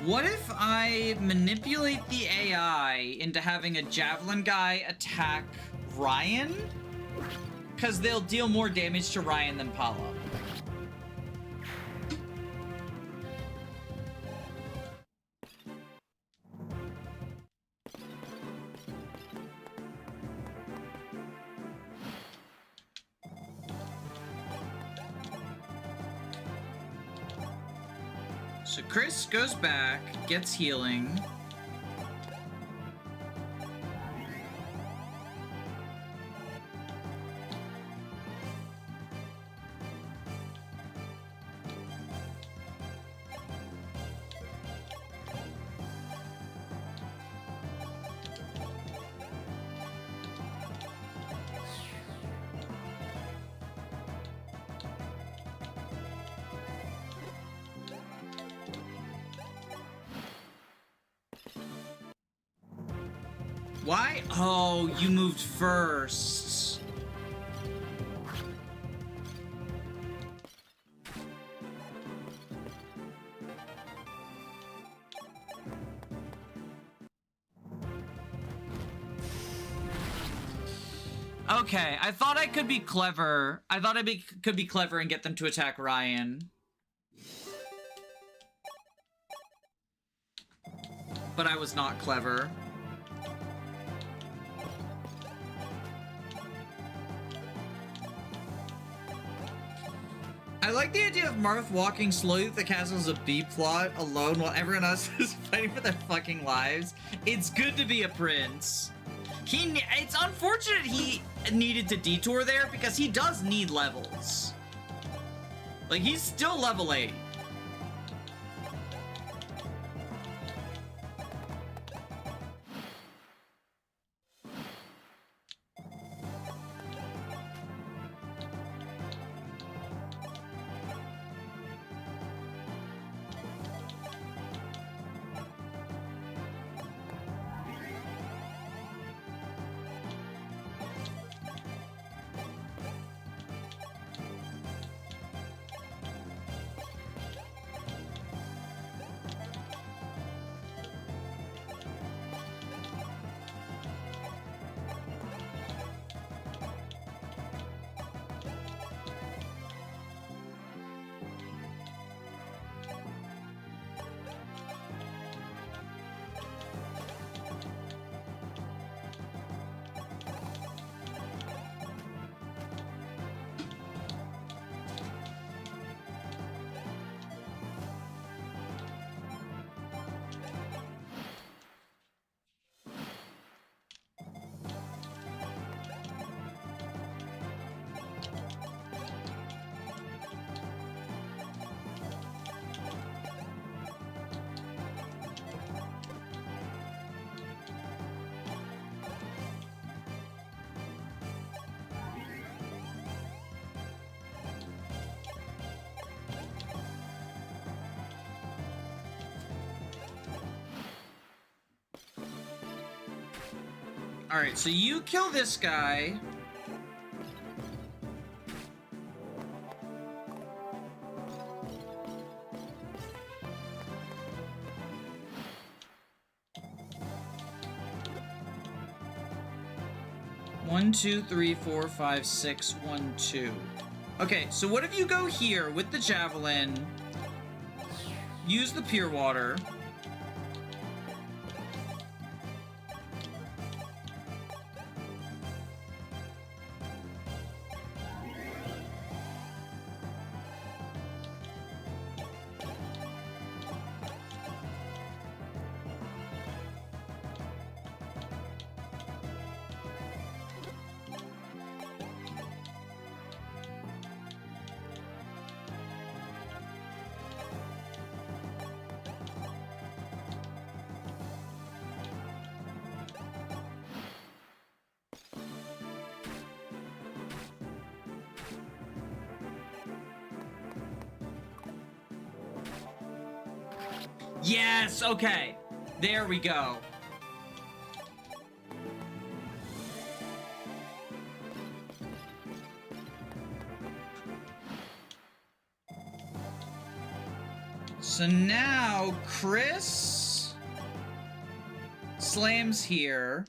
What if I manipulate the AI into having a javelin guy attack Ryan? Because they'll deal more damage to Ryan than Paula. So Chris goes back, gets healing. Why? Oh, you moved first. Okay, I thought I could be clever. I thought could be clever and get them to attack Ryan. But I was not clever. I like the idea of Marth walking slowly through the castles of B-plot alone while everyone else is fighting for their fucking lives. It's good to be a prince. It's unfortunate he needed to detour there because he does need levels. Like, he's still level 8. Alright, so you kill this guy. One, two, three, four, five, six, 1, 2. Okay, so what if you go here with the javelin, use the pure water. Yes, okay. There we go. So now Chris slams here.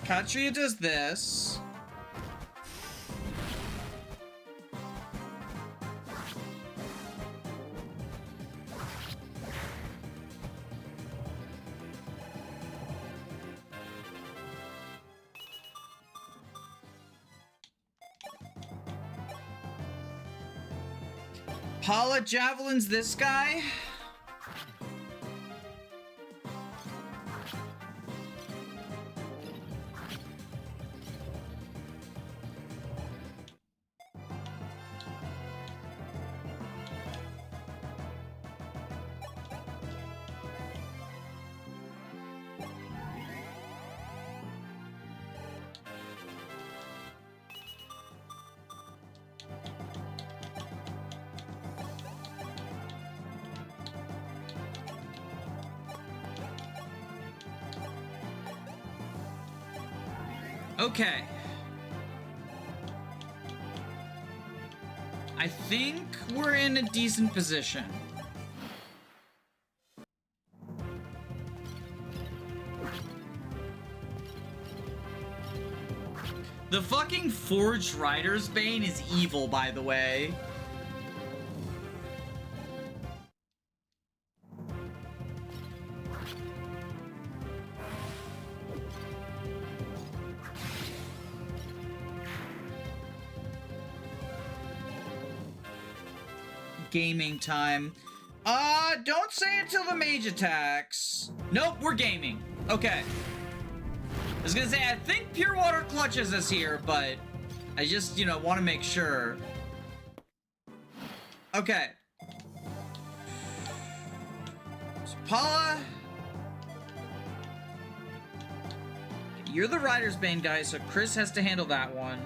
Katria does this. Paula javelins this guy. Okay. I think we're in a decent position. The fucking Forged Rider's Bane is evil, by the way. Gaming time. Don't say it till the mage attacks. Nope, we're gaming. Okay. I was gonna say, I think Pure Water clutches us here, but I just, want to make sure. Okay. So, Paula. You're the Rider's Bane guy, so Chris has to handle that one.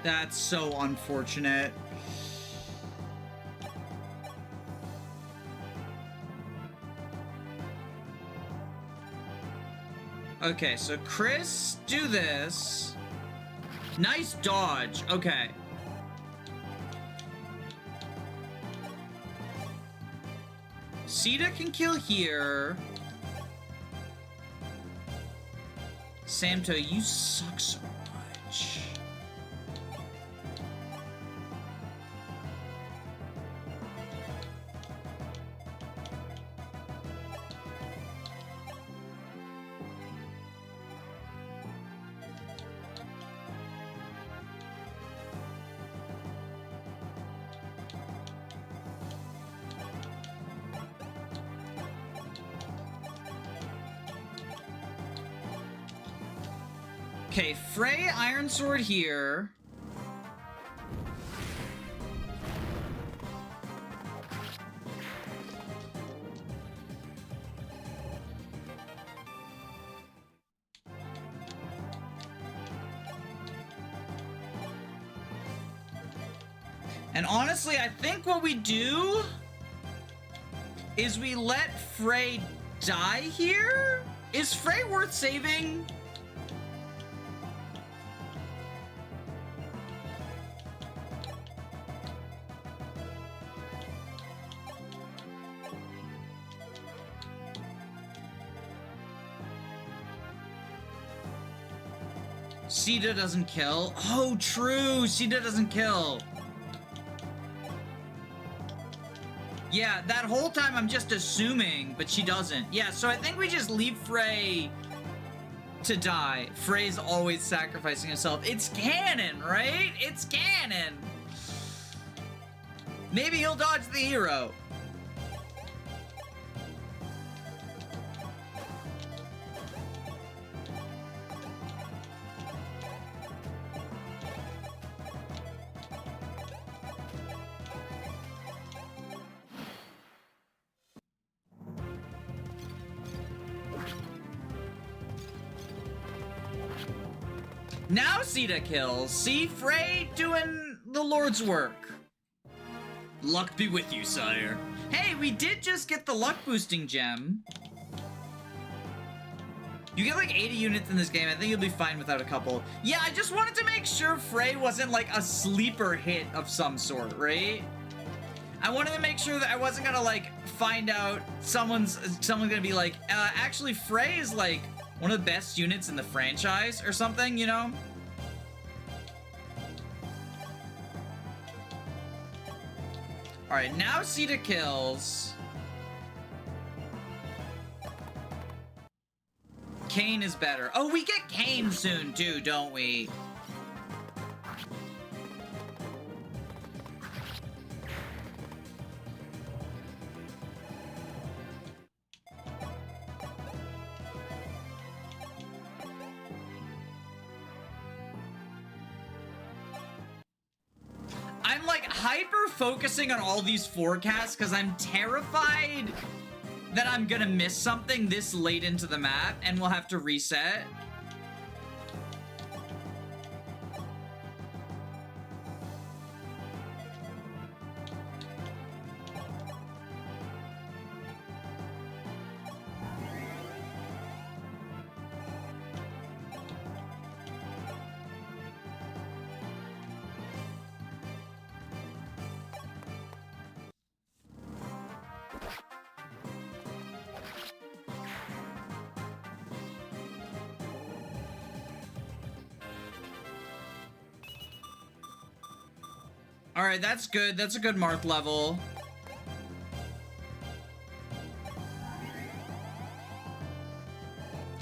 That's so unfortunate. Okay, so Chris, do this. Nice dodge. Okay. Sita can kill here. Samto, you suck so much. Okay, Frey Iron Sword here. And honestly, I think what we do is we let Frey die here? Is Frey worth saving? Sita doesn't kill. Oh, true. Sita doesn't kill. Yeah, that whole time I'm just assuming, but she doesn't. Yeah, so I think we just leave Frey to die. Frey's always sacrificing himself. It's canon, right? It's canon. Maybe he'll dodge the hero. Now Sita kills. See, Frey doing the Lord's work. Luck be with you, sire. Hey, we did just get the luck boosting gem. You get like 80 units in this game. I think you'll be fine without a couple. Yeah, I just wanted to make sure Frey wasn't like a sleeper hit of some sort, right? I wanted to make sure that I wasn't gonna like find out someone's gonna be like, actually Frey is like one of the best units in the franchise or something, you know? Alright, now Sita kills. Kane is better. Oh, we get Kane soon too, don't we? I'm like hyper focusing on all these forecasts because I'm terrified that I'm gonna miss something this late into the map and we'll have to reset. Alright, that's good. That's a good mark level.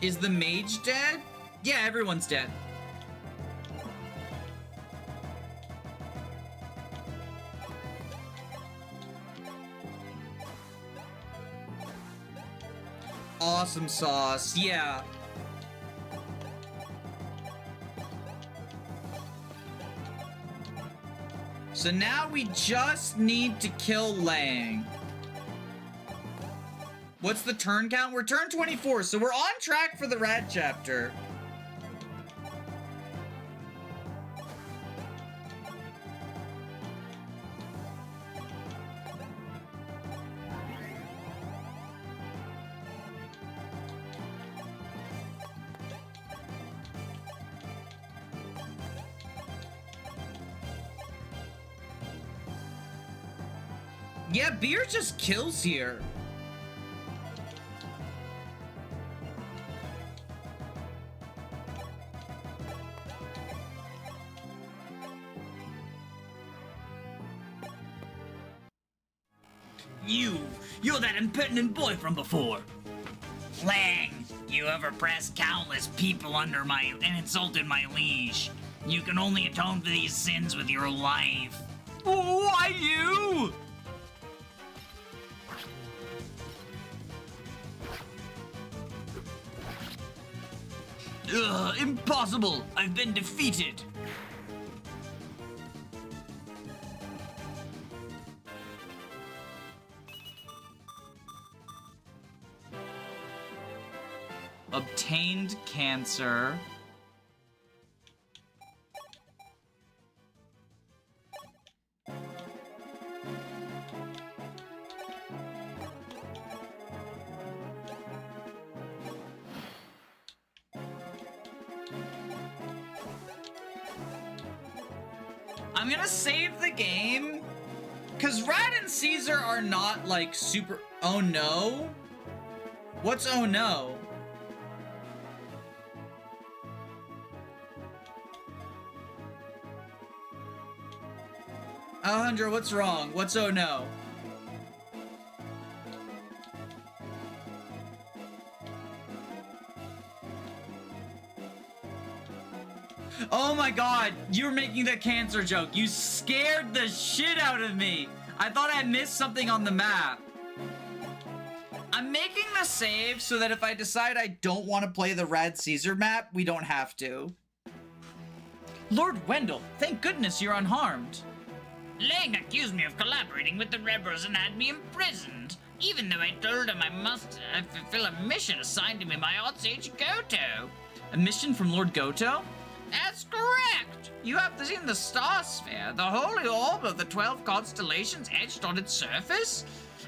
Is the mage dead? Yeah, everyone's dead. Awesome sauce. Yeah. So now we just need to kill Lang. What's the turn count? We're turn 24, so we're on track for the Rad chapter. Yeah, beer just kills here. You're that impertinent boy from before. Lang, you have oppressed countless people and insulted my liege. You can only atone for these sins with your life. Why you? Ugh, impossible! I've been defeated! Obtained cancer. I'm gonna save the game, because Rat and Caesar are not, like, super... Oh, no? What's oh, no? Alejandro, what's wrong? What's oh, no? Oh my god, you were making the cancer joke. You scared the shit out of me. I thought I missed something on the map. I'm making the save so that if I decide I don't want to play the Rad Caesar map, we don't have to. Lord Wendell, thank goodness you're unharmed. Lang accused me of collaborating with the rebels and had me imprisoned, even though I told him I must fulfill a mission assigned to me by Archsage Goto. A mission from Lord Goto? That's correct! You have seen the star sphere, the holy orb of the 12 constellations etched on its surface?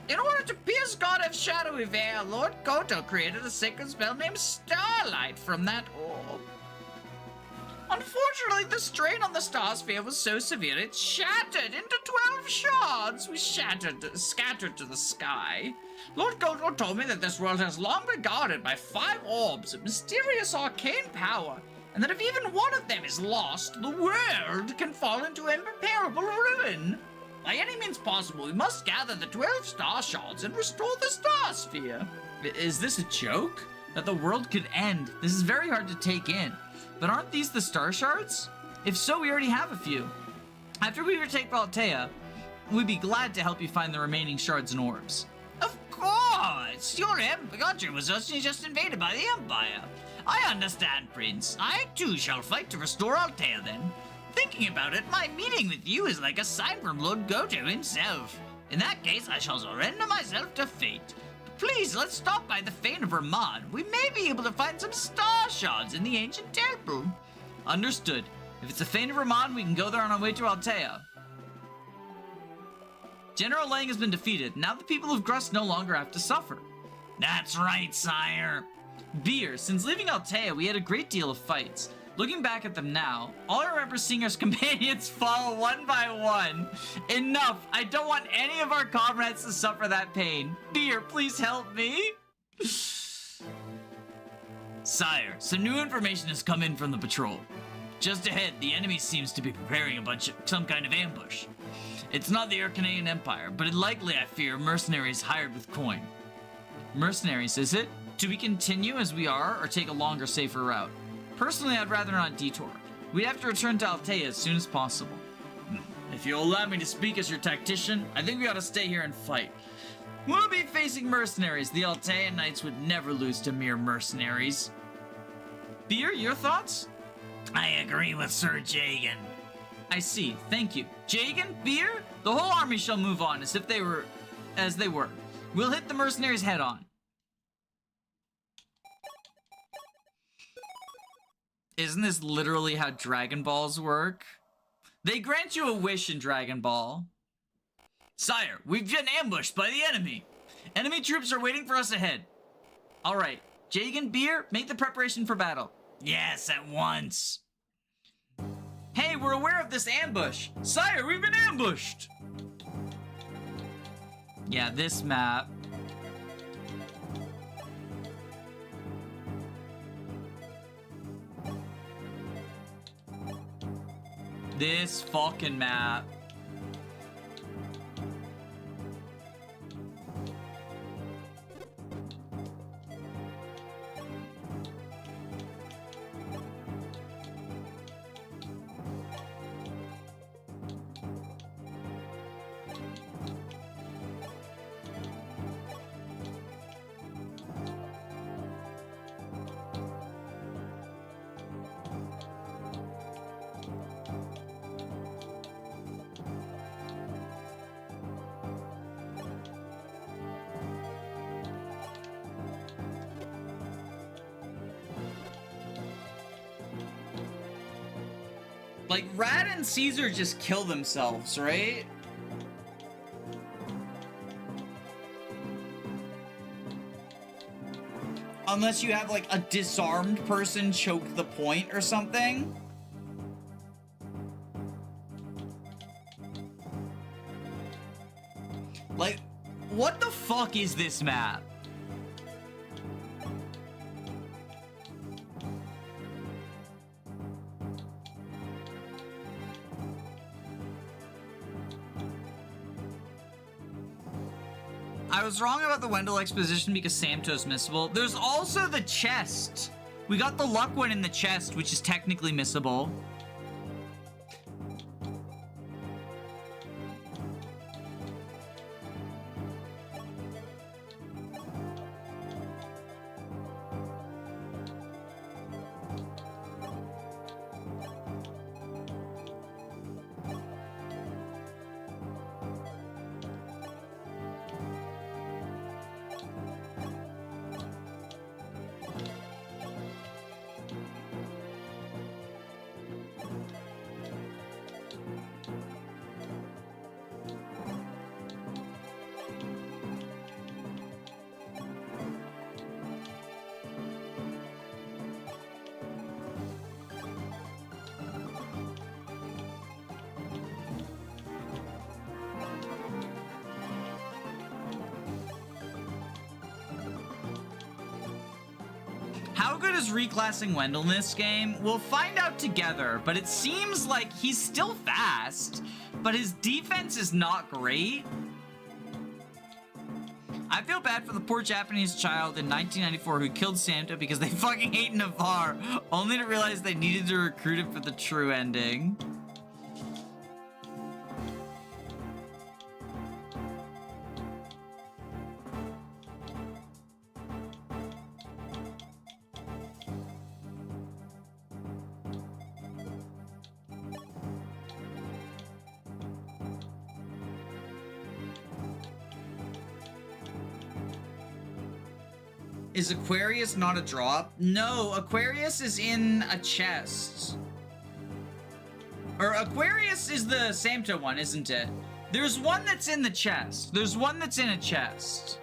In order to pierce God of shadowy veil, Lord Goto created a sacred spell named Starlight from that orb. Unfortunately, the strain on the star sphere was so severe it shattered into 12 shards, which scattered to the sky. Lord Goto told me that this world has long been guarded by 5 orbs of mysterious arcane power, and that if even one of them is lost, the world can fall into irreparable ruin. By any means possible, we must gather the 12 star shards and restore the star sphere. Is this a joke? That the world could end? This is very hard to take in. But aren't these the star shards? If so, we already have a few. After we retake Valtea, we'd be glad to help you find the remaining shards and orbs. Of course! Your country was just invaded by the Empire. I understand, Prince. I too shall fight to restore Altea then. Thinking about it, my meeting with you is like a sign from Lord Goto himself. In that case, I shall surrender myself to fate. But please, let's stop by the Fane of Ramad. We may be able to find some star shards in the ancient temple. Understood. If it's the Fane of Ramad, we can go there on our way to Altea. General Lang has been defeated. Now the people of Grust no longer have to suffer. That's right, sire. Beer, since leaving Altea, we had a great deal of fights. Looking back at them now, all I remember seeing our companions fall one by one. Enough! I don't want any of our comrades to suffer that pain. Beer, please help me. Sire, some new information has come in from the patrol. Just ahead, the enemy seems to be preparing some kind of ambush. It's not the Arcanaean Empire, but it likely, I fear, mercenaries hired with coin. Mercenaries, is it? Do we continue as we are, or take a longer, safer route? Personally, I'd rather not detour. We'd have to return to Altea as soon as possible. If you'll allow me to speak as your tactician, I think we ought to stay here and fight. We'll be facing mercenaries. The Altean Knights would never lose to mere mercenaries. Beer, your thoughts? I agree with Sir Jagan. I see. Thank you. Jagan, Beer, the whole army shall move on as they were. We'll hit the mercenaries head on. Isn't this literally how Dragon Balls work? They grant you a wish in Dragon Ball. Sire, we've been ambushed by the enemy. Enemy troops are waiting for us ahead. Alright, Jagan, Beer, make the preparation for battle. Yes, at once. Hey, we're aware of this ambush. Sire, we've been ambushed. Yeah, this map. This fucking map. Like, Rad and Caesar just kill themselves, right? Unless you have, like, a disarmed person choke the point or something. Like, what the fuck is this map? I was wrong about the Wendell exposition because Samto's missable. There's also the chest. We got the luck one in the chest, which is technically missable. How good is reclassing Wendell in this game? We'll find out together, but it seems like he's still fast, but his defense is not great. I feel bad for the poor Japanese child in 1994 who killed Santa because they fucking hate Navarre, only to realize they needed to recruit him for the true ending. Is Aquarius not a drop? No, Aquarius is in a chest. Or Aquarius is the Samta one, isn't it? There's one that's in the chest. There's one that's in a chest.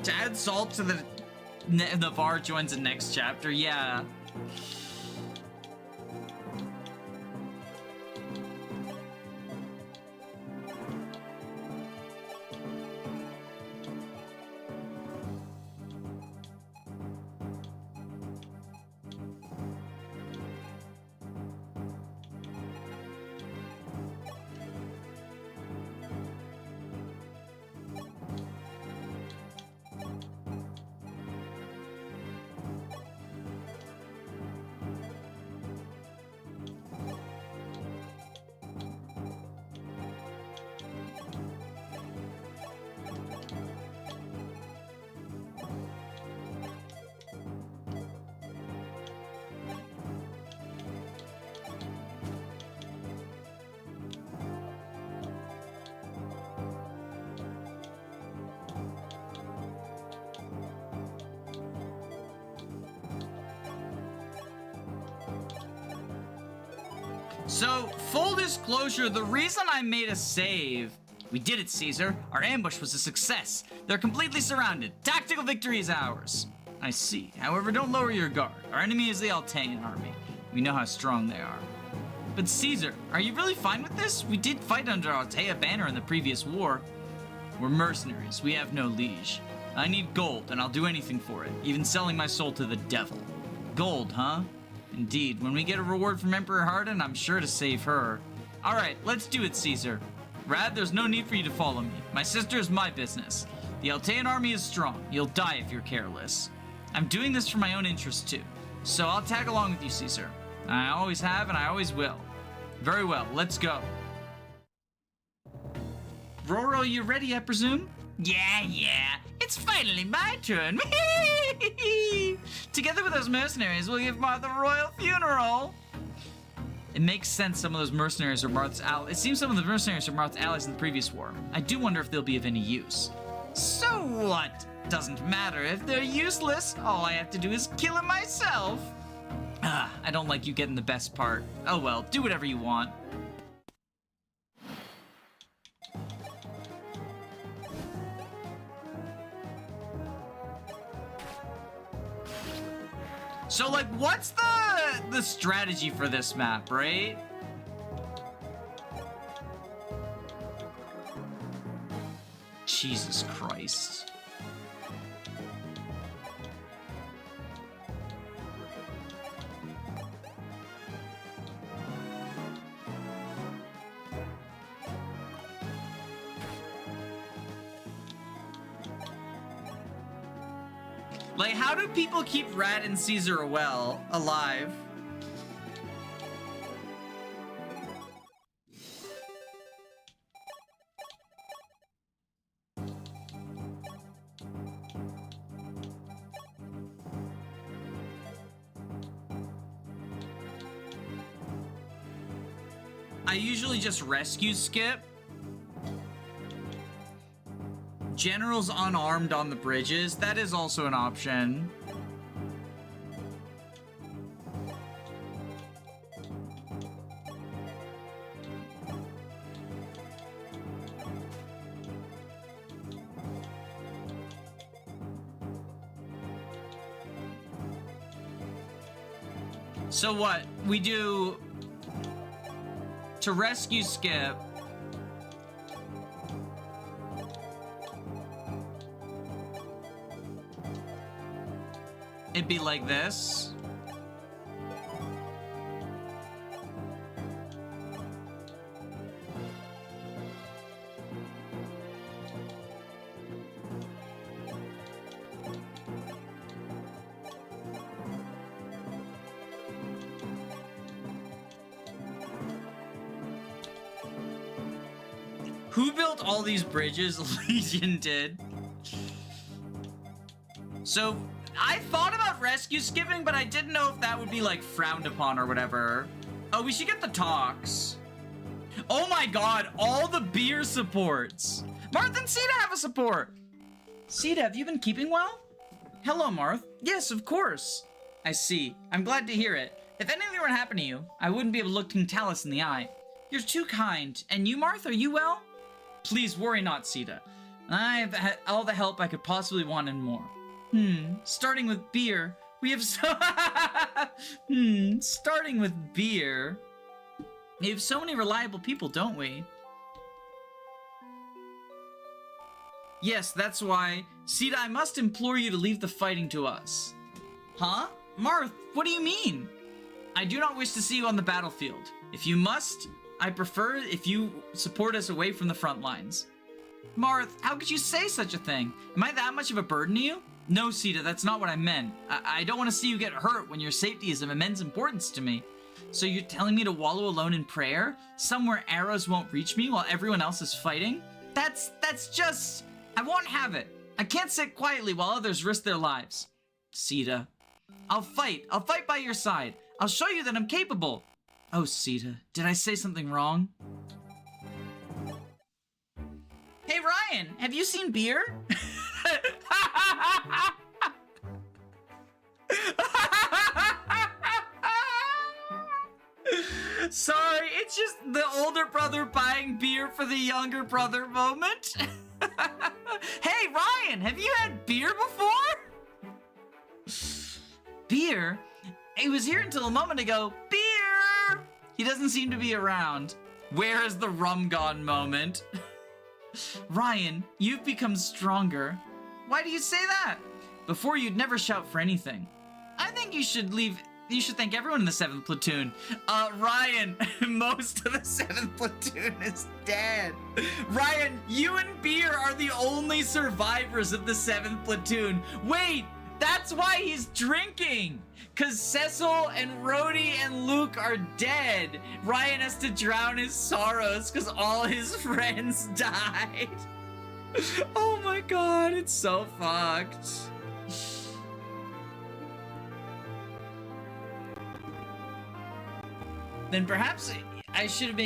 To add salt to the Navarre joins the next chapter, yeah. So, full disclosure, the reason I made a save... We did it, Caesar. Our ambush was a success. They're completely surrounded. Tactical victory is ours. I see. However, don't lower your guard. Our enemy is the Altean army. We know how strong they are. But Caesar, are you really fine with this? We did fight under Altea banner in the previous war. We're mercenaries. We have no liege. I need gold, and I'll do anything for it, even selling my soul to the devil. Gold, huh? Indeed. When we get a reward from Emperor Hardin, I'm sure to save her. All right, let's do it, Caesar. Rad, there's no need for you to follow me. My sister is my business. The Altean army is strong. You'll die if you're careless. I'm doing this for my own interest, too. So I'll tag along with you, Caesar. I always have, and I always will. Very well, let's go. Roro, you ready, I presume? Yeah. It's finally my turn. Together with those mercenaries, we'll give Martha a royal funeral. It makes sense some of those mercenaries are Marth's allies. It seems some of the mercenaries are Marth's allies in the previous war. I do wonder if they'll be of any use. So what? Doesn't matter. If they're useless, all I have to do is kill them myself. I don't like you getting the best part. Oh well, do whatever you want. So, like, what's the strategy for this map, right? Jesus Christ. Like, how do people keep Rad and Caesar alive? I usually just rescue skip. Generals unarmed on the bridges, that is also an option. So what? We do to rescue skip. It'd be like this. Who built all these bridges? Legion did. So I thought about rescue skipping, but I didn't know if that would be like frowned upon or whatever. Oh, we should get the talks. Oh my god, all the beer supports. Marth and Sita have a support. Sita, have you been keeping well? Hello, Marth. Yes, of course. I see. I'm glad to hear it. If anything were to happen to you, I wouldn't be able to look King Talus in the eye. You're too kind. And you, Marth, are you well? Please worry not, Sita. I've had all the help I could possibly want and more. Starting with beer, we have starting with beer. We have so many reliable people, don't we? Yes, that's why. Sita, I must implore you to leave the fighting to us. Huh? Marth, what do you mean? I do not wish to see you on the battlefield. If you must, I prefer if you support us away from the front lines. Marth, how could you say such a thing? Am I that much of a burden to you? No, Sita, that's not what I meant. I don't want to see you get hurt when your safety is of immense importance to me. So you're telling me to wallow alone in prayer? Somewhere arrows won't reach me while everyone else is fighting? That's just... I won't have it. I can't sit quietly while others risk their lives. Sita. I'll fight by your side. I'll show you that I'm capable. Oh, Sita, did I say something wrong? Hey, Ryan, have you seen beer? Sorry, it's just the older brother buying beer for the younger brother moment. Hey, Ryan, have you had beer before? Beer? He was here until a moment ago. Beer! He doesn't seem to be around. Where is the rum gone moment? Ryan, you've become stronger. Why do you say that? Before you'd never shout for anything. I think you should thank everyone in the 7th platoon. Ryan, most of the 7th platoon is dead. Ryan, you and Beer are the only survivors of the 7th platoon. Wait, that's why he's drinking. Cause Cecil and Rhodey and Luke are dead. Ryan has to drown his sorrows cause all his friends died. Oh my god, it's so fucked. Then perhaps I should have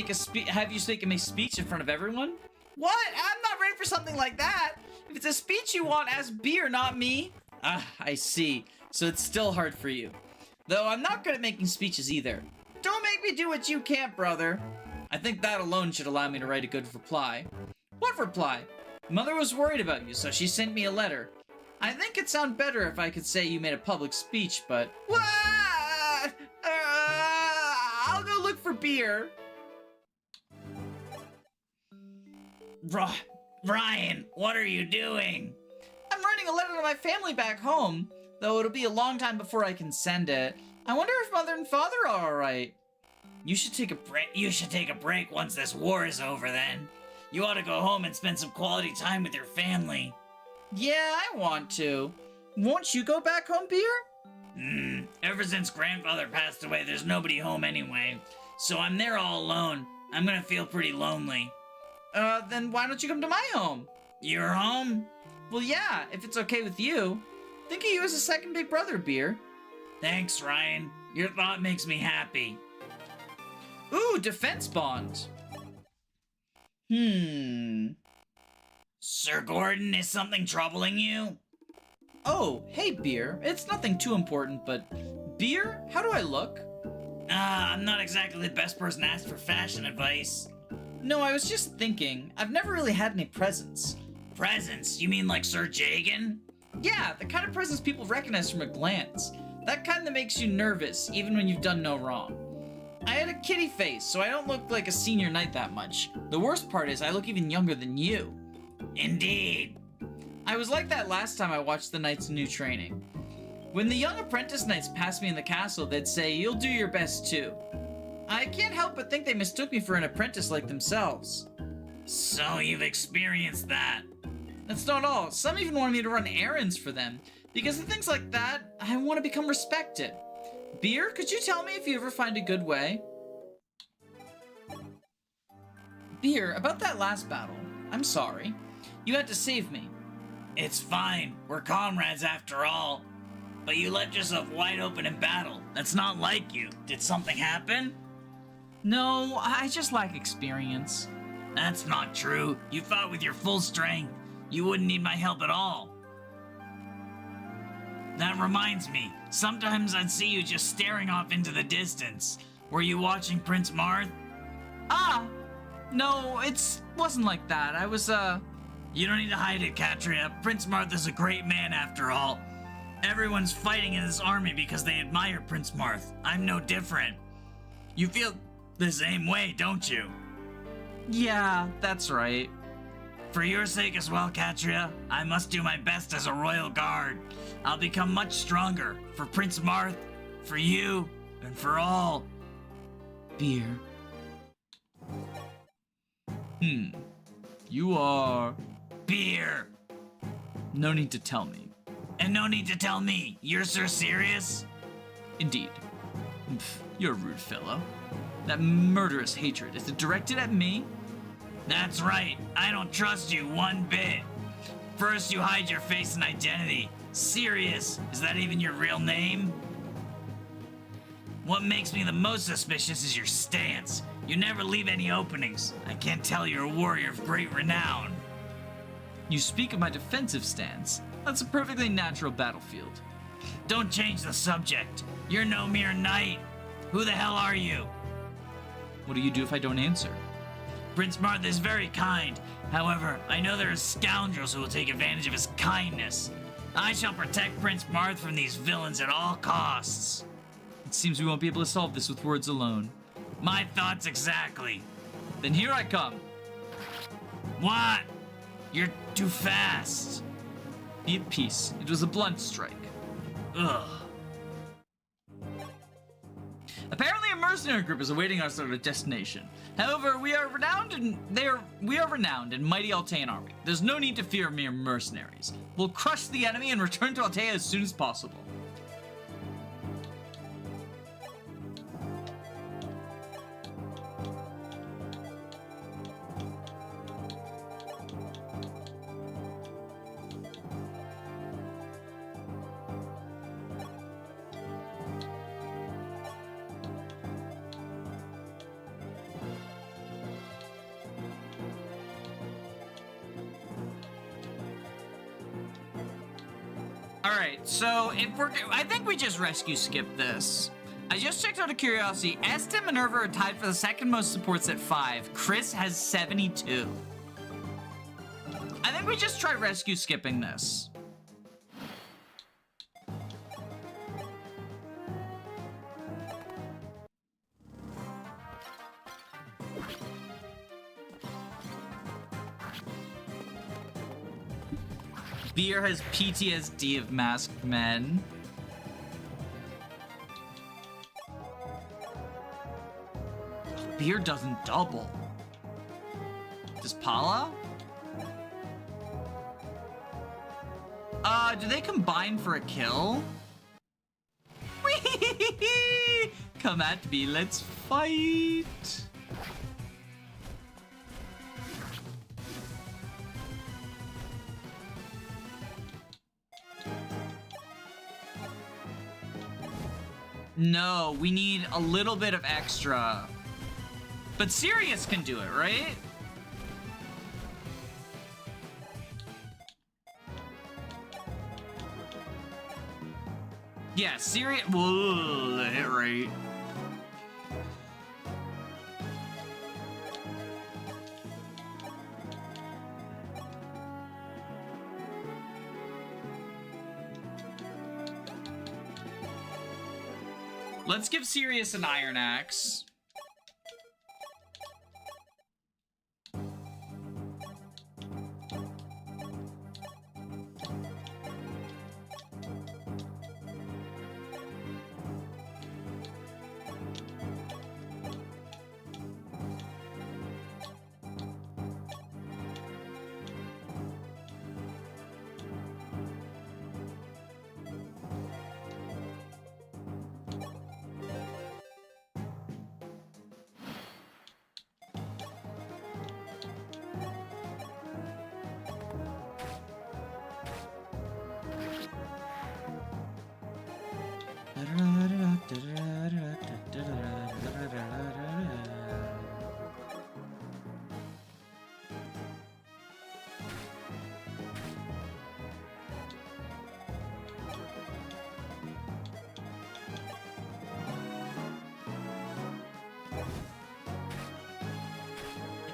have you make a speech in front of everyone? What? I'm not ready for something like that. If it's a speech you want, ask Beer, not me. Ah, I see. So it's still hard for you. Though I'm not good at making speeches either. Don't make me do what you can't, brother. I think that alone should allow me to write a good reply. What reply? Mother was worried about you, so she sent me a letter. I think it'd sound better if I could say you made a public speech, but... I'll go look for Beer. Ryan, what are you doing? I'm writing a letter to my family back home, though it'll be a long time before I can send it. I wonder if Mother and Father are alright. You should take a break. You should take a break once this war is over then. You ought to go home and spend some quality time with your family. Yeah, I want to. Won't you go back home, Beer? Ever since Grandfather passed away, there's nobody home anyway. So I'm there all alone. I'm gonna feel pretty lonely. Then why don't you come to my home? Your home? Well, yeah, if it's okay with you. Think of you as a second big brother, Beer. Thanks, Ryan. Your thought makes me happy. Ooh, defense bond. Sir Gordon, is something troubling you? Oh, hey, Beer. It's nothing too important, but... Beer, how do I look? I'm not exactly the best person to ask for fashion advice. No, I was just thinking. I've never really had any presents. Presents? You mean like Sir Jagan? Yeah, the kind of presents people recognize from a glance. That kind that makes you nervous, even when you've done no wrong. I had a kitty face, so I don't look like a senior knight that much. The worst part is I look even younger than you. Indeed. I was like that last time I watched the Knights New Training. When the young apprentice knights passed me in the castle, they'd say, "You'll do your best too." I can't help but think they mistook me for an apprentice like themselves. So you've experienced that. That's not all. Some even wanted me to run errands for them. Because of things like that, I want to become respected. Beer, could you tell me if you ever find a good way? Beer, about that last battle. I'm sorry. You had to save me. It's fine. We're comrades after all. But you left yourself wide open in battle. That's not like you. Did something happen? No, I just lack experience. That's not true. You fought with your full strength. You wouldn't need my help at all. That reminds me. Sometimes I'd see you just staring off into the distance. Were you watching Prince Marth? No, it wasn't like that. I was, You don't need to hide it, Katria. Prince Marth is a great man after all. Everyone's fighting in this army because they admire Prince Marth. I'm no different. You feel the same way, don't you? Yeah, that's right. For your sake as well, Katria, I must do my best as a royal guard. I'll become much stronger. For Prince Marth, for you, and for all. Beer. You are... Beer. No need to tell me. And no need to tell me. You're so serious? Indeed. You're a rude fellow. That murderous hatred, is it directed at me? That's right. I don't trust you one bit. First you hide your face and identity. Sirius, is that even your real name? What makes me the most suspicious is your stance. You never leave any openings. I can't tell you're a warrior of great renown. You speak of my defensive stance. That's a perfectly natural battlefield. Don't change the subject. You're no mere knight. Who the hell are you? What do you do if I don't answer? Prince Marth is very kind. However, I know there are scoundrels who will take advantage of his kindness. I shall protect Prince Marth from these villains at all costs. It seems we won't be able to solve this with words alone. My thoughts exactly. Then here I come. What? You're too fast. Be at peace. It was a blunt strike. Ugh. Apparently, a mercenary group is awaiting us at our destination. However, we are renowned in mighty Altean army. There's no need to fear mere mercenaries. We'll crush the enemy and return to Altea as soon as possible. Alright, so I think we just rescue skip this. I just checked out of curiosity. Est and Minerva are tied for the second most supports at 5. Chris has 72. I think we just try rescue skipping this. Beer has PTSD of masked men. Beer doesn't double. Does Paula? Do they combine for a kill? Whee! Come at me, let's fight. No, we need a little bit of extra. But Sirius can do it, right? Yeah, Sirius. Whoa, the hit rate. Let's give Sirius an Iron Axe.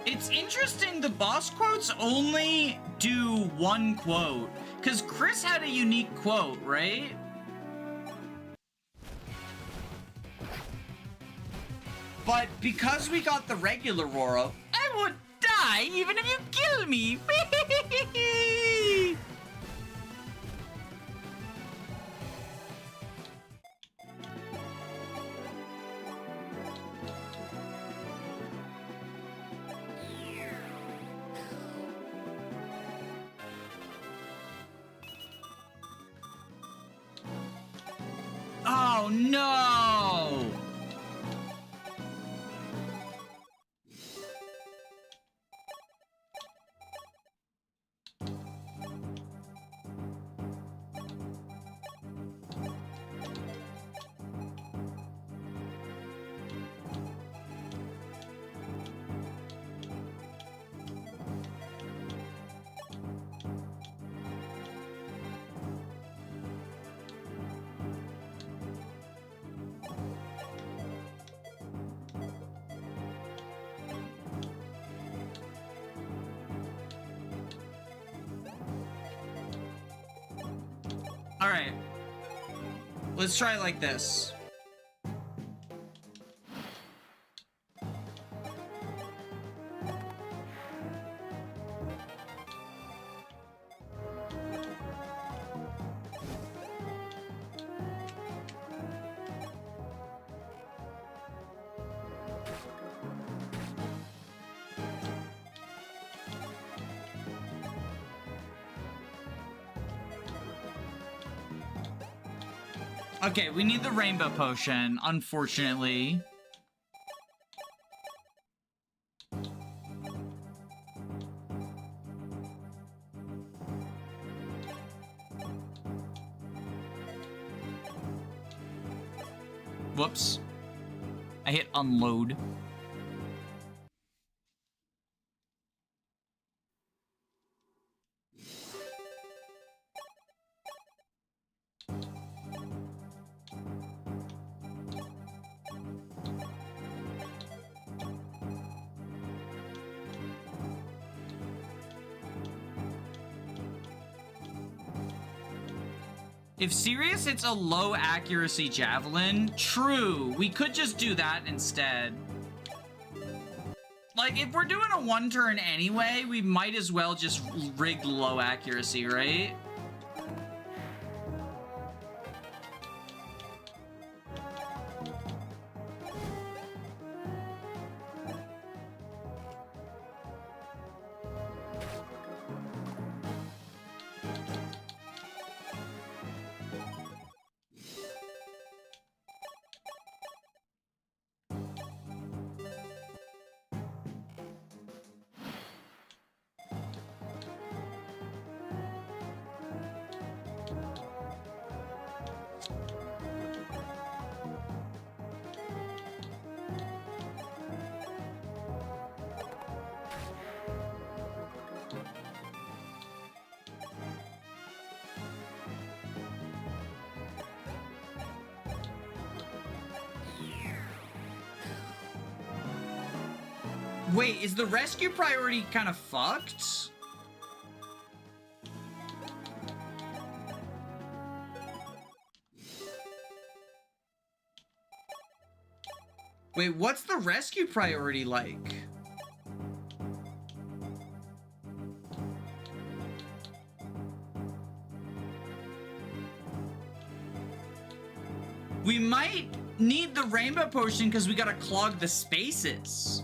It's interesting, the boss quotes only do one quote. Because Chris had a unique quote, right? But because we got the regular Roro, I would die even if you kill me. Oh no! Alright. Let's try like this. Okay, we need the rainbow potion, unfortunately. Whoops. I hit unload. If Sirius hits a low accuracy javelin, true, we could just do that instead. Like, if we're doing a one turn anyway, we might as well just rig low accuracy, right? Wait, is the rescue priority kind of fucked? Wait, what's the rescue priority like? We might need the rainbow potion because we gotta clog the spaces.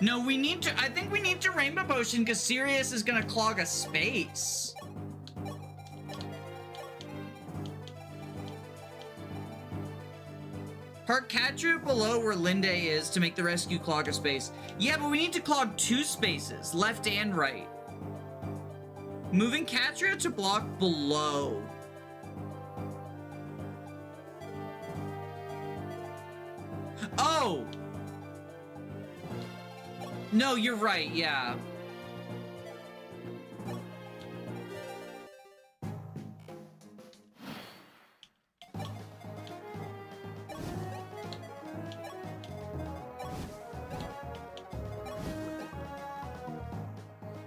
No, we need to, I think we need to rainbow potion because Sirius is gonna clog a space. Park Catru below where Linde is to make the rescue clog a space. Yeah, but we need to clog two spaces, left and right. Moving Catru to block below. Oh! No, you're right, yeah.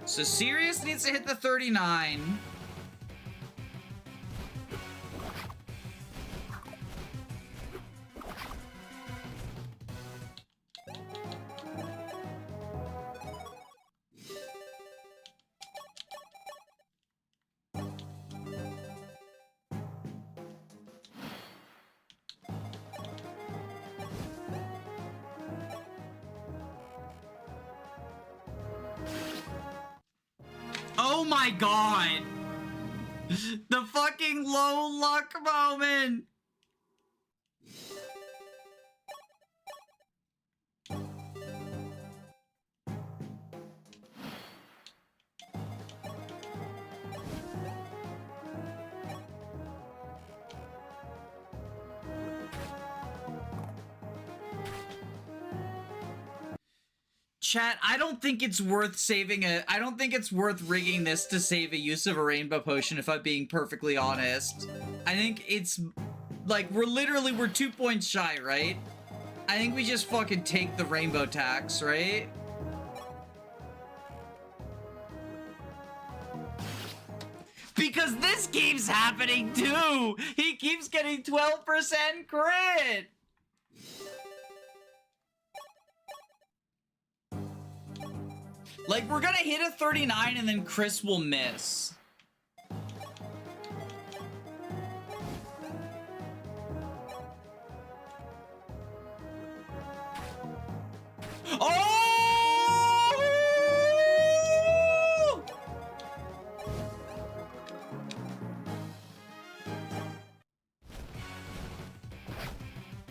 So Sirius needs to hit the 39. Oh my god! The fucking low luck moment! Chat, I don't think it's worth saving I don't think it's worth rigging this to save a use of a rainbow potion, if I'm being perfectly honest. I think it's Like, we're 2 points shy, right? I think we just fucking take the rainbow tax, right? Because this keeps happening too! He keeps getting 12% crit! Like, we're gonna hit a 39 and then Chris will miss. Oh!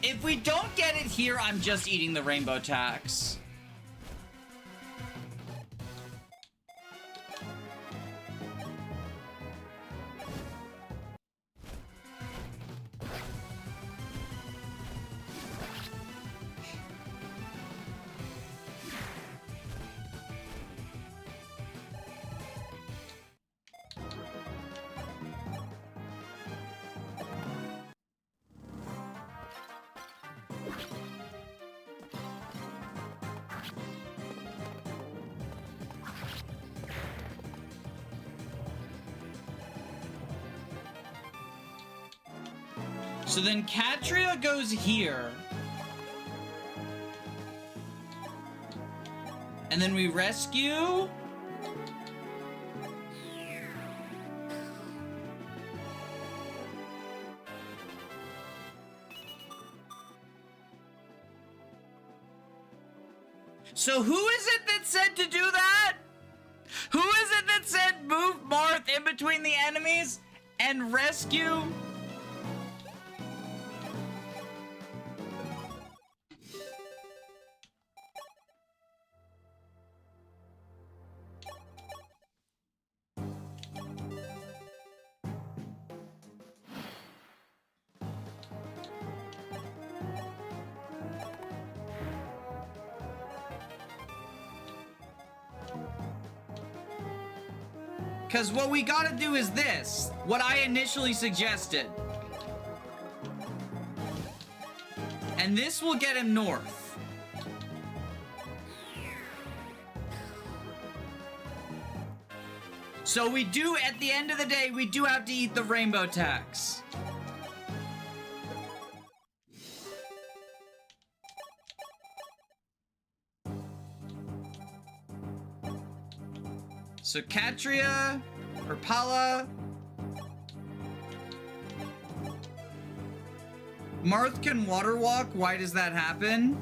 If we don't get it here, I'm just eating the rainbow tax. So then Katria goes here. And then we rescue. So who is it that said to do that? Who is it that said move Marth in between the enemies and rescue? Because what we gotta do is this. What I initially suggested. And this will get him north. So we do, at the end of the day, we do have to eat the rainbow tax. So Katria, or Pala. Marth can water walk. Why does that happen?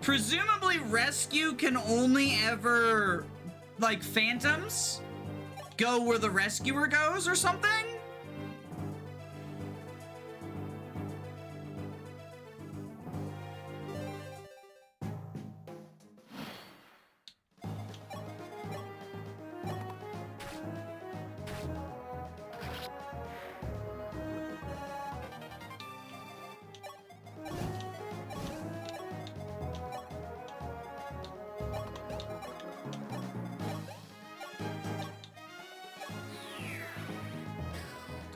Presumably rescue can only ever, like, phantoms go where the rescuer goes or something?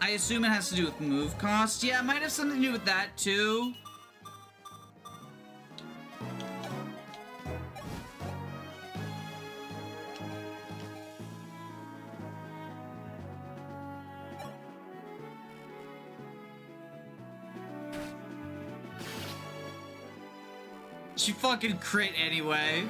I assume it has to do with move cost. Yeah, it might have something to do with that too. She fucking crit anyway.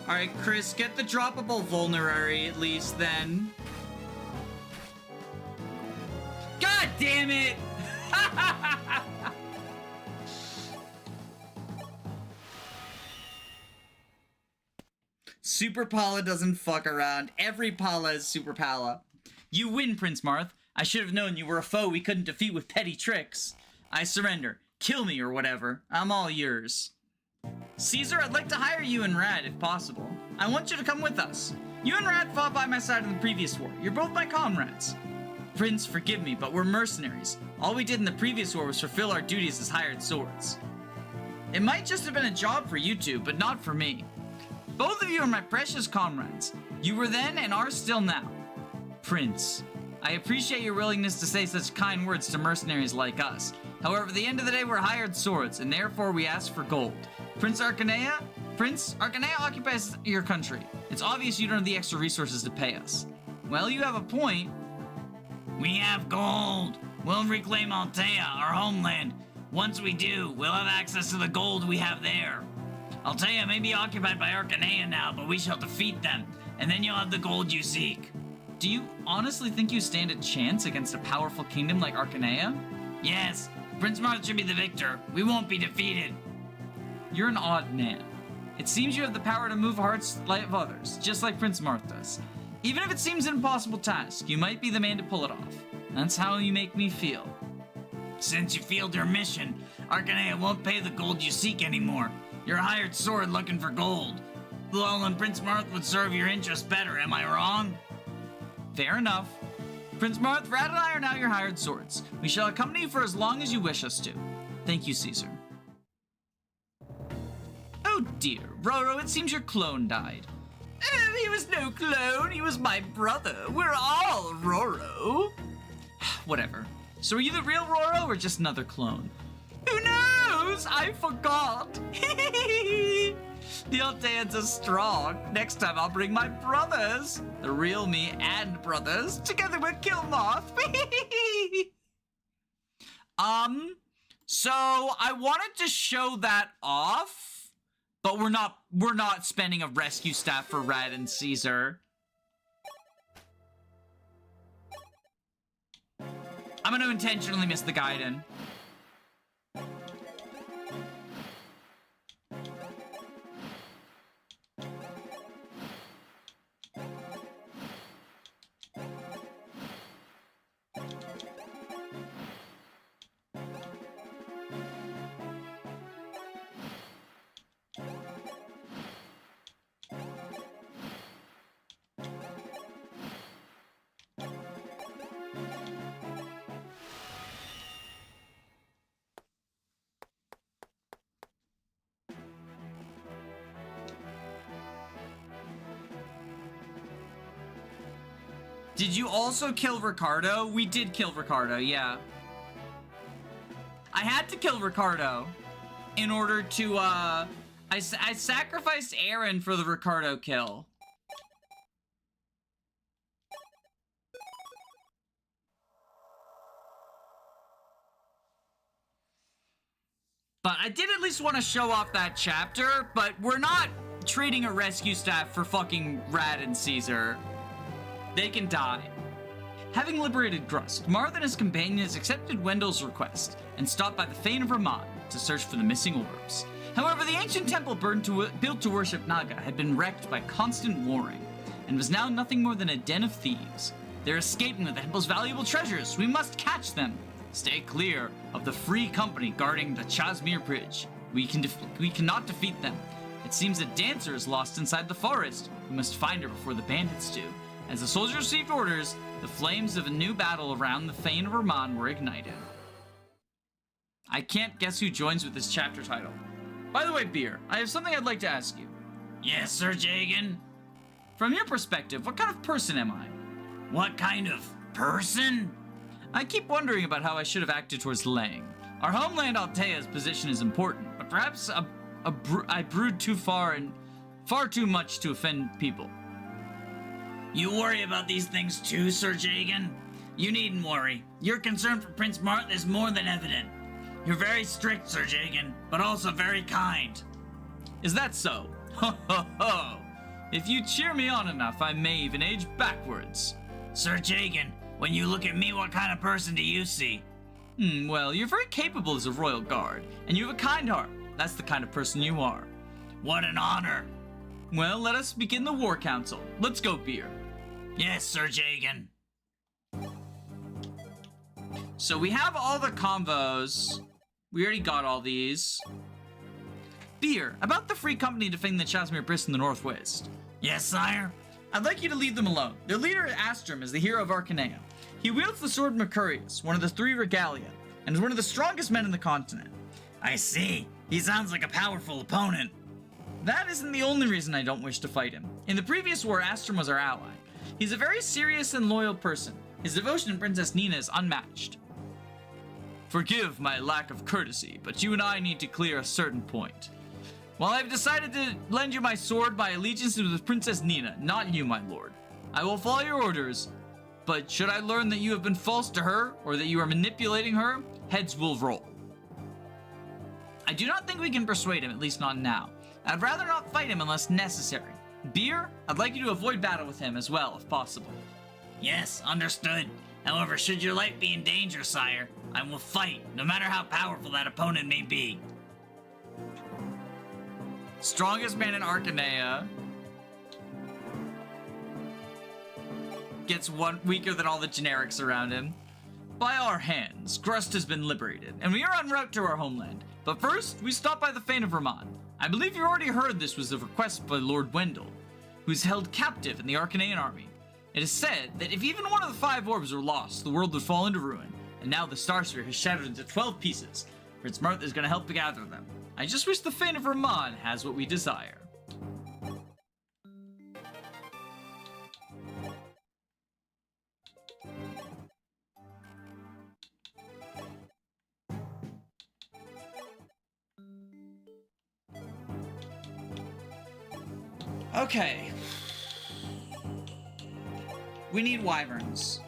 Alright, Chris, get the droppable vulnerary at least then. God damn it! Super Pala doesn't fuck around. Every Pala is Super Pala. You win, Prince Marth. I should have known you were a foe we couldn't defeat with petty tricks. I surrender. Kill me or whatever. I'm all yours. Caesar, I'd like to hire you and Rad if possible. I want you to come with us. You and Rad fought by my side in the previous war. You're both my comrades. Prince, forgive me, but we're mercenaries. All we did in the previous war was fulfill our duties as hired swords. It might just have been a job for you two, but not for me. Both of you are my precious comrades. You were then and are still now. Prince, I appreciate your willingness to say such kind words to mercenaries like us. However, at the end of the day, we're hired swords, and therefore we ask for gold. Prince, Arcanea occupies your country. It's obvious you don't have the extra resources to pay us. Well, you have a point. We have gold. We'll reclaim Altea, our homeland. Once we do, we'll have access to the gold we have there. Altea may be occupied by Arcanea now, but we shall defeat them, and then you'll have the gold you seek. Do you honestly think you stand a chance against a powerful kingdom like Arcanea? Yes, Prince Marth should be the victor. We won't be defeated. You're an odd man. It seems you have the power to move hearts of others, just like Prince Marth does. Even if it seems an impossible task, you might be the man to pull it off. That's how you make me feel. Since you failed your mission, Arcanea won't pay the gold you seek anymore. You're a hired sword looking for gold. Lol and Prince Marth would serve your interests better, am I wrong? Fair enough. Prince Marth, Rad and I are now your hired swords. We shall accompany you for as long as you wish us to. Thank you, Caesar. Oh dear, Roro, it seems your clone died. He was no clone, he was my brother. We're all Roro. Whatever. So are you the real Roro or just another clone? Who knows? I forgot. The Alteans are strong. Next time I'll bring my brothers. The real me and brothers. Together we'll kill Moth. So I wanted to show that off, but we're not spending a rescue staff for Rad and Caesar. I'm gonna intentionally miss the Gaiden. Did you also kill Ricardo? We did kill Ricardo, yeah. I had to kill Ricardo in order to, I sacrificed Aaron for the Ricardo kill. But I did at least want to show off that chapter, but we're not trading a rescue staff for fucking Rad and Caesar. They can die. Having liberated Grust, Marth and his companions accepted Wendell's request and stopped by the Fane of Raman to search for the missing orbs. However, the ancient temple built to worship Naga had been wrecked by constant warring and was now nothing more than a den of thieves. They're escaping with the temple's valuable treasures. We must catch them. Stay clear of the free company guarding the Chasmere Bridge. We cannot defeat them. It seems a dancer is lost inside the forest. We must find her before the bandits do. As the soldiers received orders, the flames of a new battle around the Fane of Raman were ignited. I can't guess who joins with this chapter title. By the way, Beer, I have something I'd like to ask you. Yes, Sir Jagan? From your perspective, what kind of person am I? What kind of person? I keep wondering about how I should have acted towards Lang. Our homeland Altea's position is important, but perhaps I brewed too far and far too much to offend people. You worry about these things too, Sir Jagan? You needn't worry. Your concern for Prince Marth is more than evident. You're very strict, Sir Jagan, but also very kind. Is that so? Ho ho ho! If you cheer me on enough, I may even age backwards. Sir Jagan, when you look at me, what kind of person do you see? Well, you're very capable as a royal guard, and you have a kind heart. That's the kind of person you are. What an honor. Well, let us begin the war council. Let's go, Beer. Yes, Sir Jagan. So we have all the combos. We already got all these. Beer, about the free company defending the Chasmere Bridge in the northwest. Yes, sire? I'd like you to leave them alone. Their leader, Astrum, is the hero of Arcanea. He wields the sword Mercurius, one of the 3 regalia, and is one of the strongest men in the continent. I see. He sounds like a powerful opponent. That isn't the only reason I don't wish to fight him. In the previous war, Astrum was our ally. He's a very serious and loyal person. His devotion to Princess Nina is unmatched. Forgive my lack of courtesy, but you and I need to clear a certain point. While I've decided to lend you my sword, my allegiance is with Princess Nina, not you, my lord. I will follow your orders, but should I learn that you have been false to her, or that you are manipulating her, heads will roll. I do not think we can persuade him, at least not now. I'd rather not fight him unless necessary. Beer, I'd like you to avoid battle with him as well, if possible. Yes, understood. However, should your life be in danger, sire, I will fight, no matter how powerful that opponent may be. Strongest man in Arcanea gets one weaker than all the generics around him. By our hands, Grust has been liberated, and we are en route to our homeland. But first, we stop by the Fane of Vermont. I believe you already heard this was a request by Lord Wendell, who's held captive in the Arcanean army. It is said that if even one of the 5 orbs were lost, the world would fall into ruin, and now the Star Sphere has shattered into 12 pieces. Prince Martha is going to help gather them. I just wish the Fane of Vermont has what we desire. Okay. We need wyverns.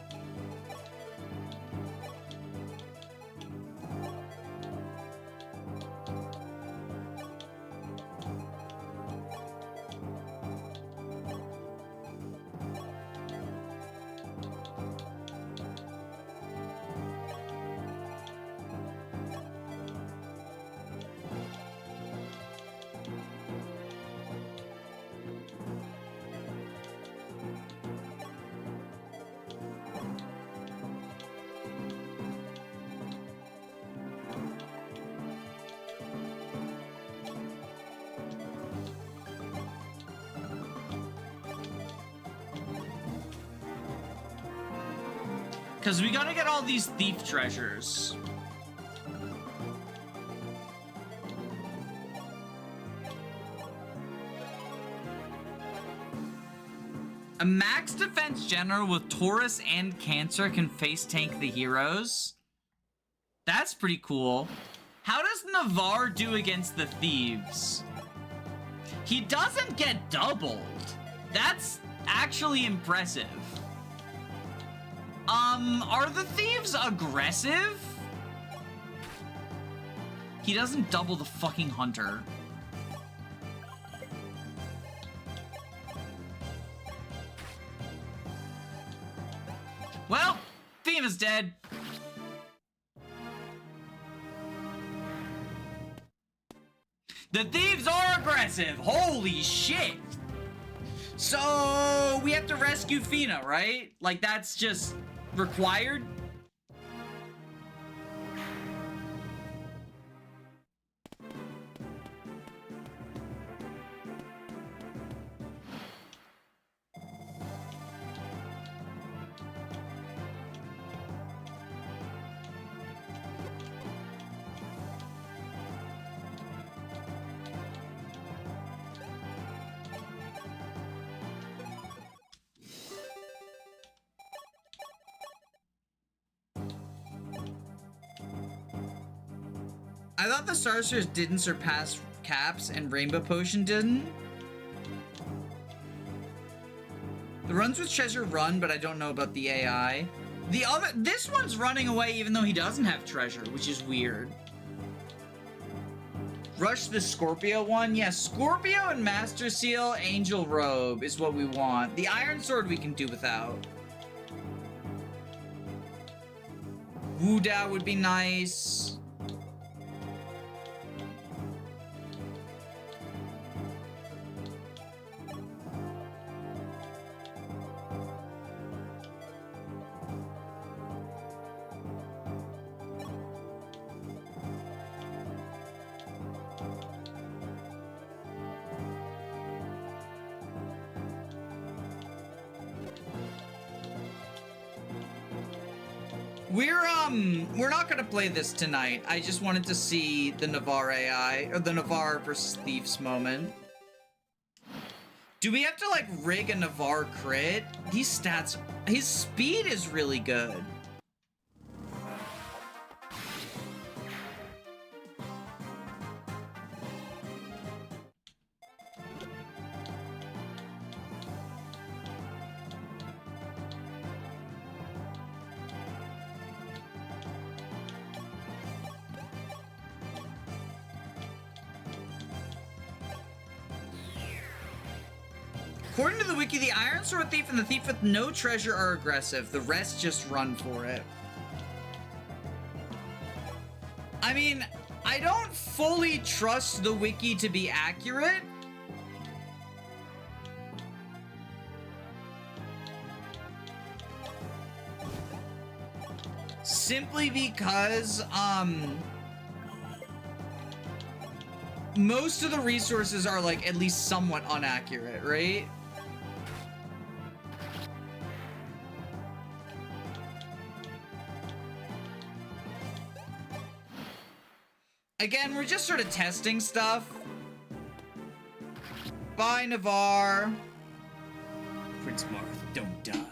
Because we gotta get all these thief treasures. A max defense general with Taurus and Cancer can face tank the heroes. That's pretty cool. How does Navarre do against the thieves? He doesn't get doubled. That's actually impressive. Are the thieves aggressive? He doesn't double the fucking hunter. Well, thief is dead. The thieves are aggressive. Holy shit. So we have to rescue Fina, right? Like that's just required? I thought the Sorcerers didn't surpass Caps and Rainbow Potion didn't. The runs with treasure run, but I don't know about the AI. This one's running away even though he doesn't have treasure, which is weird. Rush the Scorpio one? Yeah, Scorpio and Master Seal, Angel Robe is what we want. The Iron Sword we can do without. Wu Dao would be nice. We're not gonna play this tonight. I just wanted to see the Navarre AI, or the Navarre versus Thieves moment. Do we have to, like, rig a Navarre crit? These stats... His speed is really good. According to the wiki, the Iron Sword Thief and the Thief with no treasure are aggressive. The rest just run for it. I mean, I don't fully trust the wiki to be accurate. Simply because, most of the resources are, like, at least somewhat inaccurate, right? Again, we're just sort of testing stuff. Bye, Navarre. Prince Marth, don't die.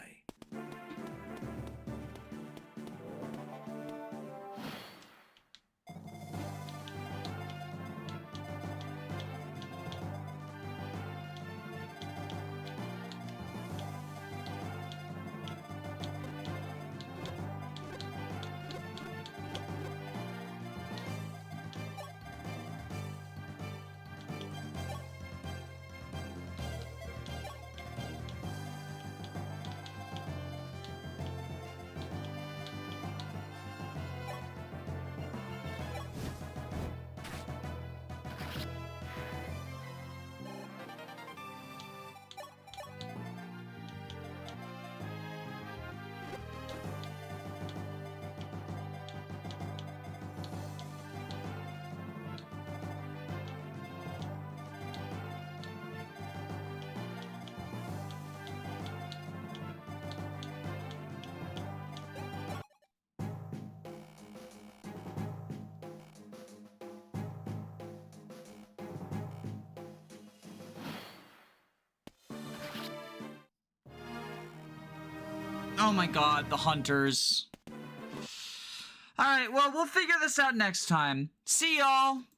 Oh my god, the hunters. Alright, well, we'll figure this out next time. See y'all!